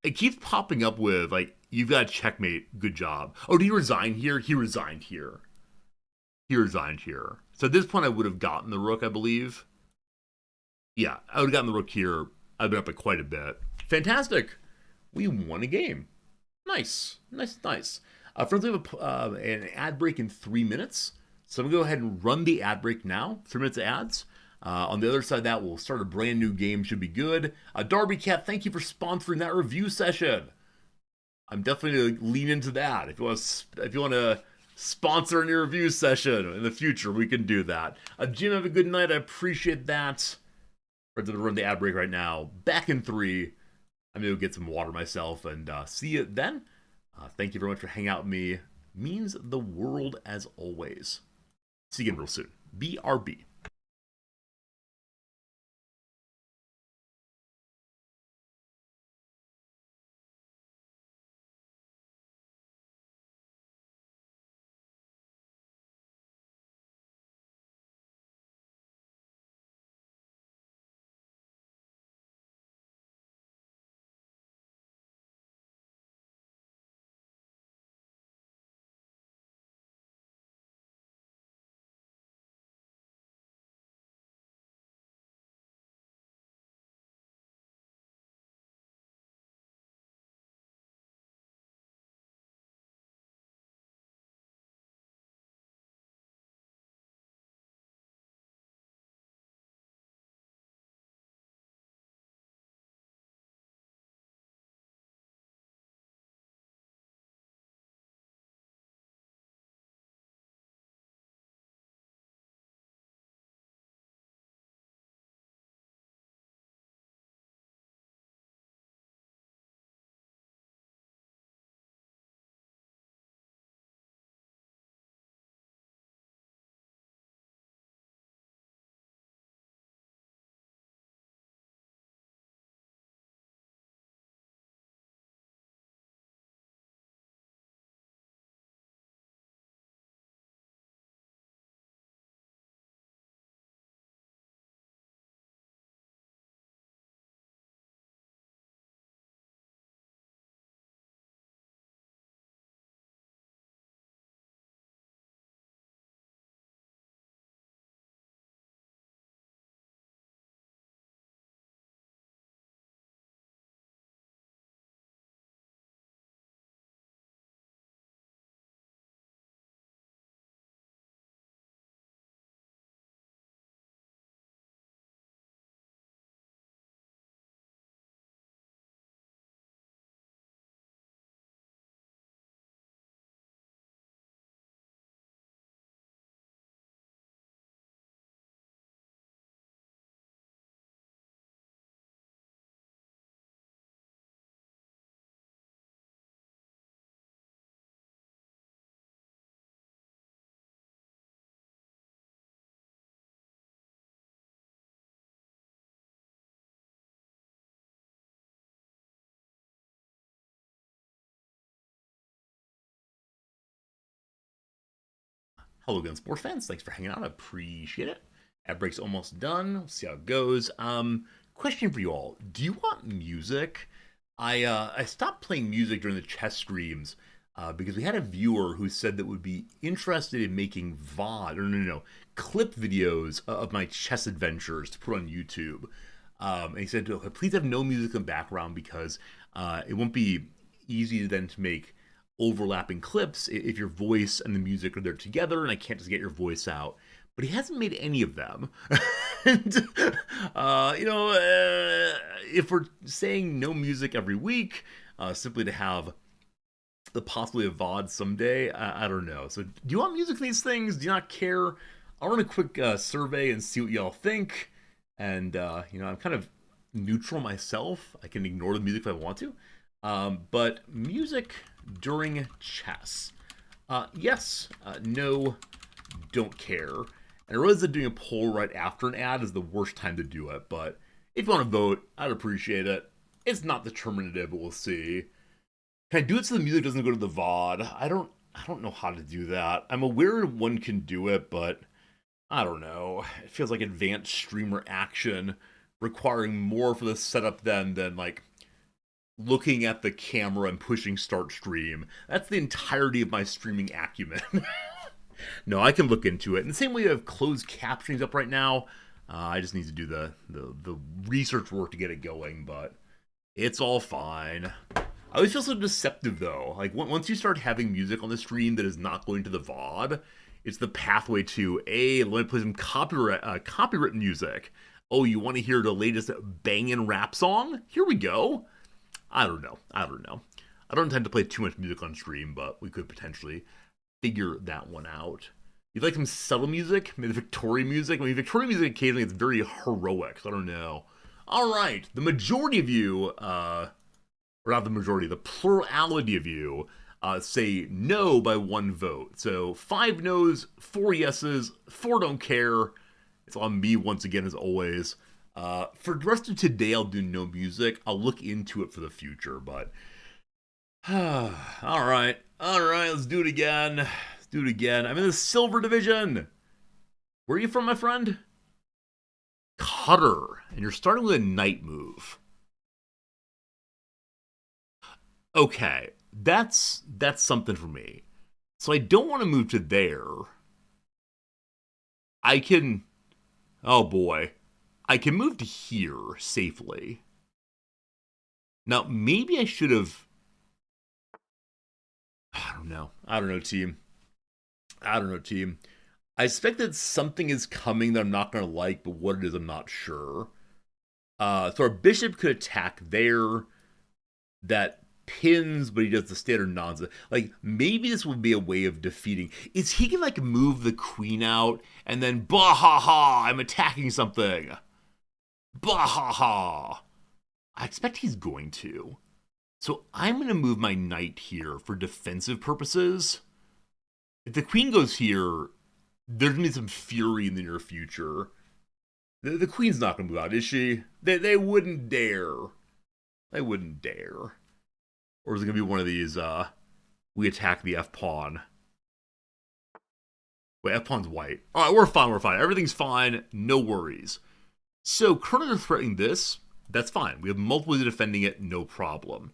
it keeps popping up with like, you've got a checkmate. Good job. Oh, did he resign here? He resigned here. He resigned here. So at this point, I would have gotten the rook, I believe. Yeah, I would have gotten the rook here. I've been up by quite a bit. Fantastic. We won a game. Nice. Nice, nice. Friends, we have an ad break in 3 minutes. So I'm going to go ahead and run the ad break now. 3 minutes of ads. On the other side of that, we'll start a brand new game. Should be good. Darby Cat, thank you for sponsoring that review session. I'm definitely going to lean into that. If you want to sponsor a new review session in the future, we can do that. Jim, have a good night. I appreciate that. We're going to run the ad break right now. Back in 3. I'm going to go get some water myself and see you then. Thank you very much for hanging out with me. Means the world as always. See you again real soon. BRB. Hello again, sports fans. Thanks for hanging out. I appreciate it. Ad break's almost done. We'll see how it goes. Question for you all: do you want music? I stopped playing music during the chess streams because we had a viewer who said that would be interested in making VOD or no clip videos of my chess adventures to put on YouTube. And he said, please have no music in the background because it won't be easy then to make overlapping clips if your voice and the music are there together and I can't just get your voice out. But he hasn't made any of them. And, if we're saying no music every week, simply to have the possibility of VOD someday, I don't know. So do you want music in these things? Do you not care? I'll run a quick survey and see what y'all think. And, I'm kind of neutral myself. I can ignore the music if I want to. But music during chess. Yes, no, don't care. And I realize that doing a poll right after an ad is the worst time to do it, but if you want to vote, I'd appreciate it. It's not determinative, but we'll see. Can I do it so the music doesn't go to the VOD? I don't know how to do that. I'm aware one can do it, but I don't know. It feels like advanced streamer action requiring more for the setup than like looking at the camera and pushing start stream. That's the entirety of my streaming acumen. No, I can look into it. In the same way I have closed captionings up right now, I just need to do the research work to get it going, but it's all fine. I always feel so deceptive though. Like once you start having music on the stream that is not going to the VOD, it's the pathway to let me play some copyright music. Oh, you want to hear the latest bangin' rap song? Here we go. I don't know. I don't intend to play too much music on stream, but we could potentially figure that one out. You'd like some subtle music? Maybe Victorian music? I mean, Victorian music occasionally is very heroic, so I don't know. All right, the majority of you, or not the majority, the plurality of you say no by 1 vote. So 5 no's, 4 yeses, 4 don't care. It's on me once again, as always. For the rest of today, I'll do no music. I'll look into it for the future, but... all right, let's do it again. I'm in the silver division. Where are you from, my friend? Cutter. And you're starting with a knight move. Okay, that's something for me. So I don't want to move to there. I can... Oh boy. I can move to here safely. Now, maybe I should have... I don't know, team. I suspect that something is coming that I'm not going to like, but what it is, I'm not sure. So our bishop could attack there. That pins, but he does the standard nonsense. Like, maybe this would be a way of defeating. Is he can, like, move the queen out, and then, bah ha ha, I'm attacking something. Bah ha ha. I expect he's going to. So I'm going to move my knight here for defensive purposes. If the queen goes here, there's going to be some fury in the near future. The queen's not going to move out, is she? They wouldn't dare. They wouldn't dare. Or is it going to be one of these, we attack the f-pawn? Wait, f-pawn's white. Alright, we're fine. Everything's fine. No worries. So, currently they're threatening this. That's fine. We have multiple ways of defending it. No problem.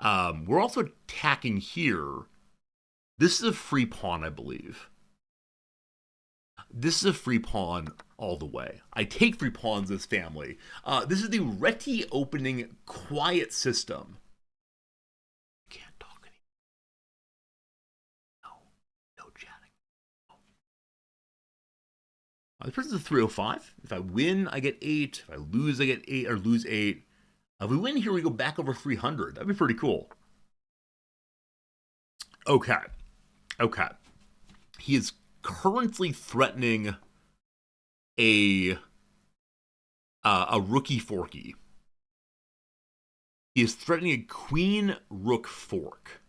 We're also attacking here. This is a free pawn, I believe. This is a free pawn all the way. I take free pawns in this family. This is the Reti opening quiet system. Can't talk anymore. No chatting. The person's a 305. If I win, I get 8. If I lose, I get 8 or lose 8. If we win here, we go back over 300. That'd be pretty cool. Okay. He is currently threatening a rookie forky. He is threatening a queen rook fork.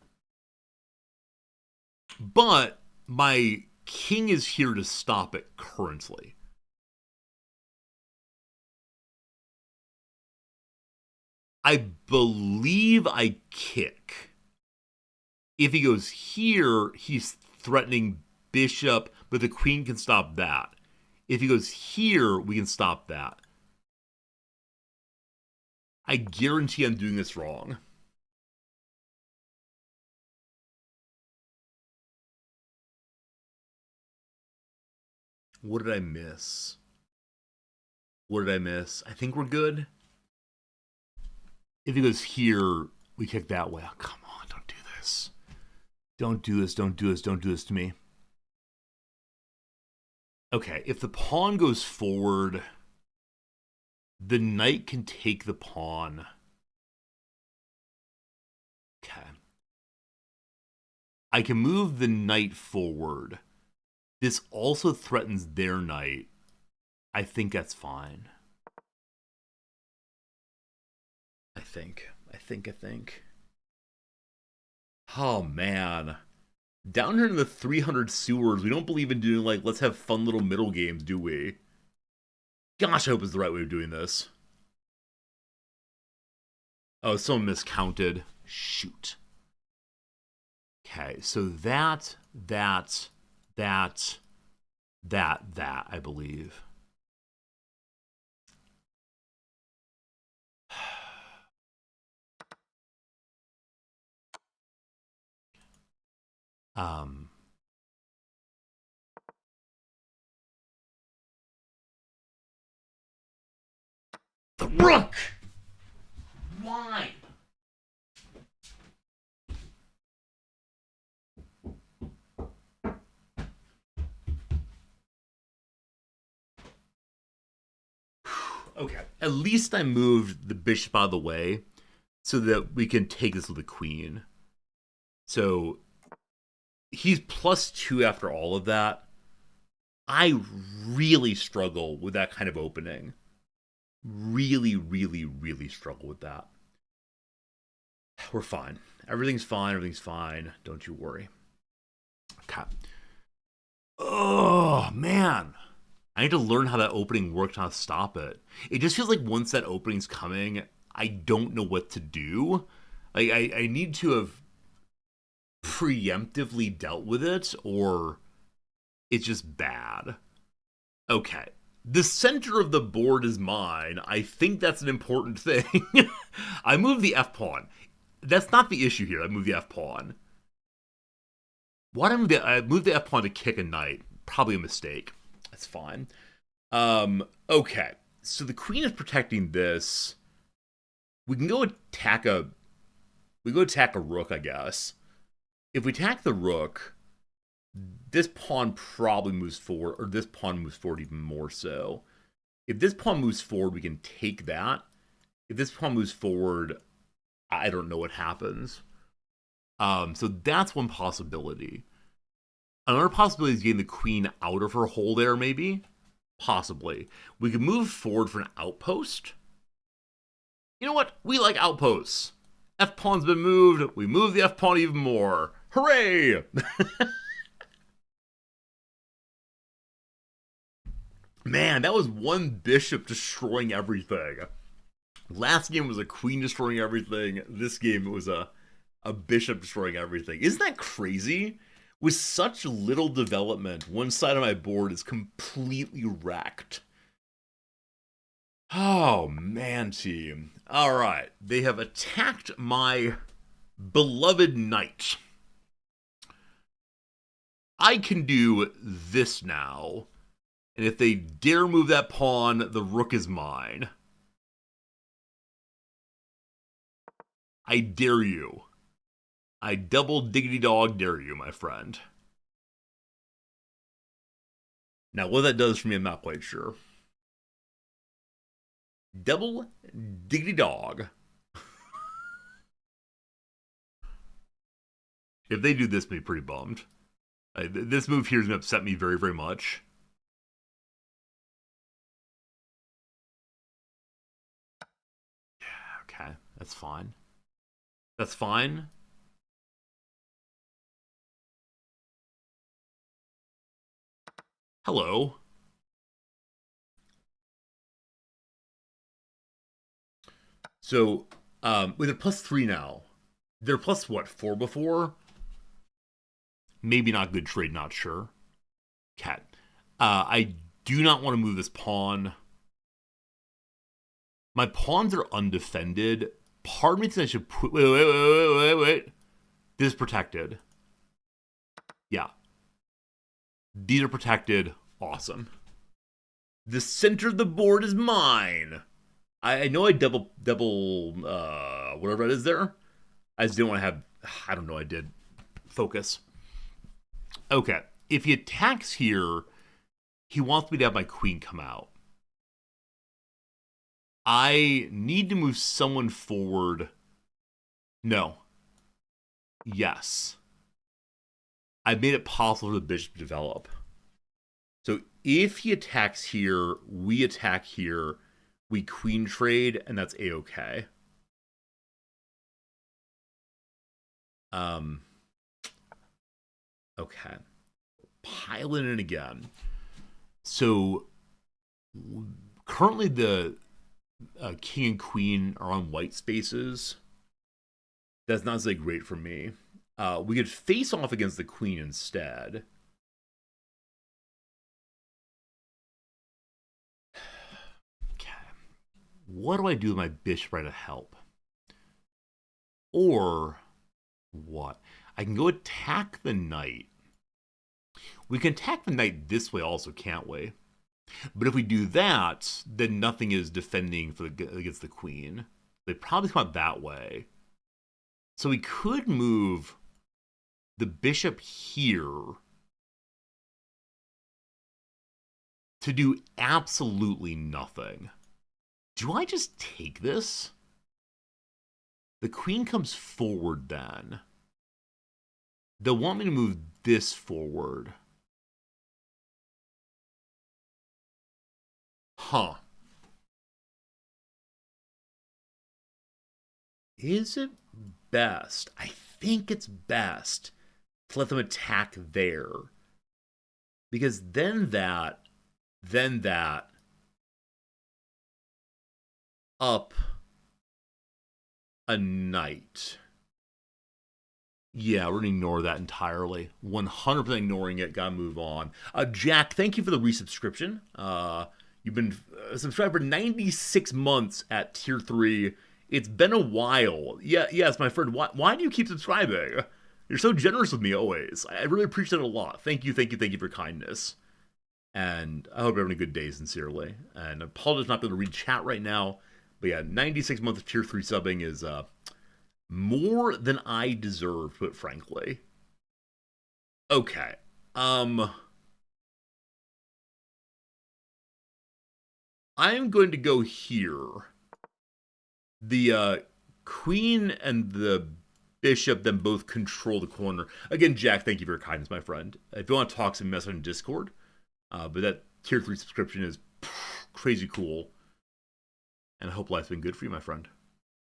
But my king is here to stop it currently. I believe I kick. If he goes here, he's threatening bishop, but the queen can stop that. If he goes here, we can stop that. I guarantee I'm doing this wrong. What did I miss? I think we're good. If he goes here, we kick that way. Oh, come on, don't do this. Don't do this to me. Okay, if the pawn goes forward, the knight can take the pawn. Okay. I can move the knight forward. This also threatens their knight. I think that's fine. I think. Oh, man. Down here in the 300 sewers, we don't believe in doing, like, let's have fun little middle games, do we? Gosh, I hope it's the right way of doing this. Oh, someone miscounted. Shoot. Okay, so that, I believe. Um, the rook! Why? Okay. At least I moved the bishop out of the way so that we can take this with the queen. So he's +2 after all of that. I really struggle with that kind of opening. Really, really, really struggle with that. We're fine. Everything's fine. Everything's fine. Don't you worry. Okay. Oh, man. I need to learn how that opening works, how to stop it. It just feels like once that opening's coming, I don't know what to do. Like, I need to have preemptively dealt with it, or it's just bad. Okay. The center of the board is mine. I think that's an important thing. I moved the F pawn. That's not the issue here. I moved the F pawn. Why did I move the F pawn to kick a knight? Probably a mistake. That's fine. Okay. So the queen is protecting this. We can go attack a rook, I guess. If we attack the rook, this pawn probably moves forward, or this pawn moves forward even more so. If this pawn moves forward, we can take that. If this pawn moves forward, I don't know what happens. So that's one possibility. Another possibility is getting the queen out of her hole there, maybe. Possibly. We could move forward for an outpost. You know what? We like outposts. F-pawn's been moved. We move the F-pawn even more. Hooray! Man, that was one bishop destroying everything. Last game was a queen destroying everything. This game it was a bishop destroying everything. Isn't that crazy? With such little development, one side of my board is completely wrecked. Oh, man, team. All right. They have attacked my beloved knight. I can do this now. And if they dare move that pawn, the rook is mine. I dare you. I double diggity dog dare you, my friend. Now, what that does for me, I'm not quite sure. Double diggity dog. If they do this, I'll be pretty bummed. This move here is going to upset me very, very much. Okay, that's fine. That's fine. Hello. So, with a +3 now, they're plus what, 4 before? Maybe not good trade, not sure. Cat. I do not want to move this pawn. My pawns are undefended. Part of me thinks I should put. Wait. This is protected. Yeah. These are protected. Awesome. The center of the board is mine. I know I double whatever it is there. I just didn't want to have. I don't know. I did focus. Okay. If he attacks here, he wants me to have my queen come out. I need to move someone forward. No. Yes. I made it possible for the bishop to develop. So if he attacks here, we attack here, we queen trade, and that's a-okay. Okay. Piling in again. So currently the king and queen are on white spaces. That's not so great for me. We could face off against the queen instead. Okay. What do I do with my bishop right to help? Or what? I can go attack the knight. We can attack the knight this way also, can't we? But if we do that, then nothing is defending against the queen. They probably come out that way. So we could move the bishop here to do absolutely nothing. Do I just take this? The queen comes forward then. They'll want me to move this forward. Huh. Is it best? I think it's best to let them attack there. Because then that, up a knight. Yeah, we're going to ignore that entirely. 100% ignoring it. Gotta move on. Jack, thank you for the resubscription. You've been subscribed for 96 months at tier 3. It's been a while. Yeah, yes, my friend. Why do you keep subscribing? You're so generous with me always. I really appreciate it a lot. Thank you for your kindness. And I hope you're having a good day, sincerely. And I apologize not being able to read chat right now. But yeah, 96 months of tier 3 subbing is more than I deserve, put frankly. Okay. I am going to go here. The queen and the bishop then both control the corner. Again, Jack, thank you for your kindness, my friend. If you want to talk some mess on Discord, but that tier 3 subscription is crazy cool. And I hope life's been good for you, my friend.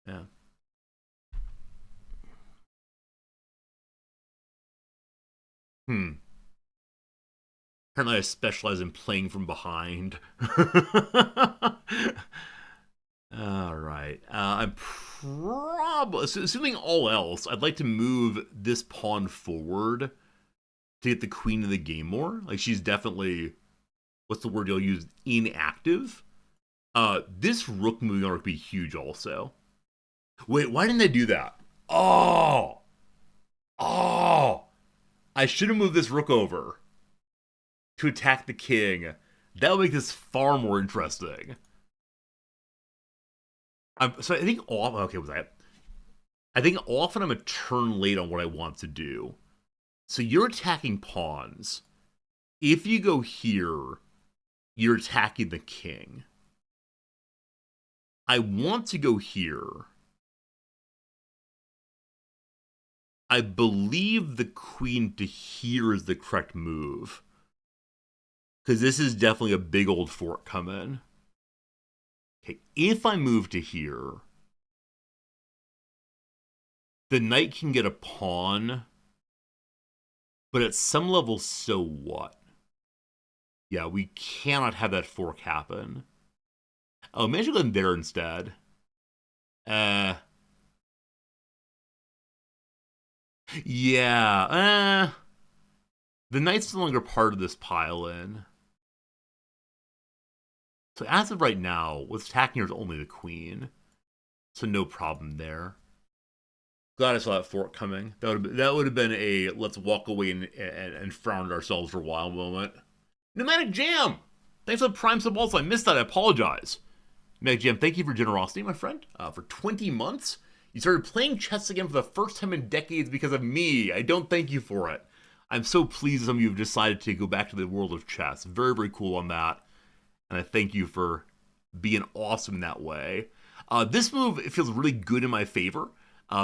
Yeah. Apparently I specialize in playing from behind. Alright. I'm probably... Assuming all else, I'd like to move this pawn forward to get the queen of the game more. Like, she's definitely... What's the word you'll use? Inactive. This rook moving on would be huge also. Wait, why didn't they do that? Oh! I should have moved this rook over to attack the king. That would make this far more interesting. So I think I think often I'm a turn late on what I want to do. So you're attacking pawns. If you go here, you're attacking the king. I want to go here. I believe the queen to here is the correct move. Because this is definitely a big old fork coming. Okay, if I move to here, the knight can get a pawn, but at some level, so what? Yeah, we cannot have that fork happen. Oh, maybe I should go in there instead. Yeah, the knight's no longer part of this pile-in. So as of right now, what's attacking here is only the queen. So no problem there. Glad I saw that fork coming. That would have been a let's walk away and frown at ourselves for a while moment. Pneumatic Jam! Thanks for the Prime sub also. I missed that. I apologize. Pneumatic Jam, thank you for generosity, my friend. For 20 months. You started playing chess again for the first time in decades because of me. I don't thank you for it. I'm so pleased some of you have decided to go back to the world of chess. Very, very cool on that. And I thank you for being awesome in that way. This move, it feels really good in my favor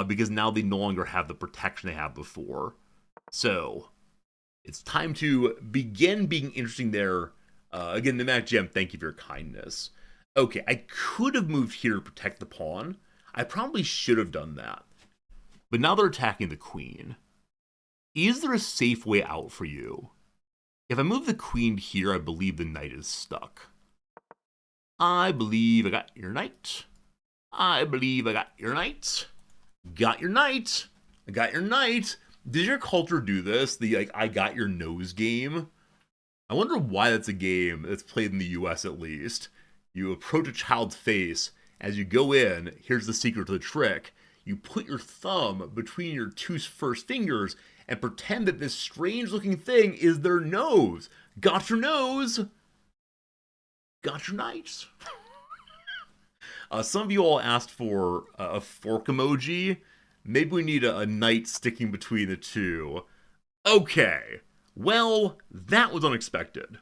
because now they no longer have the protection they had before. So, it's time to begin being interesting there. Again, the Mac Gem, thank you for your kindness. Okay, I could have moved here to protect the pawn. I probably should have done that. But now they're attacking the queen. Is there a safe way out for you? If I move the queen here, I believe the knight is stuck. I believe I got your knight. I believe I got your knight. Got your knight. I got your knight. Did your culture do this? The like I got your nose game? I wonder why that's a game that's played in the US at least. You approach a child's face. As you go in, here's the secret to the trick. you put your thumb between your two first fingers and pretend that this strange looking thing is their nose. Got your nose. Got your knights. Some of you all asked for a fork emoji. Maybe we need a knight sticking between the two. Okay. Well, that was unexpected.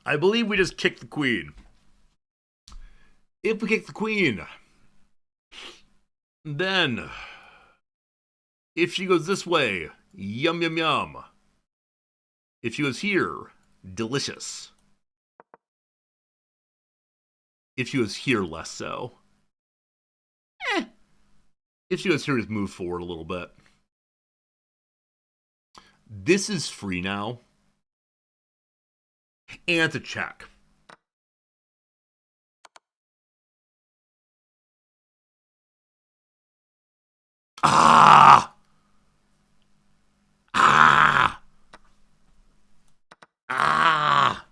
I believe we just kicked the queen. If we kick the queen, then if she goes this way, yum yum yum. If she goes here, delicious. If she goes here, less so. If she goes here, just move forward a little bit. This is free now. And it's a check. Ah! Ah! Ah!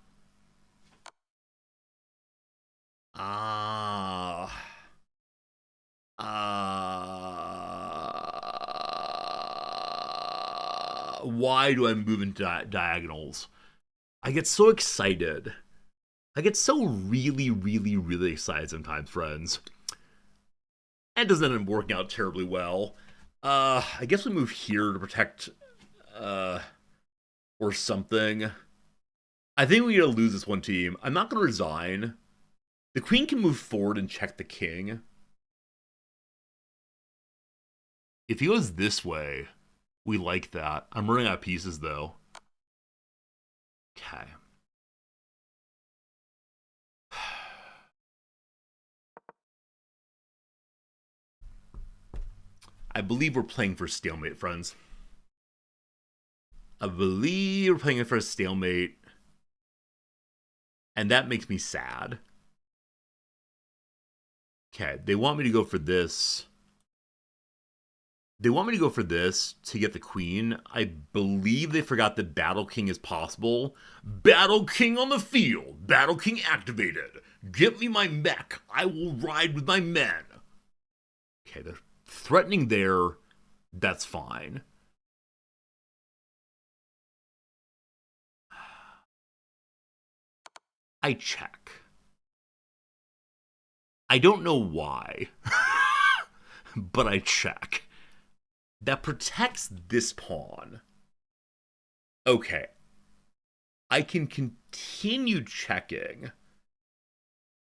Ah! Why do I move into diagonals? I get so excited. I get so really, really, really excited sometimes, friends. That doesn't end up working out terribly well. I guess we move here to protect, or something. I think we're gonna lose this one team. I'm not gonna resign. The queen can move forward and check the king. If he goes this way, we like that. I'm running out of pieces, though. Okay. I believe we're playing for stalemate, friends. I believe we're playing for a stalemate. And that makes me sad. Okay, they want me to go for this. They want me to go for this to get the queen. I believe they forgot that Battle King is possible. Battle King on the field. Battle King activated. Get me my mech. I will ride with my men. Okay, they're threatening there. That's fine. I check. I don't know why, but I check. That protects this pawn. Okay. I can continue checking.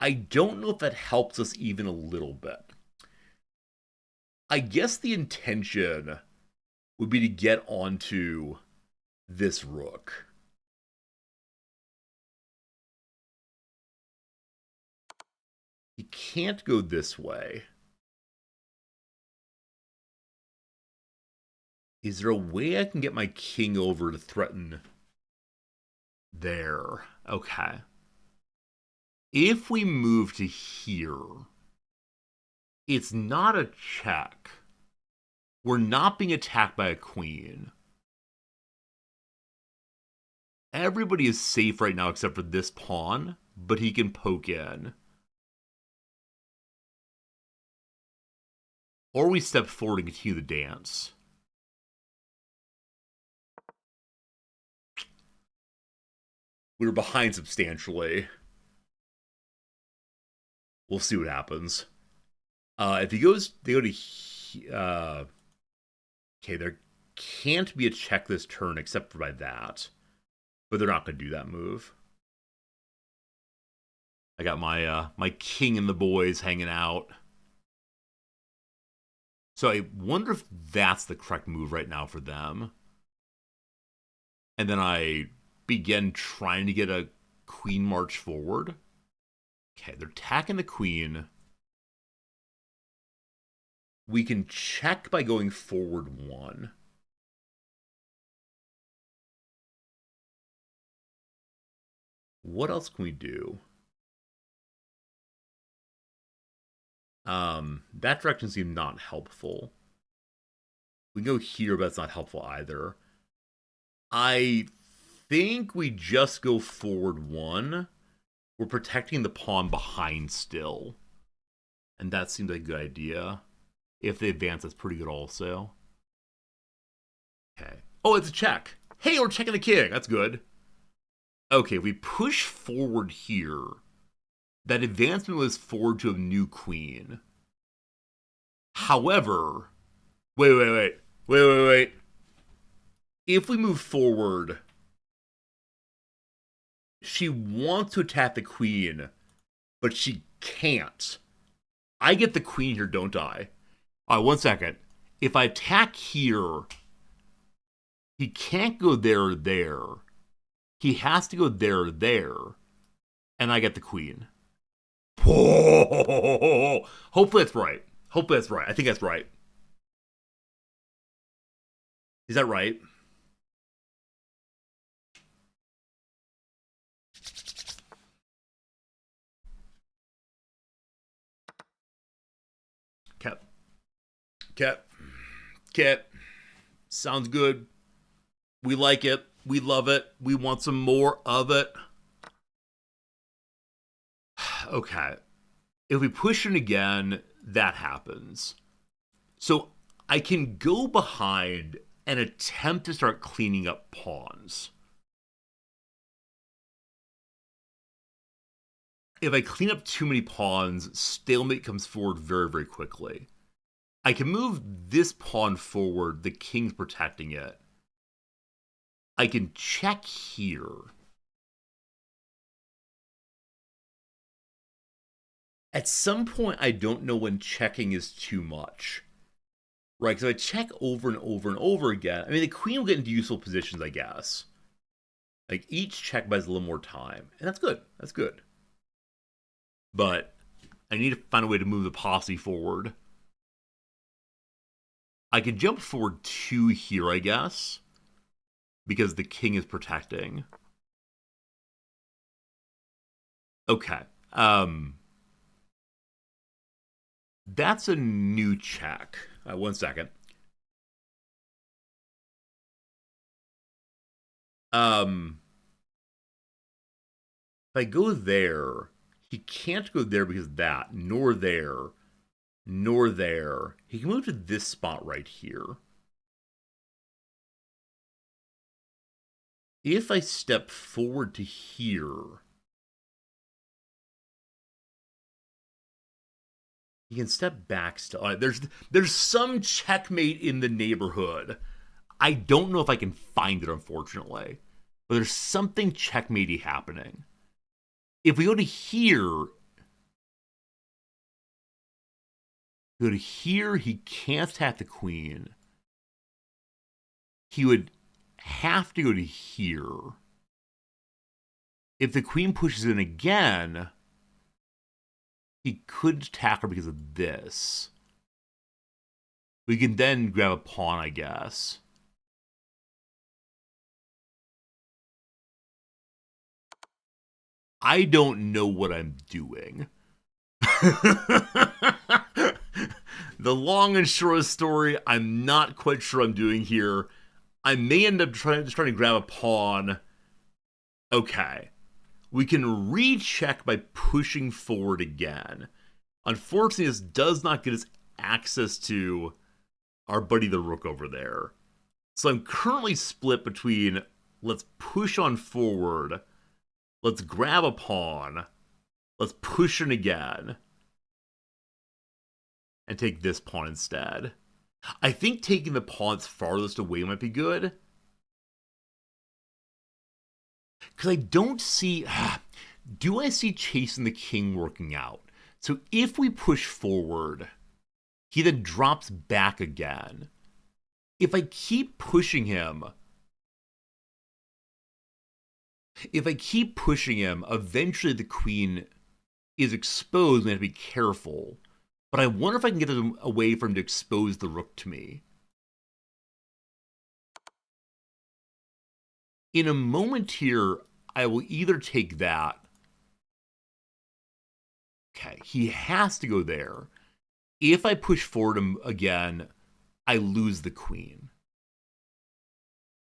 I don't know if that helps us even a little bit. I guess the intention would be to get onto this rook. You can't go this way. Is there a way I can get my king over to threaten there? Okay. If we move to here, it's not a check. We're not being attacked by a queen. Everybody is safe right now except for this pawn, but he can poke in. Or we step forward and continue the dance. We were behind substantially. We'll see what happens. If he goes, they go to... okay, there can't be a check this turn except for by that. But they're not going to do that move. I got my my king and the boys hanging out. So I wonder if that's the correct move right now for them. And then I begin trying to get a queen march forward. Okay, they're attacking the queen. We can check by going forward one. What else can we do? That direction seemed not helpful. We can go here, but that's not helpful either. I think we just go forward one. We're protecting the pawn behind still. And that seems like a good idea. If they advance, that's pretty good also. Okay. Oh, it's a check. Hey, we're checking the king. That's good. Okay, if we push forward here, that advancement was forward to a new queen. However, wait. If we move forward, she wants to attack the queen, but she can't. I get the queen here, don't I? All right, 1 second. If I attack here, he can't go there or there. He has to go there or there. And I get the queen. Hopefully that's right. I think that's right. Is that right? Cat. Sounds good. We like it. We love it. We want some more of it. Okay. If we push it again, that happens. So I can go behind and attempt to start cleaning up pawns. If I clean up too many pawns, stalemate comes forward very, very quickly. I can move this pawn forward, the king's protecting it. I can check here. At some point, I don't know when checking is too much. Right, because if I check over and over and over again, I mean, the queen will get into useful positions, I guess. Like, each check buys a little more time. And that's good. That's good. But I need to find a way to move the posse forward. I could jump forward 2 here, I guess. Because the king is protecting. Okay. That's a new check. 1 second. If I go there, he can't go there because of that, nor there, nor there. He can move to this spot right here. If I step forward to here, he can step back still. Right, there's some checkmate in the neighborhood. I don't know if I can find it, unfortunately. But there's something checkmatey happening. If we go to here, he can't attack the queen. He would have to go to here. If the queen pushes in again, he could attack her because of this. We can then grab a pawn, I guess. I don't know what I'm doing. The long and short of the story, I'm not quite sure what I'm doing here. I may end up trying to grab a pawn. Okay. We can recheck by pushing forward again. Unfortunately, this does not get us access to our buddy the rook over there. So I'm currently split between let's push on forward, let's grab a pawn, let's push in again, and take this pawn instead. I think taking the pawns farthest away might be good. Because I don't see... Do I see chasing the king working out? So if we push forward, he then drops back again. If I keep pushing him, eventually the queen is exposed and I have to be careful. But I wonder if I can get a way for him to expose the rook to me. In a moment here, I will either take that. Okay, he has to go there. If I push forward him again, I lose the queen.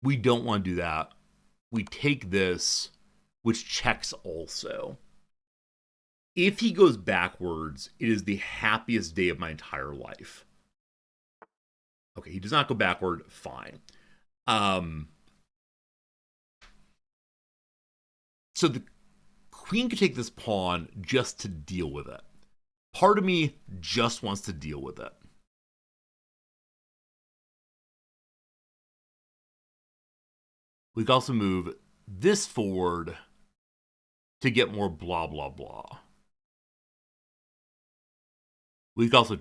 We don't want to do that. We take this, which checks also. If he goes backwards, it is the happiest day of my entire life. Okay, he does not go backward. Fine. So the queen could take this pawn just to deal with it. Part of me just wants to deal with it. We can also move this forward to get more blah, blah, blah. We can also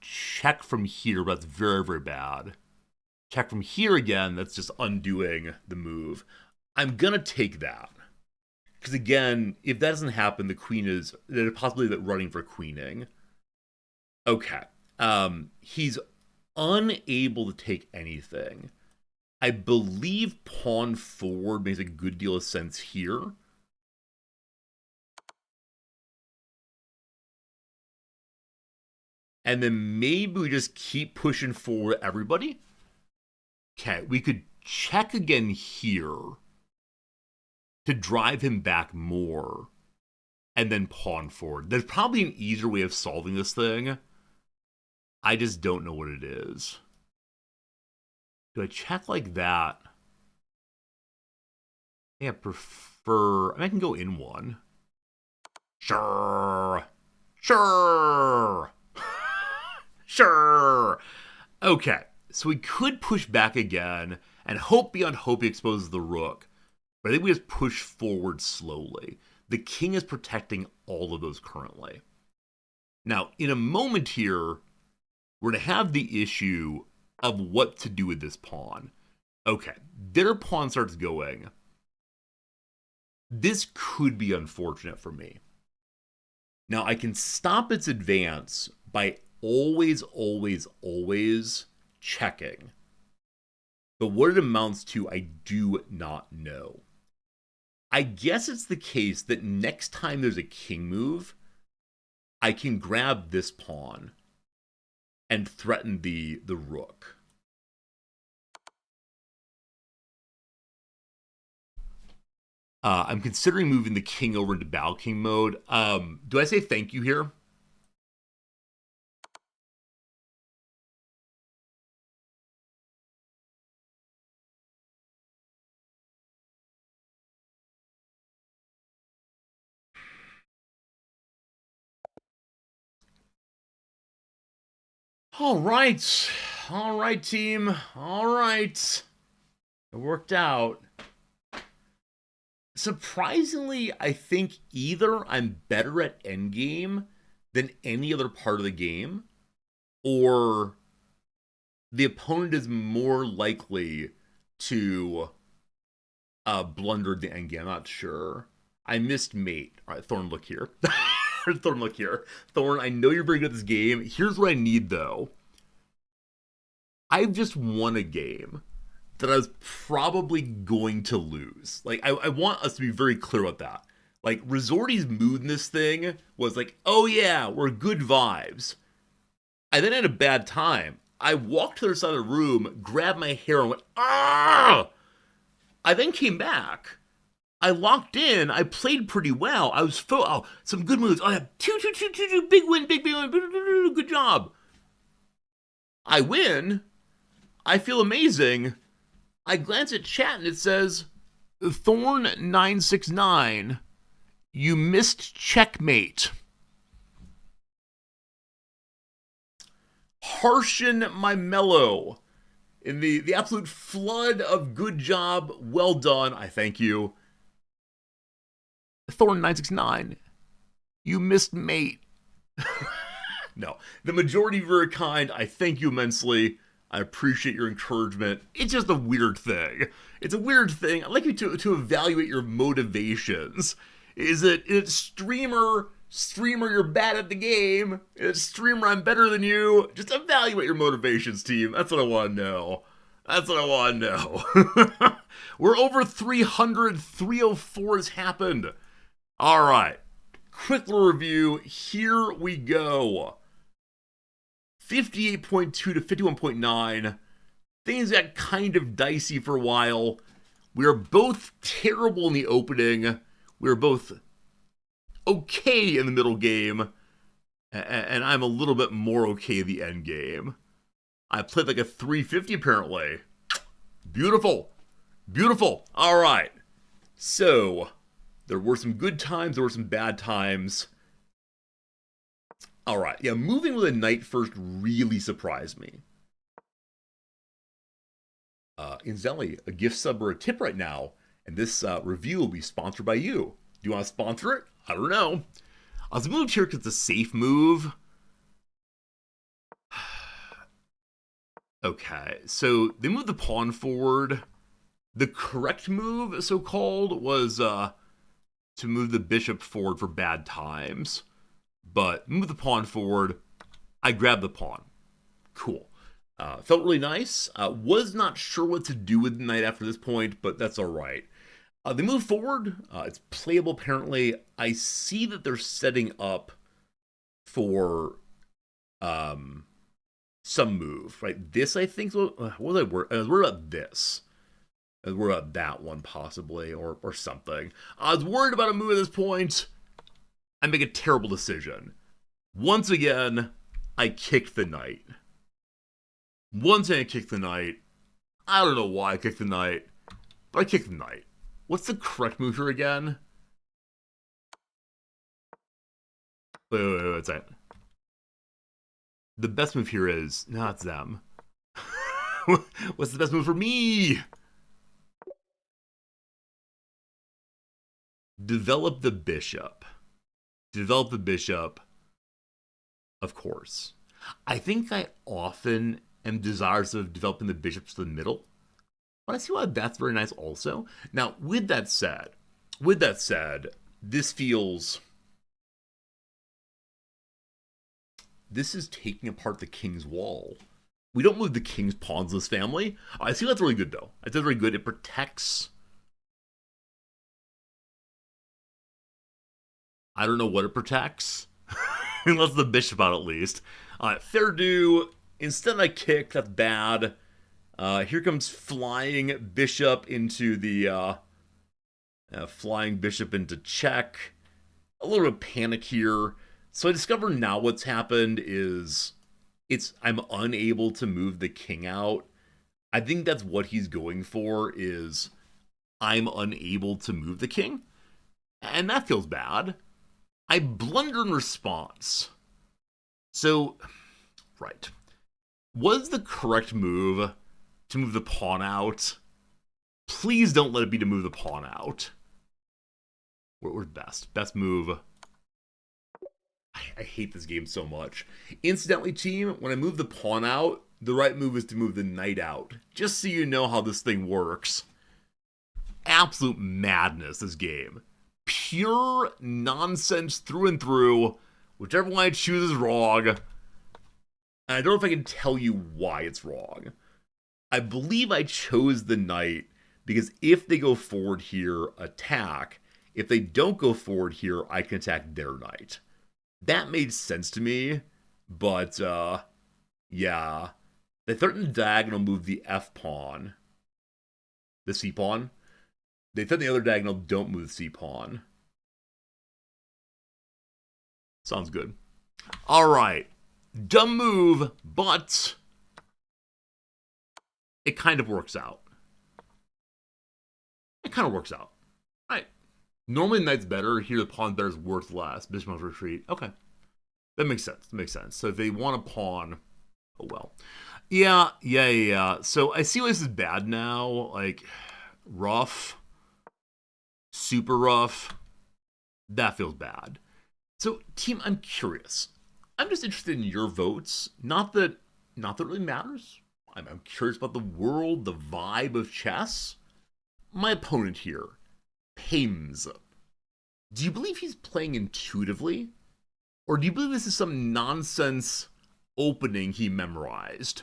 check from here, but that's very, very bad. Check from here again, that's just undoing the move. I'm going to take that. Because again, if that doesn't happen, the queen is... There's a possibility that running for queening. Okay. He's unable to take anything. I believe pawn forward makes a good deal of sense here. And then maybe we just keep pushing forward everybody. Okay, we could check again here to drive him back more. And then pawn forward. There's probably an easier way of solving this thing. I just don't know what it is. Do I check like that? Yeah, prefer... I can go in one. Sure. Sure. Sure. Okay, so we could push back again and hope beyond hope he exposes the rook. But I think we just push forward slowly. The king is protecting all of those currently. Now, in a moment here, we're going to have the issue of what to do with this pawn. Okay, their pawn starts going. This could be unfortunate for me. Now, I can stop its advance by always, always, always checking. But what it amounts to, I do not know. I guess it's the case that next time there's a king move, I can grab this pawn and threaten the rook. I'm considering moving the king over into Battle King mode. Do I say thank you here? All right, team. All right. It worked out. Surprisingly, I think either I'm better at endgame than any other part of the game, or the opponent is more likely to blunder the endgame. I'm not sure. I missed mate. All right, Thorn, look here. Thorn, look here. Thorn, I know you're very good at this game. Here's what I need, though. I've just won a game that I was probably going to lose. Like, I want us to be very clear about that. Like, Resorti's mood in this thing was like, oh yeah, we're good vibes. I then had a bad time. I walked to the other side of the room, grabbed my hair, and went, ah! I then came back. I locked in. I played pretty well. I was some good moves. I have two, big win, big win. Good job. I win. I feel amazing. I glance at chat and it says, Thorn969, you missed checkmate. Harshen my mellow. In the absolute flood of good job, well done, I thank you. Thorn969, you missed mate. No, the majority of your kind, I thank you immensely. I appreciate your encouragement. It's just a weird thing. It's a weird thing. I'd like you to evaluate your motivations. Is it streamer, you're bad at the game? Is it streamer, I'm better than you? Just evaluate your motivations, team. That's what I want to know. That's what I want to know. We're over 300. 304 has happened. All right. Quick little review. Here we go. 58.2 to 51.9. Things got kind of dicey for a while. We are both terrible in the opening. We are both okay in the middle game, and I'm a little bit more okay in the end game. I played like a 350 apparently. Beautiful. Beautiful. All right. So, there were some good times, there were some bad times. All right. Yeah, moving with a knight first really surprised me. Incidentally, a gift sub or a tip right now, and this review will be sponsored by you. Do you want to sponsor it? I don't know. I was moved here because it's a safe move. Okay, so they moved the pawn forward. The correct move, so-called, was to move the bishop forward for bad times. But move the pawn forward, I grabbed the pawn. Cool. Felt really nice. Was not sure what to do with the knight after this point, but that's all right. They move forward. It's playable, apparently. I see that they're setting up for some move, right? This, I think, what was I worried? I was worried about this. I was worried about that one, possibly, or something. I was worried about a move at this point. I make a terrible decision. Once again, I kicked the knight. Once I kicked the knight. I don't know why I kicked the knight, but I kicked the knight. What's the correct move here again? Wait, what's that? The best move here is... No, it's them. What's the best move for me? Develop the bishop. Develop the bishop. Of course. I think I often am desirous of developing the bishops to the middle. But I see why that's very nice also. Now, with that said, this feels... This is taking apart the king's wall. We don't move the king's pawns in this family. I see that's really good, though. That's very good. It protects... I don't know what it protects. Unless the bishop out, at least. Fair do. Instead I kick. That's bad. Here comes flying bishop into the... flying bishop into check. A little bit of panic here. So I discover now what's happened is... I'm unable to move the king out. I think that's what he's going for, is I'm unable to move the king. And that feels bad. I blunder in response. So, right. Was the correct move to move the pawn out? Please don't let it be to move the pawn out. Where's best? Best move. I hate this game so much. Incidentally, team, when I move the pawn out, the right move is to move the knight out. Just so you know how this thing works. Absolute madness, this game. Pure nonsense through and through. Whichever one I choose is wrong. And I don't know if I can tell you why it's wrong. I believe I chose the knight because if they go forward here, attack. If they don't go forward here, I can attack their knight. That made sense to me, but, yeah. They threaten the diagonal move the f-pawn. The c-pawn. They threaten the other diagonal, don't move the c-pawn. Sounds good. Alright. Dumb move, but it kind of works out. It kind of works out. Alright. Normally knight's better. Here the pawn better is worth less. Bishop must retreat. Okay. That makes sense. That makes sense. So if they want a pawn, oh well. Yeah. So I see why this is bad now. Like, rough. Super rough. That feels bad. So, team, I'm curious. I'm just interested in your votes. Not that it really matters. I'm curious about the world, the vibe of chess. My opponent here, Pames. Do you believe he's playing intuitively? Or do you believe this is some nonsense opening he memorized?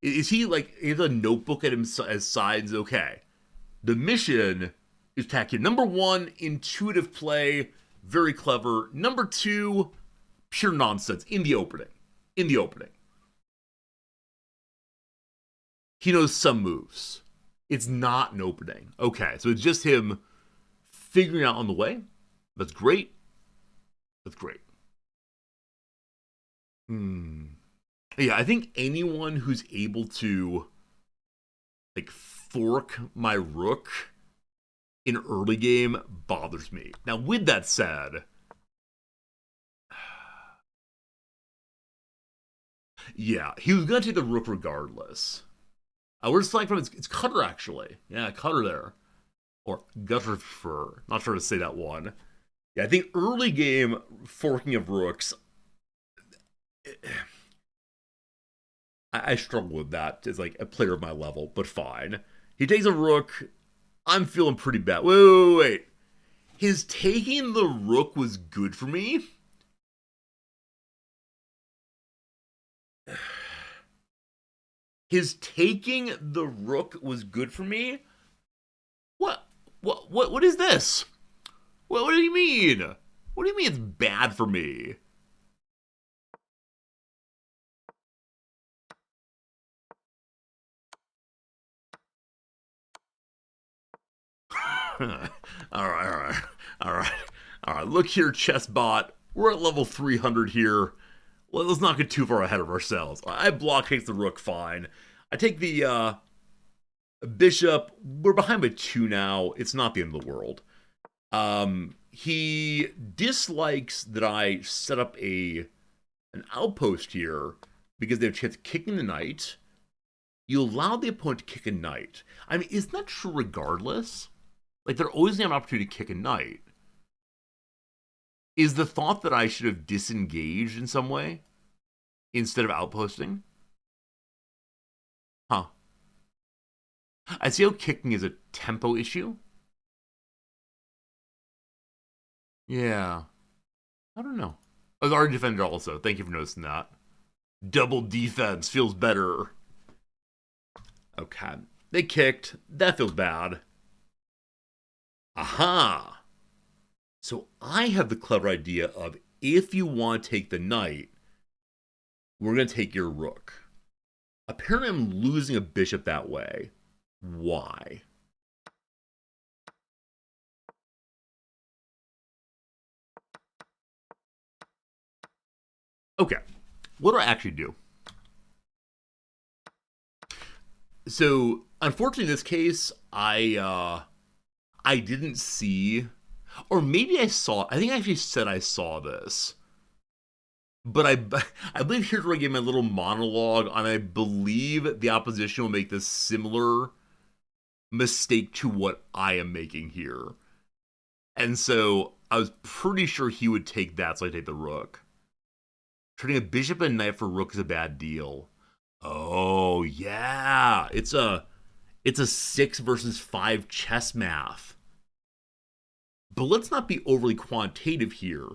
Is he like, he has a notebook at him as sides? Okay. The mission is tacky. Number one, intuitive play. Very clever. Number two, pure nonsense in the opening. He knows some moves. It's not an opening. Okay, so it's just him figuring out on the way. That's great. That's great. Yeah, I think anyone who's able to like fork my rook in early game bothers me. Now, with that said, yeah, he was gonna take the rook regardless. We're just like from it's Cutter actually. Yeah, Cutter there. Or Gutter Fur. Not sure to say that one. Yeah, I think early game forking of rooks. I struggle with that as like a player of my level, but fine. He takes a rook. I'm feeling pretty bad. Wait. His taking the rook was good for me. His taking the rook was good for me? What is this? What do you mean? What do you mean it's bad for me? All right. Look here, chessbot. We're at level 300 here. Let's not get too far ahead of ourselves. I block takes the rook fine. I take the bishop. We're behind by 2 now. It's not the end of the world. He dislikes that I set up an outpost here because they have a chance of kicking the knight. You allow the opponent to kick a knight. I mean, isn't that true regardless? Like, they're always going to have an opportunity to kick a knight. Is the thought that I should have disengaged in some way instead of outposting? Huh. I see how kicking is a tempo issue. Yeah. I don't know. I was already defender also. Thank you for noticing that. Double defense feels better. Okay. They kicked. That feels bad. Aha! So I have the clever idea of if you want to take the knight, we're going to take your rook. Apparently I'm losing a bishop that way. Why? Okay. What do I actually do? So, unfortunately in this case, I didn't see, or maybe I saw, I think I actually said I saw this. But I believe here's where I gave my little monologue on I believe the opposition will make this similar mistake to what I am making here. And so I was pretty sure he would take that, so I take the rook. Trading a bishop and knight for rook is a bad deal. Oh yeah, it's a 6 versus 5 chess math. But let's not be overly quantitative here.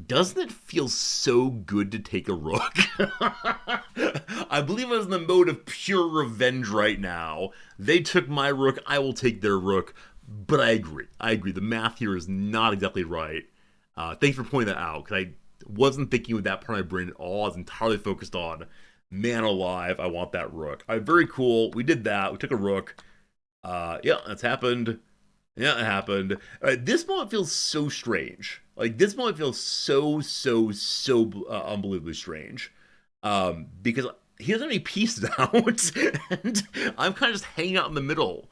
Doesn't it feel so good to take a rook? I believe I was in the mode of pure revenge right now. They took my rook, I will take their rook. But I agree. The math here is not exactly right. Thanks for pointing that out, because I wasn't thinking with that part of my brain at all. I was entirely focused on, man alive, I want that rook. All right, very cool. We did that. We took a rook. Yeah, that's happened. Yeah, it happened. This moment feels so strange. Like, this moment feels so unbelievably strange. Because he doesn't have any pieces out, and I'm kind of just hanging out in the middle.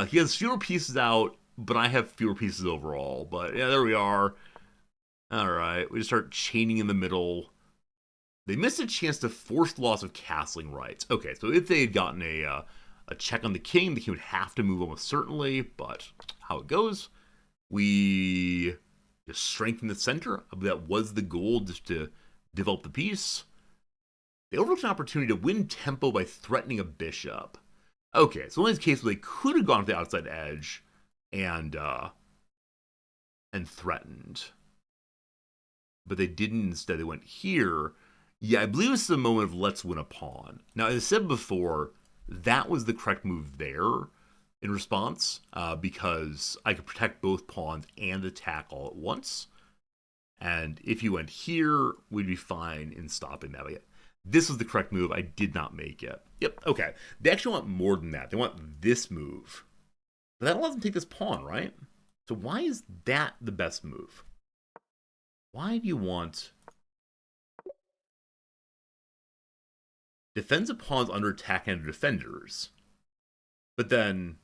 He has fewer pieces out, but I have fewer pieces overall. But yeah, there we are. All right, we just start chaining in the middle. They missed a chance to force the loss of castling rights. Okay, so if they had gotten a check on the king would have to move almost certainly, but how it goes, we just strengthen the center. That was the goal, just to develop the piece. They overlooked an opportunity to win tempo by threatening a bishop. Okay, so in this case, they could have gone to the outside edge and threatened, but they didn't. Instead, they went here. Yeah, I believe this is a moment of let's win a pawn. Now, as I said before, that was the correct move there in response, because I could protect both pawns and attack all at once. And if you went here, we'd be fine in stopping that. But this was the correct move. I did not make it. Yep, okay. They actually want more than that. They want this move. But that allows them to take this pawn, right? So why is that the best move? Why do you want... Defends a pawn's under attack and defenders. But then...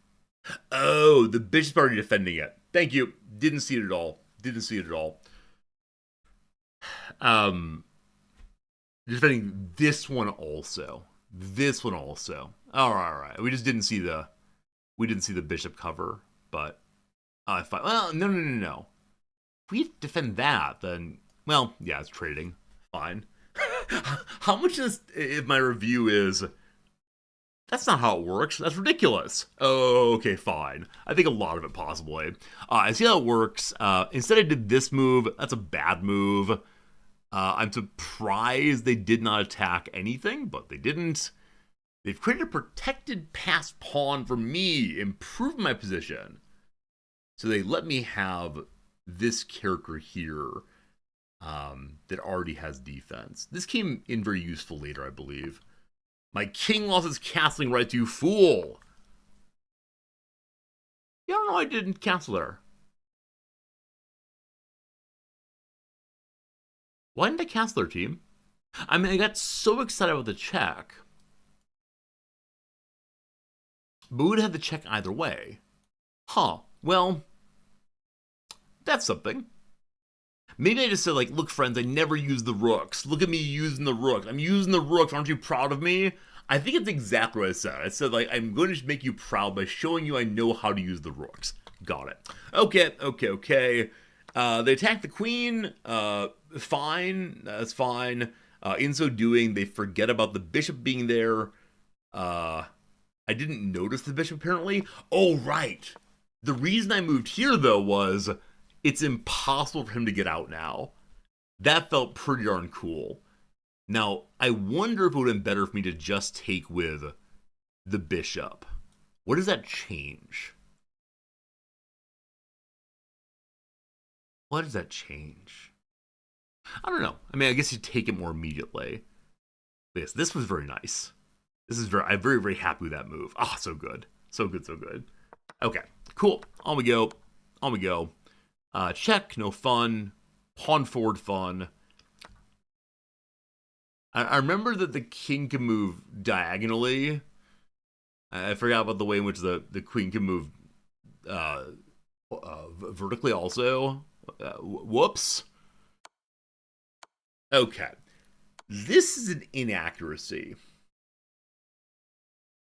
Oh, the bishop's already defending it. Thank you. Didn't see it at all. Didn't see it at all. Defending this one also. This one also. Alright. We just didn't see the... We didn't see the bishop cover, but... fine. Well, no. If we defend that, then... Well, yeah, it's trading. Fine. How much is... If my review is... That's not how it works. That's ridiculous. Oh, okay, fine. I think a lot of it, possibly. I see how it works. Instead I did this move. That's a bad move. I'm surprised they did not attack anything, but they didn't. They've created a protected passed pawn for me, improving my position. So they let me have this character here that already has defense. This came in very useful later, I believe. My king lost his castling right, you fool. Yeah, I don't know why I didn't castle there. Why didn't I castle there, team? I mean, I got so excited about the check. But we would have the check either way. Huh. Well, that's something. Maybe I just said, like, look, friends, I never use the rooks. Look at me using the rooks. I'm using the rooks. Aren't you proud of me? I think it's exactly what I said. I said, like, I'm going to make you proud by showing you I know how to use the rooks. Got it. Okay. They attack the queen. Fine. That's fine. In so doing, they forget about the bishop being there. I didn't notice the bishop, apparently. Oh, right. The reason I moved here, though, was... It's impossible for him to get out now. That felt pretty darn cool. Now, I wonder if it would have been better for me to just take with the bishop. What does that change? What does that change? I don't know. I mean, I guess you take it more immediately. But yes, this was very nice. I'm very, very happy with that move. Ah, so good. So good. Okay, cool. On we go. Check, no fun. Pawn forward, fun. I remember that the king can move diagonally. I forgot about the way in which the queen can move vertically also. Whoops. Okay. This is an inaccuracy.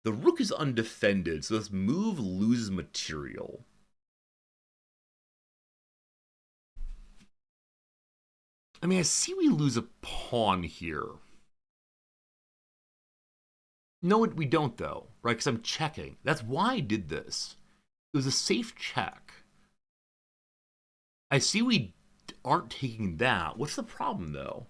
The rook is undefended, so this move loses material. I mean, I see we lose a pawn here. No, we don't, though, right? Because I'm checking. That's why I did this. It was a safe check. I see we aren't taking that. What's the problem, though?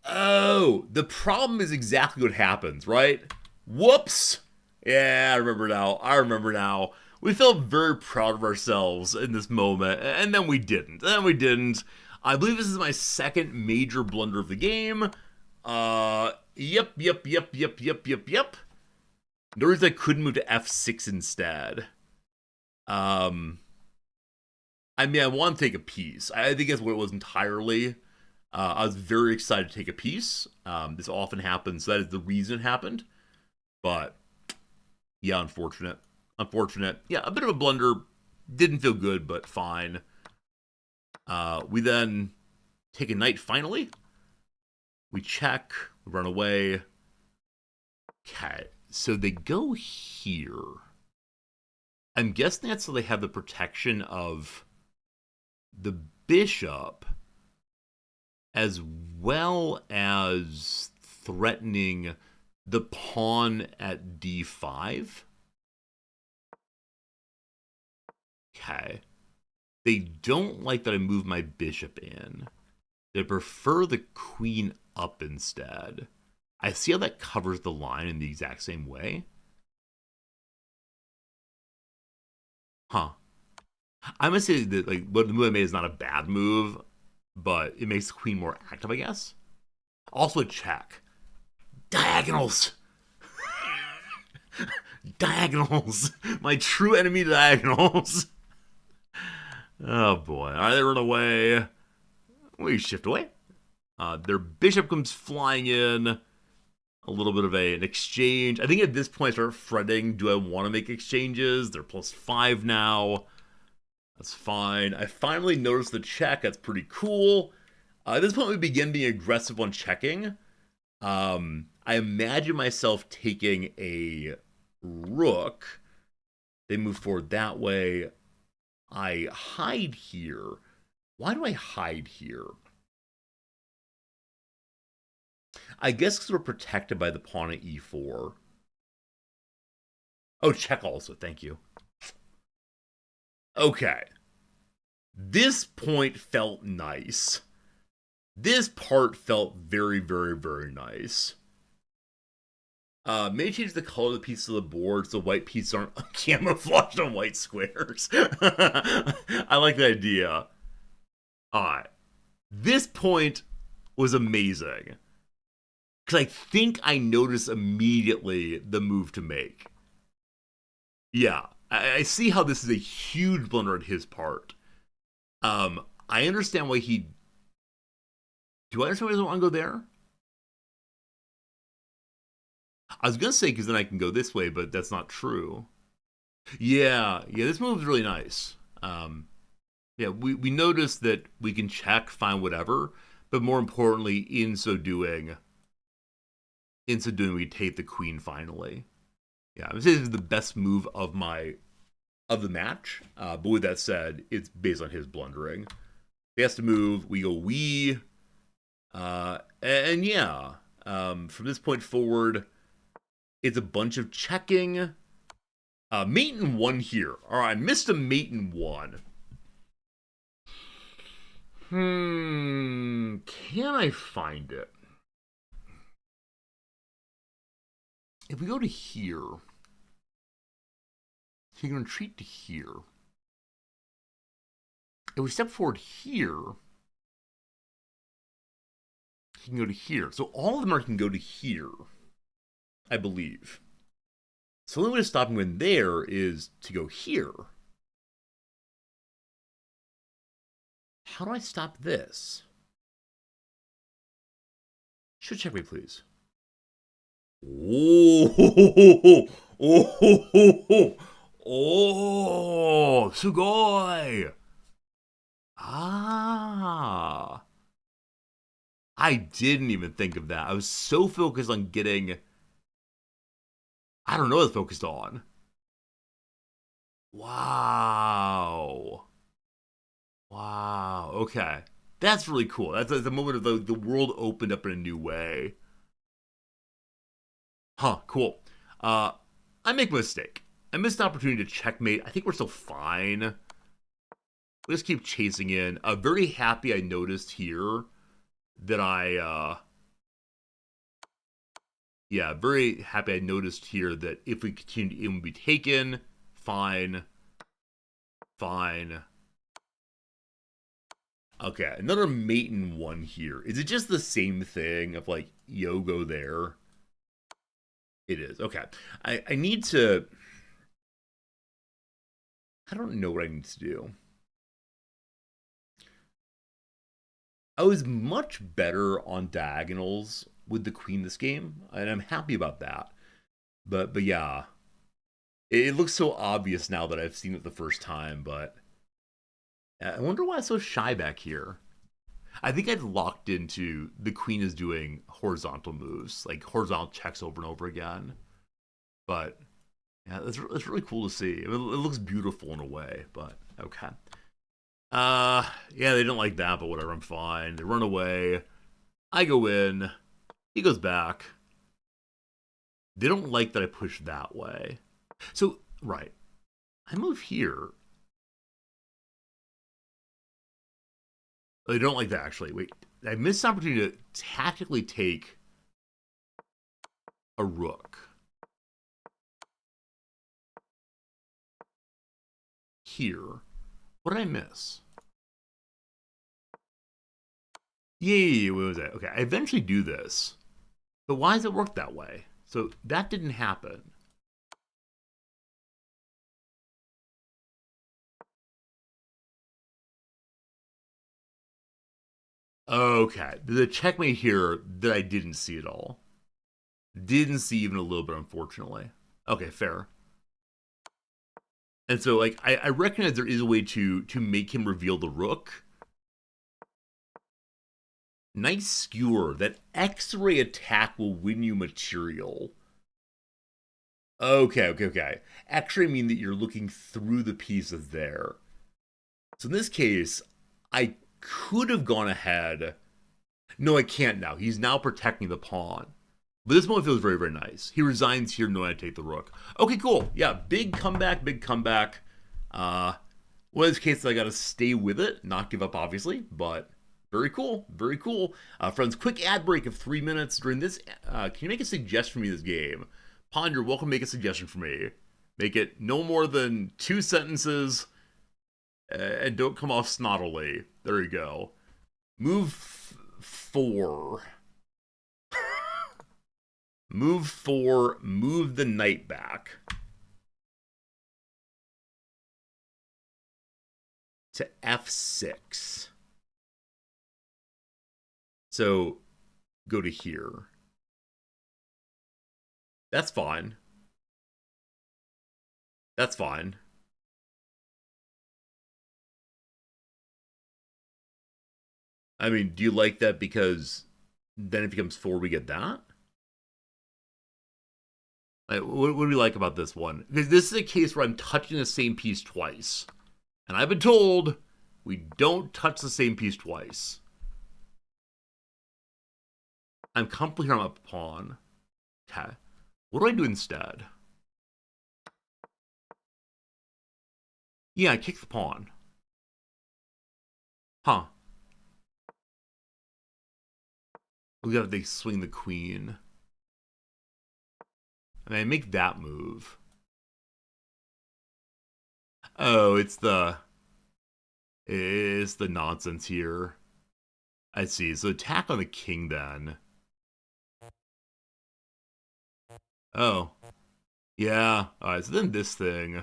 Oh, the problem is exactly what happens, right? Whoops! Yeah, I remember now. We felt very proud of ourselves in this moment, and then we didn't. I believe this is my second major blunder of the game. Yep. Notice I couldn't move to F6 instead. I mean, I want to take a piece. I think that's what it was entirely. I was very excited to take a piece. This often happens, so that is the reason it happened. But, yeah, unfortunate. Yeah, a bit of a blunder. Didn't feel good, but fine. We then take a knight finally. We check. We run away. Okay, so they go here. I'm guessing that's so they have the protection of the bishop as well as threatening the pawn at d5. Okay. They don't like that I move my bishop in. They prefer the queen up instead. I see how that covers the line in the exact same way. Huh. I'm gonna say that like what the move I made is not a bad move, but it makes the queen more active, I guess. Also a check. Diagonals. Diagonals. My true enemy, diagonals. Oh boy. All right, they run away. We shift away. Their bishop comes flying in. A little bit of an exchange. I think at this point I start fretting. Do I want to make exchanges? They're +5 now. That's fine. I finally noticed the check. That's pretty cool. At this point, we begin being aggressive on checking. I imagine myself taking a rook. They move forward that way. I hide here. Why do I hide here? I guess because we're protected by the pawn at e4. Oh, check also. Thank you. Okay. This point felt nice. This part felt very, very, very nice. Maybe change the color of the pieces of the board so white pieces aren't camouflaged on white squares. I like the idea. Alright. This point was amazing. Because I think I noticed immediately the move to make. Yeah, I see how this is a huge blunder on his part. I understand why he... Do I understand why he doesn't want to go there? I was going to say because then I can go this way, but that's not true. Yeah, this move is really nice. Yeah, we noticed that we can check, find whatever, but more importantly, in so doing, we take the queen finally. Yeah, I would say this is the best move of the match. But with that said, it's based on his blundering. He has to move. We go we. And yeah, from this point forward, it's a bunch of checking. Mate in 1 here. All right, I missed a mate in 1. Can I find it? If we go to here, so you can retreat to here. If we step forward here, he can go to here. So all of them can go to here, I believe. So the only way to stop him in there is to go here. How do I stop this? Should checkmate, please. Oh, sugoi. I didn't even think of that. I was so focused on getting... I don't know what I was focused on. Wow. Okay. That's really cool. That's the moment of the world opened up in a new way. Huh, cool. I make a mistake. I missed an opportunity to checkmate. I think we're still fine. We'll just keep chasing in. Very happy I noticed here that very happy I noticed here that if we continue, it would be taken. Fine. Okay, another mate in 1 here. Is it just the same thing of like, yo, go there? It is. Okay. I need to... I don't know what I need to do. I was much better on diagonals with the queen this game, and I'm happy about that. But yeah, it looks so obvious now that I've seen it the first time, but I wonder why I'm so shy back here. I think I'd locked into the queen is doing horizontal moves, like horizontal checks over and over again. But yeah, it's really cool to see. I mean, it looks beautiful in a way, but okay. Yeah, they didn't like that, but whatever, I'm fine. They run away. I go in. He goes back. They don't like that I push that way. So, right. I move here. They don't like that, actually. Wait, I missed an opportunity to tactically take a rook. Here. What did I miss? Yeah, what was that? Okay, I eventually do this. But why does it work that way? So that didn't happen. Okay, there's a checkmate here that I didn't see at all. Didn't see even a little bit, unfortunately. Okay, fair. And so, like, I recognize there is a way to make him reveal the rook. Nice skewer. That X-ray attack will win you material. Okay. X-ray mean that you're looking through the pieces there. So in this case, I could have gone ahead. No, I can't now. He's now protecting the pawn. But this moment feels very, very nice. He resigns here knowing I take the rook. Okay, cool. Yeah, big comeback, big comeback. One of those cases I gotta stay with it, not give up, obviously, but very cool, very cool. Friends, quick ad break of 3 minutes. During this, can you make a suggestion for me this game? Pawn, you're welcome to make a suggestion for me. Make it no more than 2 sentences, and don't come off snottily. There you go. Move 4. Move 4, move the knight back. To F6. So, go to here. That's fine. That's fine. I mean, do you like that because then it becomes 4, we get that? Like, what do we like about this one? Because this is a case where I'm touching the same piece twice. And I've been told we don't touch the same piece twice. I'm comfortable here on a pawn. Okay. What do I do instead? Yeah, I kick the pawn. Huh. We gotta swing the queen. I mean, I make that move. Oh, it's the nonsense here. I see. So attack on the king then. Oh. Yeah. Alright, so then this thing.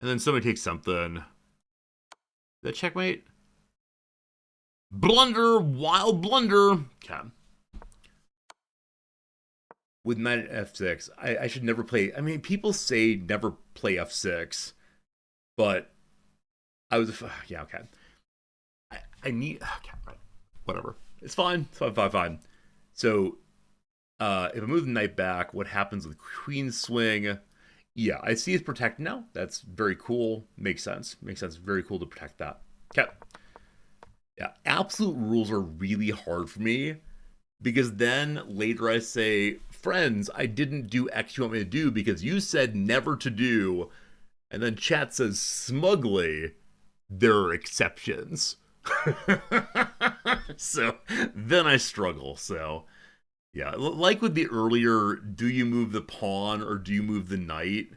And then somebody takes something. Is that checkmate? Blunder, wild blunder. Okay. With knight at f6, I should never play. I mean, people say never play f6, but I was. Yeah, okay. I need. Okay, right. Whatever. It's fine. It's fine. So, if I move the knight back, what happens with queen swing? Yeah, I see it's protected now. That's very cool. Makes sense. Very cool to protect that. Okay. Yeah, absolute rules are really hard for me because then later I say, friends, I didn't do X you want me to do because you said never to do. And then chat says smugly, there are exceptions. So then I struggle. So yeah, like with the earlier, do you move the pawn or do you move the knight?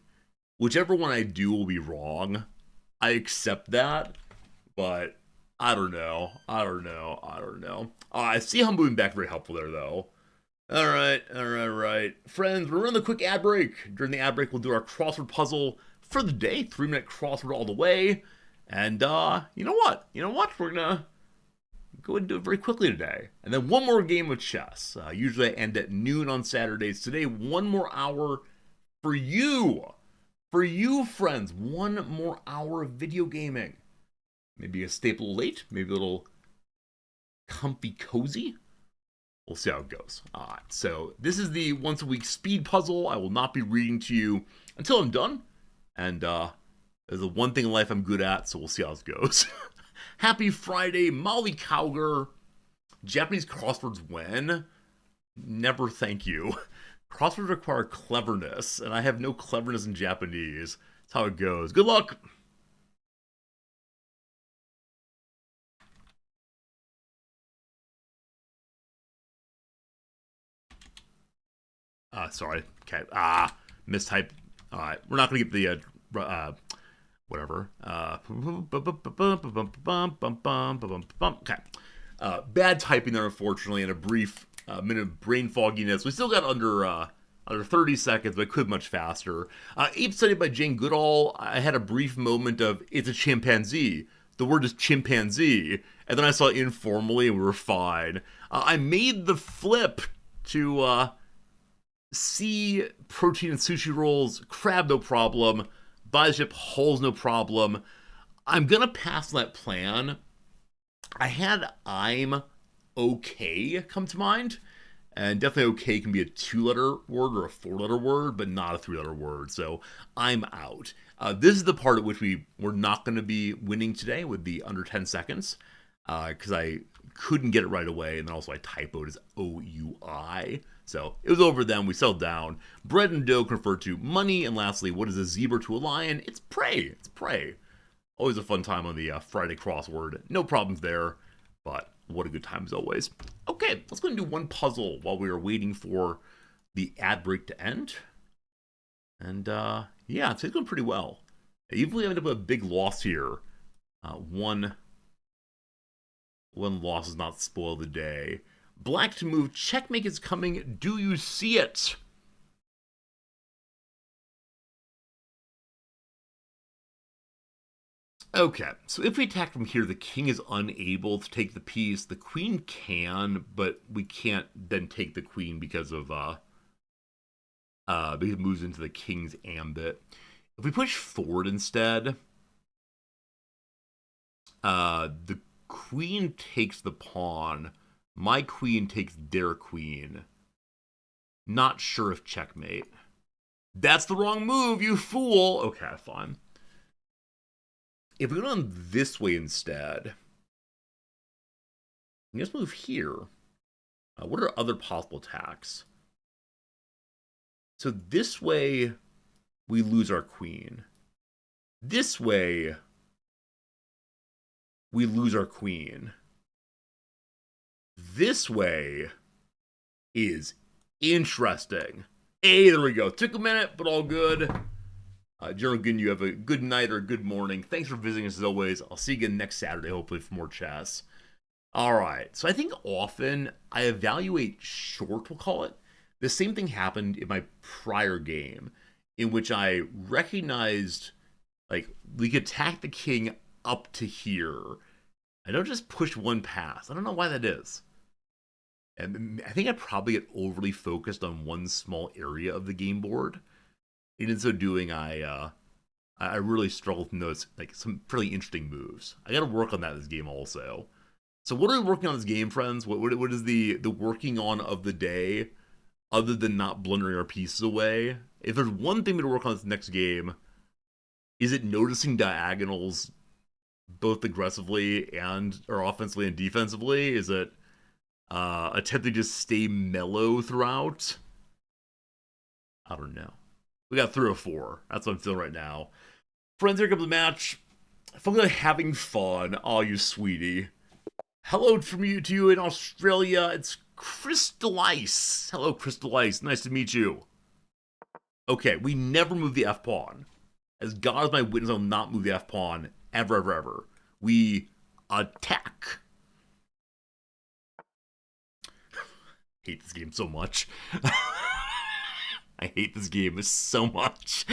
Whichever one I do will be wrong. I accept that, but I don't know. I see how moving back very helpful there, though. All right. Friends, we're running the quick ad break. During the ad break, we'll do our crossword puzzle for the day. 3-minute crossword all the way. And you know what? We're going to go and do it very quickly today. And then one more game of chess. Usually I end at noon on Saturdays. Today, 1 more hour for you. For you, friends. 1 more hour of video gaming. Maybe a staple late, maybe a little comfy cozy. We'll see how it goes. All right, so this is the once a week speed puzzle. I will not be reading to you until I'm done. And there's the one thing in life I'm good at, so we'll see how it goes. Happy Friday, Molly Cowger. Japanese crosswords when? Never thank you. Crosswords require cleverness, and I have no cleverness in Japanese. That's how it goes. Good luck. Sorry. Okay. Mistype. All right. We're not going to get the, whatever. Okay. Bad typing there, unfortunately, and a brief minute of brain fogginess. We still got under under 30 seconds, but I could much faster. Ape studied by Jane Goodall. I had a brief moment of, it's a chimpanzee. The word is chimpanzee. And then I saw it informally and we were fine. I made the flip to sea protein and sushi rolls, crab no problem, buy the ship hulls no problem. I'm gonna pass on that plan. I had I'm okay come to mind. And definitely okay can be a 2-letter word or a 4-letter word, but not a 3-letter word. So I'm out. This is the part at which we're not going to be winning today with the under 10 seconds. Because I couldn't get it right away. And then also I typoed as OUI. So it was over then. We settled down. Bread and dough can refer to money. And lastly, what is a zebra to a lion? It's prey. It's prey. Always a fun time on the Friday crossword. No problems there. But what a good time as always. Okay, let's go and do one puzzle while we are waiting for the ad break to end. And yeah, it's going pretty well. Even if we ended up with a big loss here, one loss does not spoil the day. Black to move. Checkmate is coming. Do you see it? Okay, so if we attack from here, the king is unable to take the piece. The queen can, but we can't then take the queen because of because it moves into the king's ambit. If we push forward instead, the queen takes the pawn. My queen takes their queen. Not sure if checkmate. That's the wrong move, you fool! Okay, fine. If we go on this way instead, let's move here. What are other possible attacks? So this way, we lose our queen. This way, we lose our queen. This way is interesting. Hey, there we go. Took a minute, but all good. General Gun, you have a good night or a good morning. Thanks for visiting us as always. I'll see you again next Saturday, hopefully, for more chess. All right. So I think often I evaluate short, we'll call it. The same thing happened in my prior game, in which I recognized, like, we could attack the king up to here. I don't just push one pass. I don't know why that is. And I think I probably get overly focused on one small area of the game board. And in so doing, I really struggle to notice like some pretty interesting moves. I got to work on that in this game also. So what are we working on in this game, friends? What is the working on of the day, other than not blundering our pieces away? If there's one thing to work on this next game, is it noticing diagonals both aggressively and or offensively and defensively? Is it attempting to just stay mellow throughout? I don't know. We got 3 or 4. That's what I'm feeling right now. Friends, here comes the match. If I'm having fun, oh, you sweetie. Hello from you to you in Australia. It's Crystal Ice. Hello, Crystal Ice. Nice to meet you. Okay, we never move the F pawn. As God is my witness, I will not move the F pawn ever, ever, ever. We attack. Hate this game so much. I hate this game so much.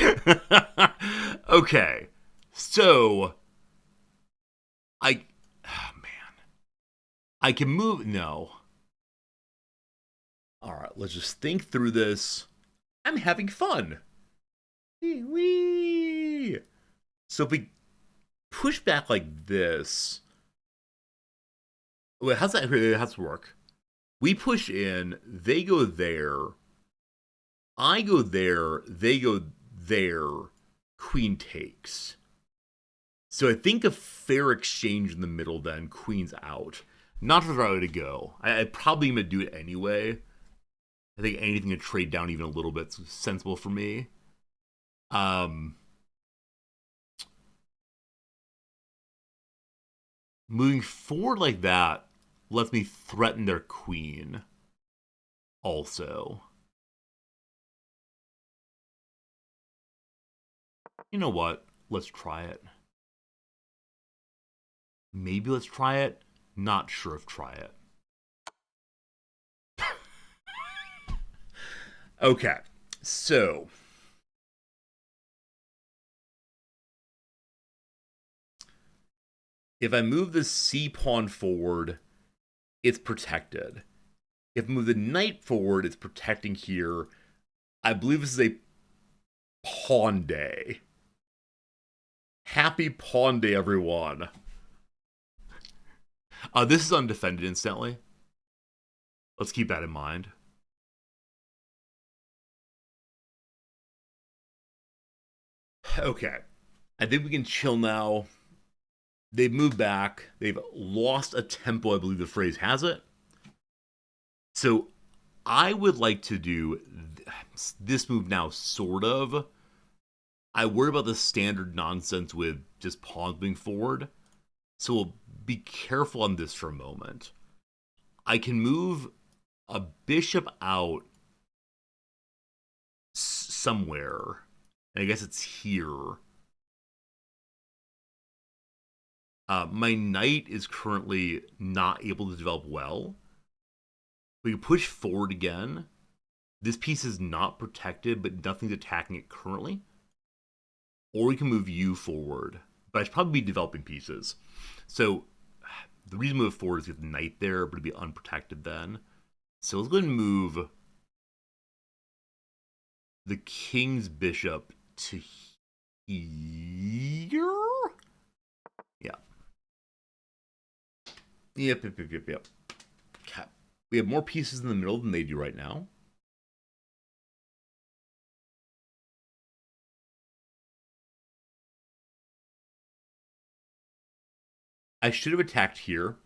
Okay, so I can move. No. All right, let's just think through this. I'm having fun. Wee. So if we push back like this, wait, how's that? How's it work? We push in. They go there. I go there, they go there, queen takes. So I think a fair exchange in the middle then, queen's out. Not the right way to go. I probably am going to do it anyway. I think anything to trade down even a little bit is sensible for me. Moving forward like that lets me threaten their queen also. You know what? Let's try it. Maybe let's try it. Not sure if try it. Okay. So, if I move the c pawn forward, it's protected. If I move the knight forward, it's protecting here. I believe this is a pawn day. Happy pawn day, everyone. This is undefended instantly. Let's keep that in mind. Okay. I think we can chill now. They've moved back. They've lost a tempo, I believe the phrase has it. So I would like to do this move now, sort of. I worry about the standard nonsense with just pawns moving forward. So we'll be careful on this for a moment. I can move a bishop out somewhere. And I guess it's here. My knight is currently not able to develop well. We can push forward again. This piece is not protected, but nothing's attacking it currently. Or we can move you forward. But I should probably be developing pieces. So the reason to move forward is to get the knight there, but it'd be unprotected then. So let's go ahead and move the king's bishop to here. Yeah. Yep. Okay. We have more pieces in the middle than they do right now. I should have attacked here.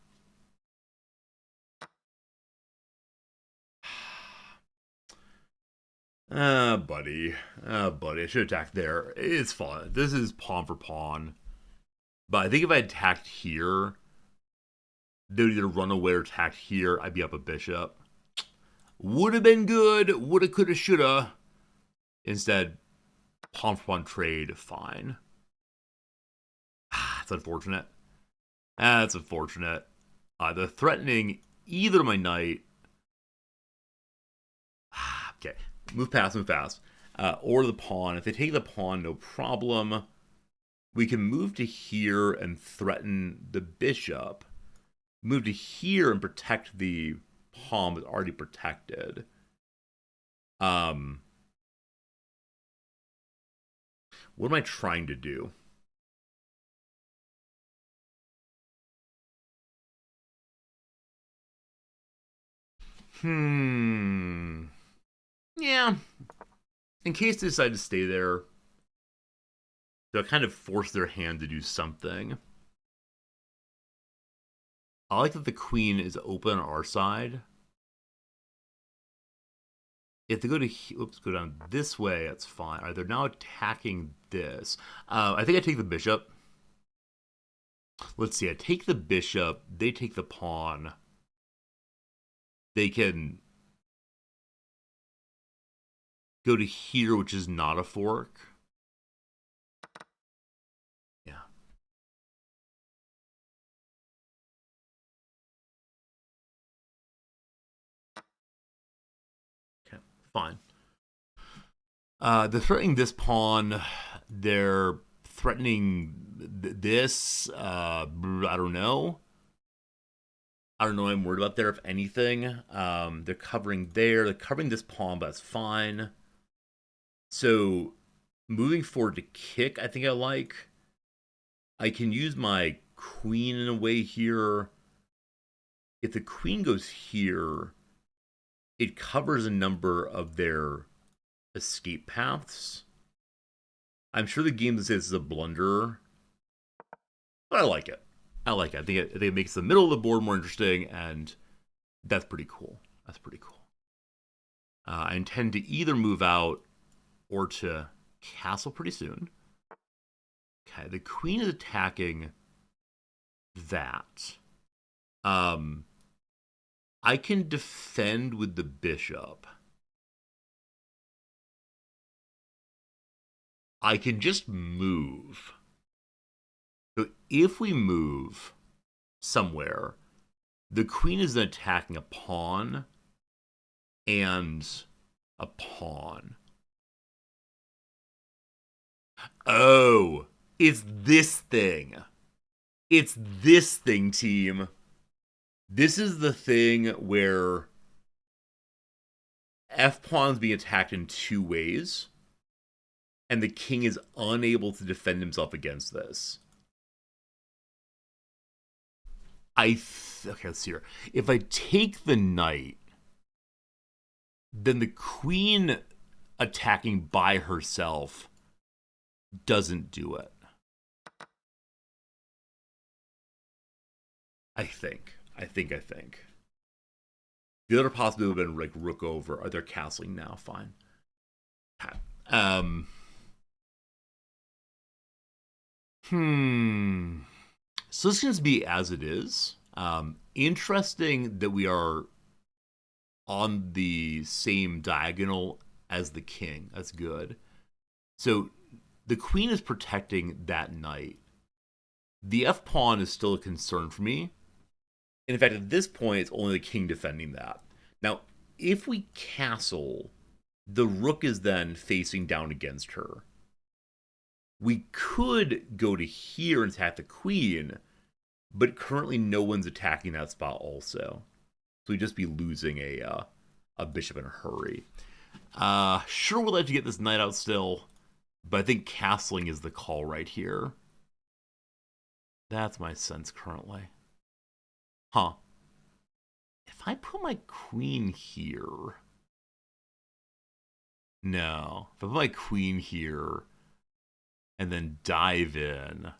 Buddy. Buddy. I should have attacked there. It's fine. This is pawn for pawn. But I think if I attacked here, they would either run away or attack here. I'd be up a bishop. Would have been good. Woulda, coulda, shoulda. Instead, pawn for pawn trade. Fine. That's unfortunate. That's unfortunate. They're threatening either my knight. Okay. Move fast. Or the pawn. If they take the pawn, no problem. We can move to here and threaten the bishop. Move to here and protect the pawn that's already protected. What am I trying to do? Yeah. In case they decide to stay there, they'll kind of force their hand to do something. I like that the queen is open on our side. If they go to, go down this way, that's fine. All right, they're now attacking this. I think I take the bishop. Let's see, I take the bishop, they take the pawn. They can go to here, which is not a fork. Yeah. Okay, fine. They're threatening this pawn. They're threatening this. I don't know. I'm worried about there, if anything. They're covering there. They're covering this pawn, but that's fine. So, moving forward to kick, I think I like. I can use my queen in a way here. If the queen goes here, it covers a number of their escape paths. I'm sure the game says this is a blunder, but I like it. I think it makes the middle of the board more interesting, and that's pretty cool. I intend to either move out or to castle pretty soon. Okay, the queen is attacking that. I can defend with the bishop. I can just move. So if we move somewhere, the queen is then attacking a pawn and a pawn. Oh, it's this thing. It's this thing, team. This is the thing where F pawn's being attacked in two ways, and the king is unable to defend himself against this. Okay, let's see here. If I take the knight, then the queen attacking by herself doesn't do it. I think. The other possibility would have been like rook over. Are they castling now? Fine. So this seems to be as it is. Interesting that we are on the same diagonal as the king. That's good. So the queen is protecting that knight. The F pawn is still a concern for me. And in fact, at this point, it's only the king defending that. Now, if we castle, the rook is then facing down against her. We could go to here and attack the queen, but currently no one's attacking that spot also. So we'd just be losing a bishop in a hurry. Sure, we'd like to get this knight out still, but I think castling is the call right here. That's my sense currently. Huh. If I put my queen here... No. If I put my queen here and then dive in,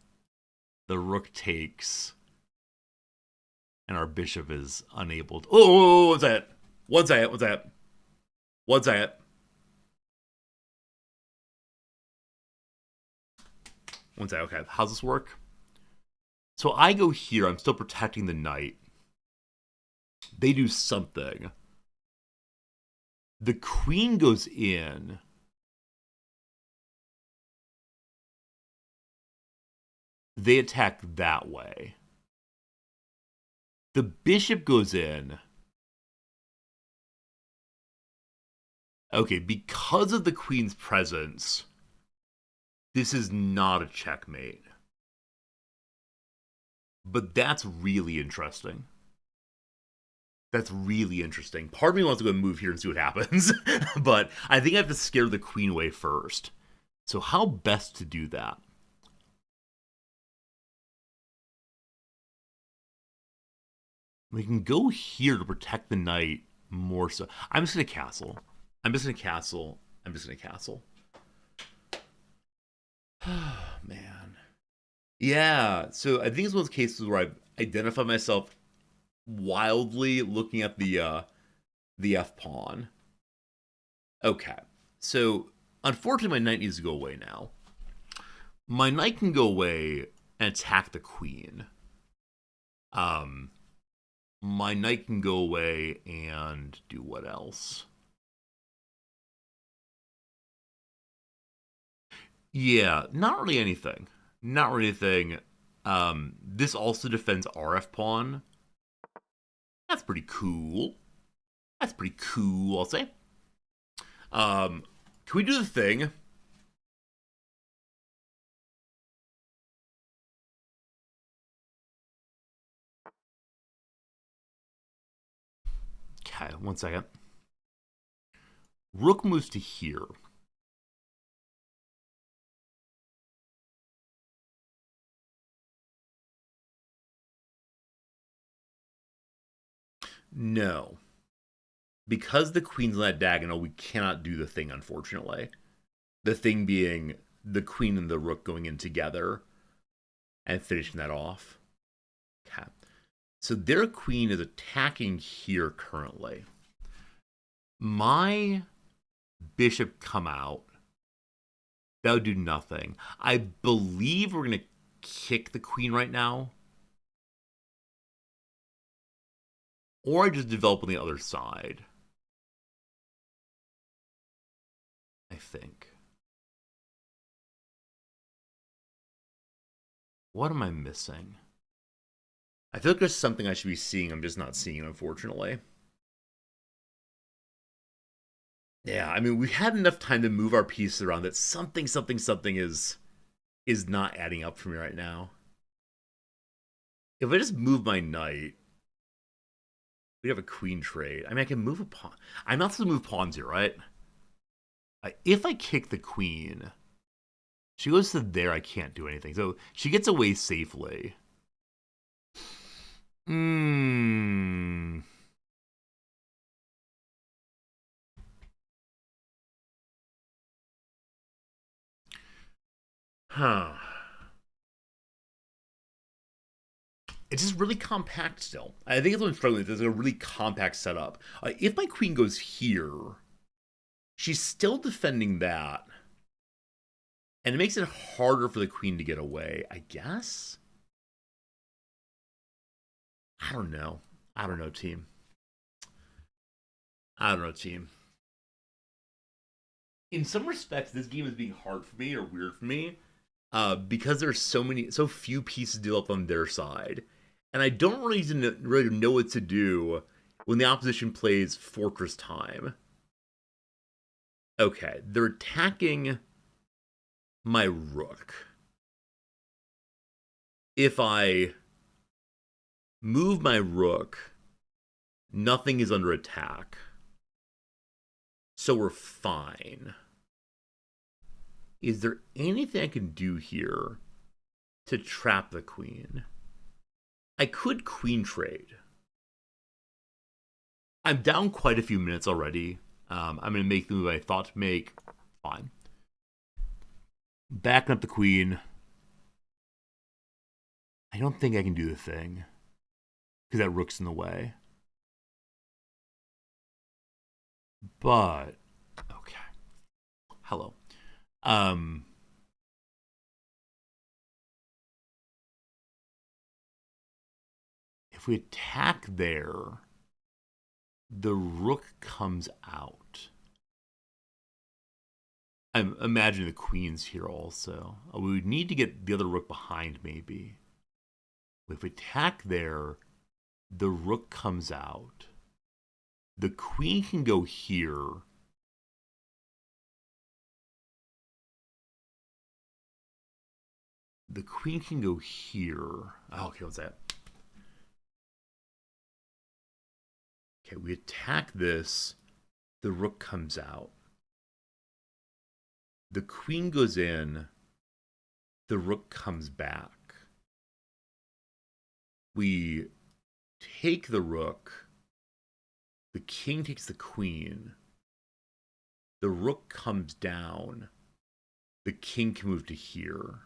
the rook takes, and our bishop is unable to... Oh, what's that? One second. Okay, how's this work? So I go here, I'm still protecting the knight. They do something. The queen goes in. They attack that way. The bishop goes in. Okay, because of the queen's presence, this is not a checkmate. But that's really interesting. Part of me wants to go and move here and see what happens. But I think I have to scare the queen away first. So how best to do that? We can go here to protect the knight more so. I'm just going to castle. Man. Yeah, so I think it's one of those cases where I identify myself wildly looking at the F pawn. Okay, so unfortunately my knight needs to go away now. My knight can go away and attack the queen. My knight can go away and do what else? Yeah, not really anything. This also defends RF pawn. That's pretty cool, I'll say. Can we do the thing? Okay, 1 second. Rook moves to here. No. Because the queen's on that diagonal, we cannot do the thing, unfortunately. The thing being the queen and the rook going in together and finishing that off. Okay. So their queen is attacking here currently. My bishop come out. That would do nothing. I believe we're going to kick the queen right now. Or I just develop on the other side. I think. What am I missing? I feel like there's something I should be seeing. I'm just not seeing it, unfortunately. Yeah, I mean, we had enough time to move our pieces around that something is is not adding up for me right now. If I just move my knight, we have a queen trade. I mean, I can move a pawn. I'm not supposed to move pawns here, right? If I kick the queen, she goes to there, I can't do anything. So she gets away safely. Huh. It's just really compact still. I think it's what I'm struggling with. There's a really compact setup. If my queen goes here, she's still defending that. And it makes it harder for the queen to get away, I guess? I don't know. I don't know, team. I don't know, team. In some respects, this game is being hard for me or weird for me because there's so few pieces developed on their side. And I don't really know what to do when the opposition plays Fortress Time. Okay, they're attacking my rook. If I move my rook, nothing is under attack. So we're fine. Is there anything I can do here to trap the queen? I could queen trade. I'm down quite a few minutes already. I'm going to make the move I thought to make. Fine. Backing up the queen. I don't think I can do the thing because that rook's in the way. But okay. Hello. If we attack there, the rook comes out. I'm imagining the queen's here also. We would need to get the other rook behind maybe. If we attack there, the rook comes out. The queen can go here. The queen can go here. Oh, okay, what's that? Okay, we attack this. The rook comes out. The queen goes in. The rook comes back. We take the rook. The king takes the queen. The rook comes down. The king can move to here.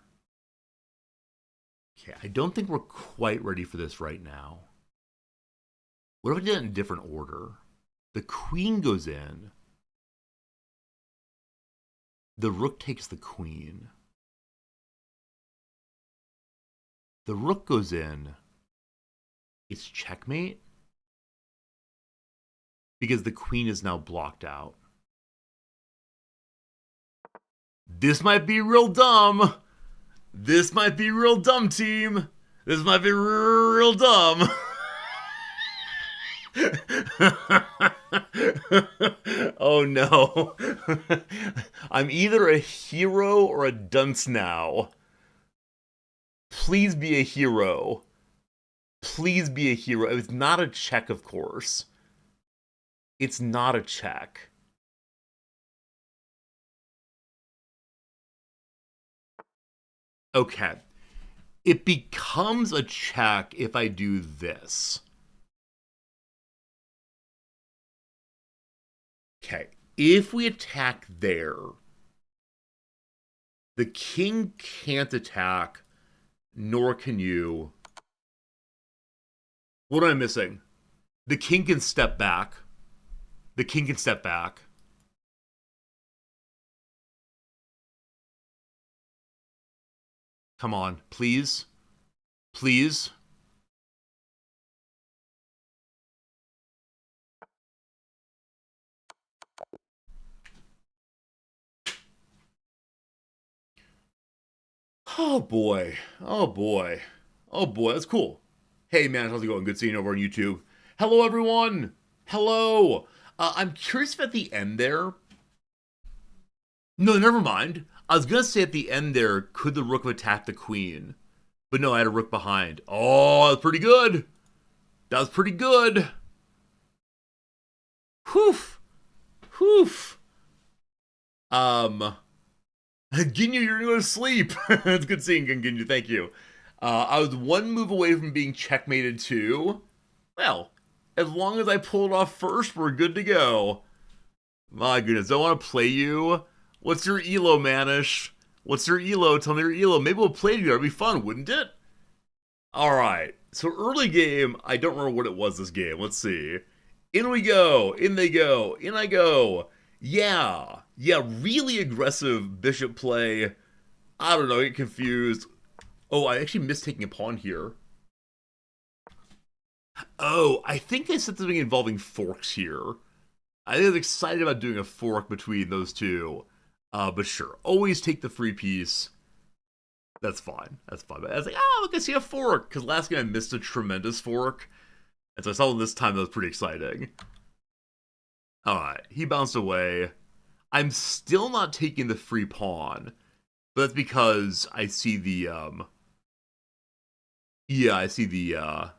Okay, I don't think we're quite ready for this right now. What if I did it in a different order? The queen goes in. The rook takes the queen. The rook goes in. It's checkmate. Because the queen is now blocked out. This might be real dumb. This might be real dumb, team. This might be real dumb. Oh no. I'm either a hero or a dunce now. Please be a hero. Please be a hero. It's not a check, of course. It's not a check. Okay. It becomes a check if I do this. Okay. If we attack there, the king can't attack, nor can you. What am I missing? The king can step back. The king can step back. Come on, please. Please. Oh boy. Oh boy. Oh boy, that's cool. Hey man, how's it going? Good seeing you over on YouTube. Hello everyone. Hello. I'm curious if at the end there. No, never mind. I was gonna say at the end there, could the rook have attacked the queen? But no, I had a rook behind. Oh, that's pretty good. That was pretty good. Whew. Whew. Ginyu, you're gonna go to sleep. It's good seeing you, Ginyu. Thank you. I was one move away from being checkmated too. Well, as long as I pull it off first, we're good to go. My goodness, don't want to play you. What's your elo, Manish? What's your elo? Tell me your elo. Maybe we'll play together. It'd be fun, wouldn't it? Alright, so early game, I don't remember what it was this game. Let's see. In we go. In they go. In I go. Yeah, really aggressive bishop play. I don't know, I get confused. Oh, I actually missed taking a pawn here. Oh, I think I said something involving forks here. I think I was excited about doing a fork between those two. But sure, always take the free piece. That's fine. That's fine. But I was like, oh, look, I see a fork. Because last game I missed a tremendous fork. And so I saw one this time that was pretty exciting. Alright, he bounced away. I'm still not taking the free pawn. But that's because I see the, yeah, I see the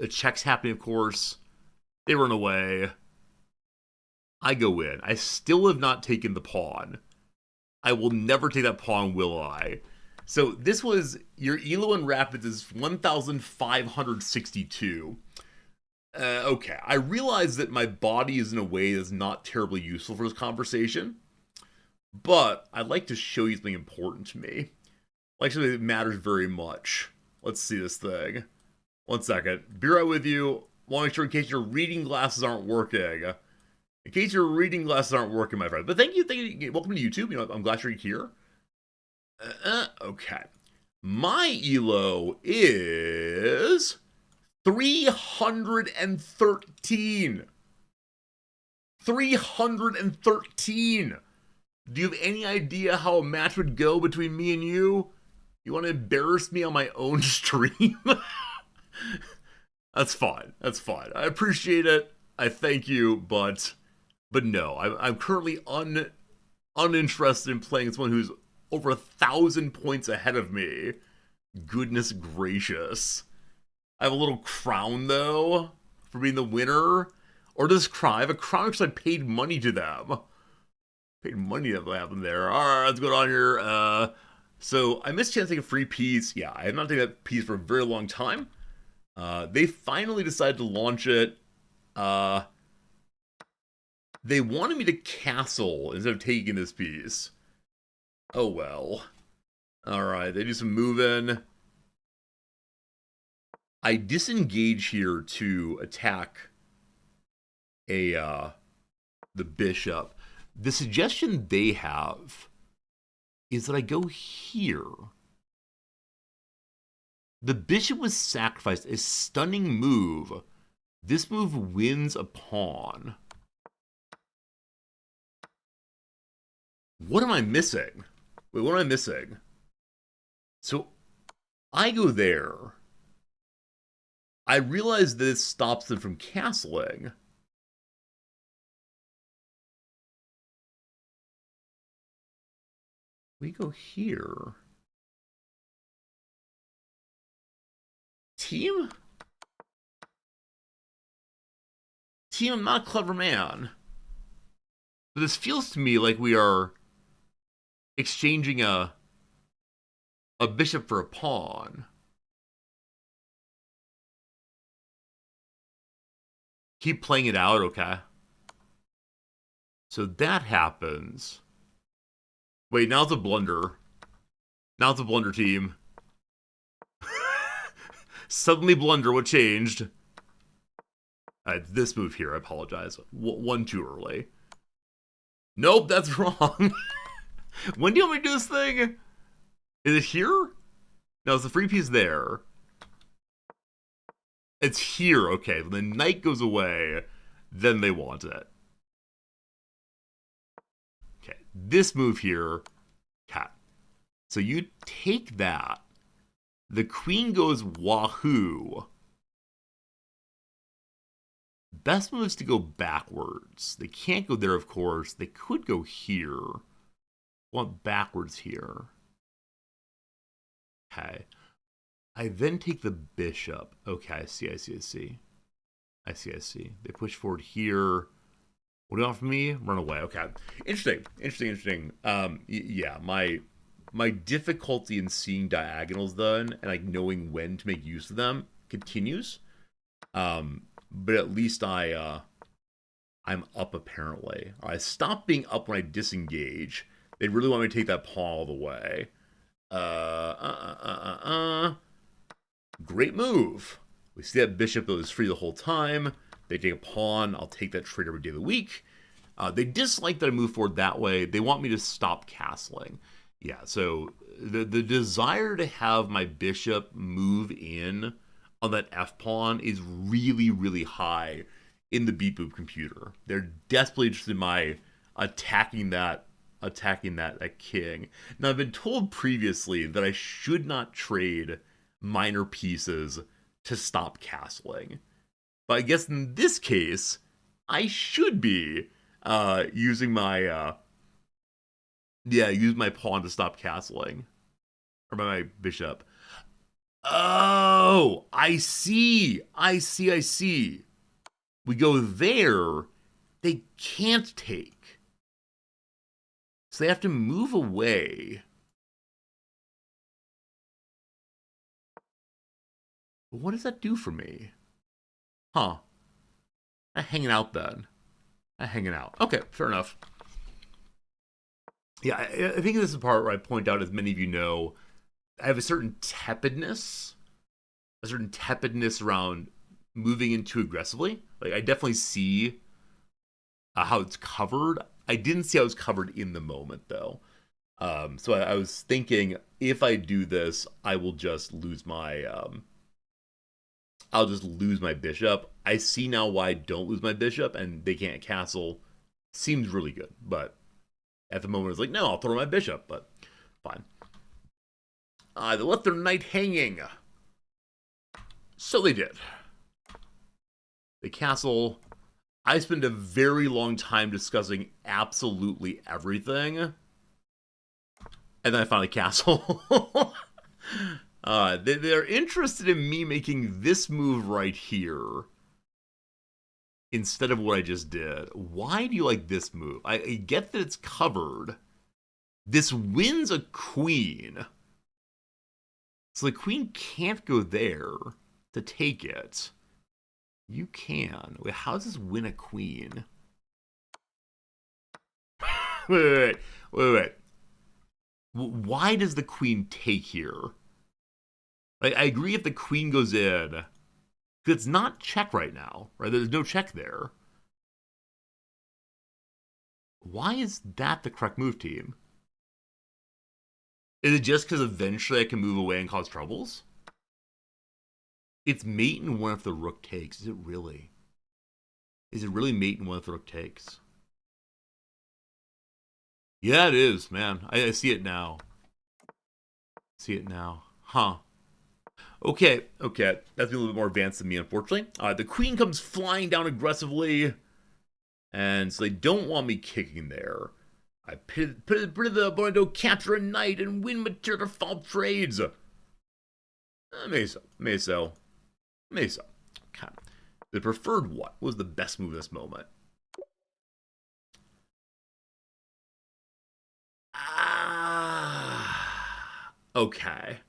checks happening, of course. They run away. I go in. I still have not taken the pawn. I will never take that pawn, will I? So this was, your elo in Rapids is 1,562. Okay, I realize that my body is in a way that's not terribly useful for this conversation, but I'd like to show you something important to me. Like something that matters very much. Let's see this thing. 1 second. Be right with you. Want to make sure in case your reading glasses aren't working. In case your reading glasses aren't working, my friend. But thank you. Welcome to YouTube. You know, I'm glad you're here. Okay. My elo is 313. 313. Do you have any idea how a match would go between me and you? You want to embarrass me on my own stream? That's fine. That's fine. I appreciate it. I thank you, but no. I'm currently uninterested in playing someone who's over 1,000 points ahead of me. Goodness gracious. I have a little crown, though, for being the winner. Or does crown? I have a crown because I paid money to them. Paid money to them there. Alright, let's go on here. So, I missed a chance to take a free piece. Yeah, I have not taken that piece for a very long time. They finally decided to launch it. They wanted me to castle instead of taking this piece. Oh well. Alright, they do some moving. I disengage here to attack the bishop. The suggestion they have is that I go here. The bishop was sacrificed. A stunning move. This move wins a pawn. What am I missing? Wait, what am I missing? So, I go there. I realize this stops them from castling. We go here. Team? Team, I'm not a clever man. But this feels to me like we are exchanging a bishop for a pawn. Keep playing it out, okay? So that happens. Wait, now it's a blunder. Now it's a blunder, team. Suddenly blunder, what changed? This move here, I apologize. One too early. Nope, that's wrong. When do you want me to do this thing? Is it here? No, it's the free piece there. It's here, okay. When the knight goes away, then they want it. Okay, this move here, cat. So you take that. The queen goes wahoo. Best move is to go backwards. They can't go there, of course. They could go here. Want backwards here. Okay. I then take the bishop. Okay, I see, I see, I see. I see, I see. They push forward here. What do you want from me? Run away. Okay. Interesting. Interesting, interesting. Yeah, my difficulty in seeing diagonals then and like knowing when to make use of them continues. But at least I'm up apparently. I stopped being up when I disengage. They really want me to take that pawn all the way. Great move. We see that bishop that was free the whole time. They take a pawn. I'll take that trade every day of the week. They dislike that I move forward that way. They want me to stop castling. Yeah, so the desire to have my bishop move in on that F pawn is really, really high in the Beat Boop computer. They're desperately interested in my attacking that king. Now I've been told previously that I should not trade minor pieces to stop castling. But I guess in this case, I should be using my use my pawn to stop castling. Or my bishop. Oh, I see. I see, I see. We go there, they can't take. So they have to move away. What does that do for me? Huh. I'm hanging out then. I'm hanging out. Okay, fair enough. Yeah, I think this is the part where I point out, as many of you know, I have a certain tepidness around moving in too aggressively. Like, I definitely see how it's covered. I didn't see how it was covered in the moment, though. So I was thinking, if I do this, I will just lose my I'll just lose my bishop. I see now why I don't lose my bishop, and they can't castle. Seems really good, but at the moment it's like, no, I'll throw my bishop, but fine. They left their knight hanging. So they did. They castle. I spend a very long time discussing absolutely everything. And then I finally castle. They're interested in me making this move right here instead of what I just did. Why do you like this move? I get that it's covered. This wins a queen. So the queen can't go there to take it. You can. Wait, how does this win a queen? Wait. Why does the queen take here? I agree if the queen goes in. Because it's not check right now, right? There's no check there. Why is that the correct move, team? Is it just because eventually I can move away and cause troubles? It's mate and one if the rook takes. Is it really? Is it really mate and one if the rook takes? Yeah, it is, man. I see it now. See it now. Huh. Okay. That's a little bit more advanced than me, unfortunately. The queen comes flying down aggressively. And so they don't want me kicking there. I put the opponent to capture a knight and win material fall trades. Meso. Okay. The preferred what was the best move in this moment? Okay.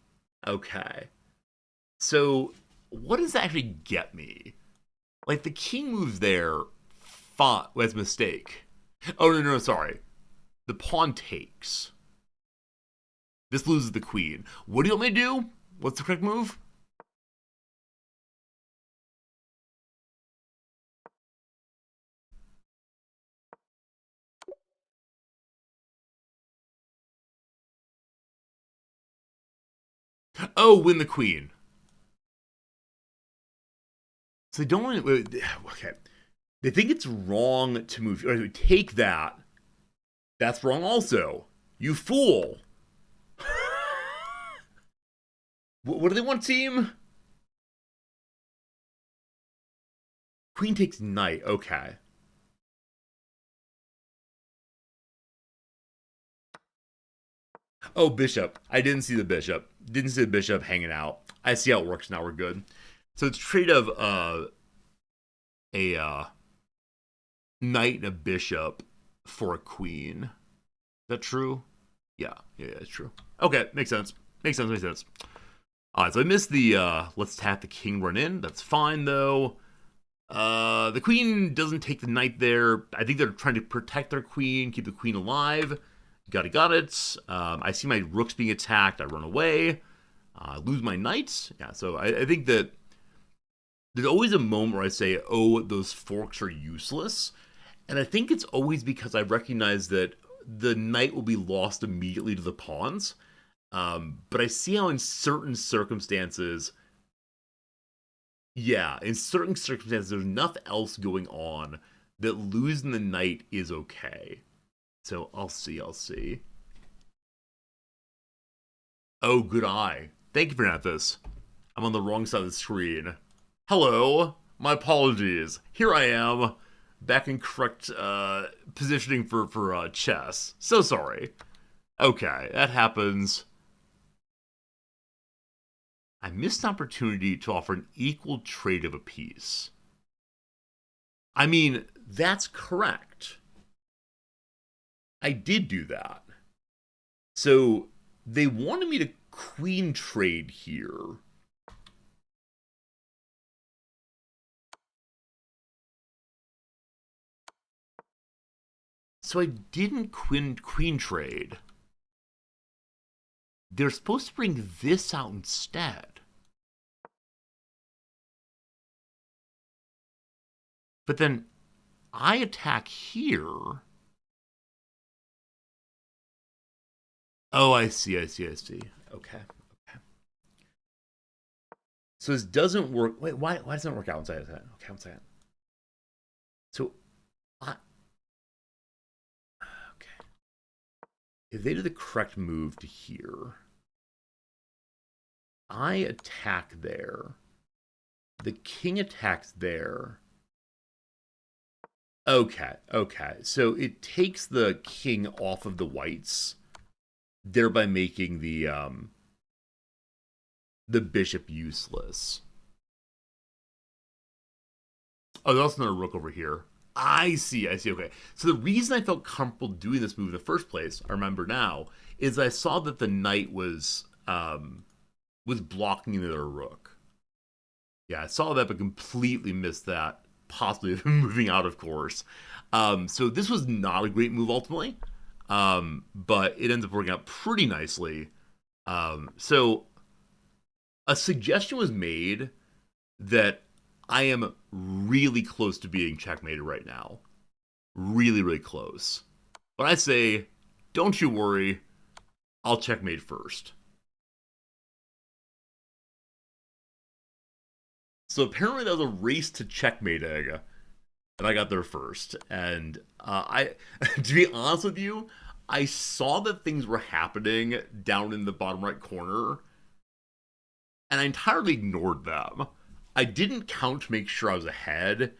So, what does that actually get me? Like, the king moves there, fought was a mistake. Oh, no, sorry. The pawn takes. This loses the queen. What do you want me to do? What's the correct move? Oh, win the queen. So they don't want to. Okay. They think it's wrong to move. Or take that. That's wrong also. You fool. What do they want, team? Queen takes knight. Okay. Oh, bishop. I didn't see the bishop. Didn't see the bishop hanging out. I see how it works now. We're good. So it's trade of a knight and a bishop for a queen. Is that true? Yeah, it's true. Okay, makes sense. Makes sense. Alright, so I missed the let's tap the king run in. That's fine though. The queen doesn't take the knight there. I think they're trying to protect their queen, keep the queen alive. Got it. I see my rooks being attacked. I run away. I lose my knights. Yeah, so I think that there's always a moment where I say, oh, those forks are useless. And I think it's always because I recognize that the knight will be lost immediately to the pawns. But I see how in certain circumstances, there's enough else going on that losing the knight is okay. So I'll see. Oh, good eye. Thank you for this. I'm on the wrong side of the screen. Hello. My apologies. Here I am, back in correct positioning for chess. So sorry. Okay, that happens. I missed an opportunity to offer an equal trade of a piece. I mean, that's correct. I did do that. So they wanted me to queen trade here. So I didn't queen trade. They're supposed to bring this out instead. But then I attack here. Oh, I see. Okay. So this doesn't work. Wait, why doesn't it work out inside of that? Okay, one second. So, okay. If they do the correct move to here, I attack there. The king attacks there. Okay. So it takes the king off of the whites, thereby making the bishop useless. Oh, there's also another rook over here. I see. Okay. So the reason I felt comfortable doing this move in the first place, I remember now, is I saw that the knight was blocking the other rook. Yeah, I saw that, but completely missed that. Possibly moving out, of course. So this was not a great move ultimately, but it ends up working out pretty nicely. So a suggestion was made that I am really close to being checkmated right now. Really, really close. But I say, don't you worry, I'll checkmate first. So apparently that was a race to checkmating, and I got there first. And to be honest with you, I saw that things were happening down in the bottom right corner, and I entirely ignored them. I didn't count to make sure I was ahead,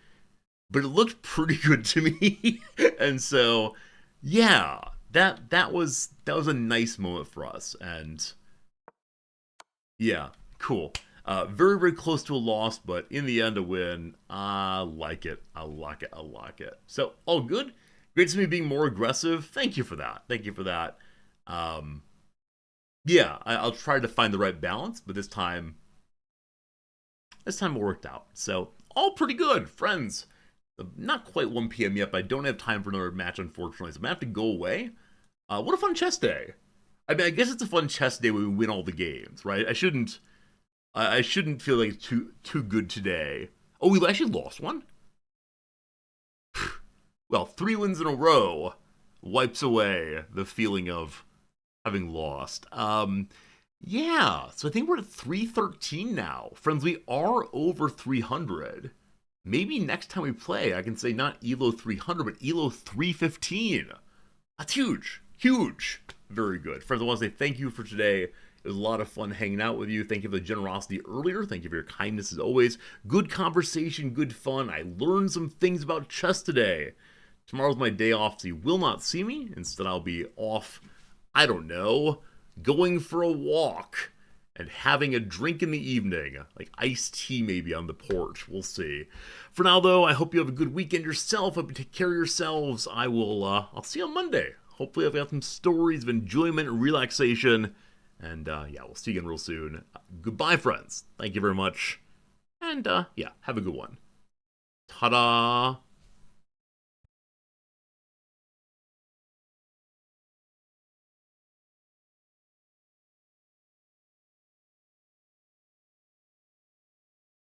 but it looked pretty good to me. And so, yeah, that was a nice moment for us. And yeah, cool. Very, very close to a loss, but in the end, a win. I like it. So, all good. Great to see me being more aggressive. Thank you for that. Yeah, I'll try to find the right balance, but this time it worked out. So, all pretty good, friends. Not quite 1 p.m. yet, but I don't have time for another match, unfortunately, so I'm going to have to go away. What a fun chess day. I mean, I guess it's a fun chess day when we win all the games, right? I shouldn't feel like it's too good today. Oh, we actually lost one? Well, 3 wins in a row wipes away the feeling of having lost. Yeah, so I think we're at 313 now. Friends, we are over 300. Maybe next time we play, I can say not ELO 300, but ELO 315. That's huge. Very good. Friends, I want to say thank you for today. It was a lot of fun hanging out with you. Thank you for the generosity earlier. Thank you for your kindness as always. Good conversation, good fun. I learned some things about chess today. Tomorrow's my day off, so you will not see me. Instead, I'll be off, I don't know, going for a walk, and having a drink in the evening, like iced tea maybe on the porch. We'll see. For now, though, I hope you have a good weekend yourself. Hope you take care of yourselves. I'll see you on Monday. Hopefully, I've got some stories of enjoyment and relaxation. And yeah, we'll see you again real soon. Goodbye, friends. Thank you very much. And yeah, have a good one. Ta-da!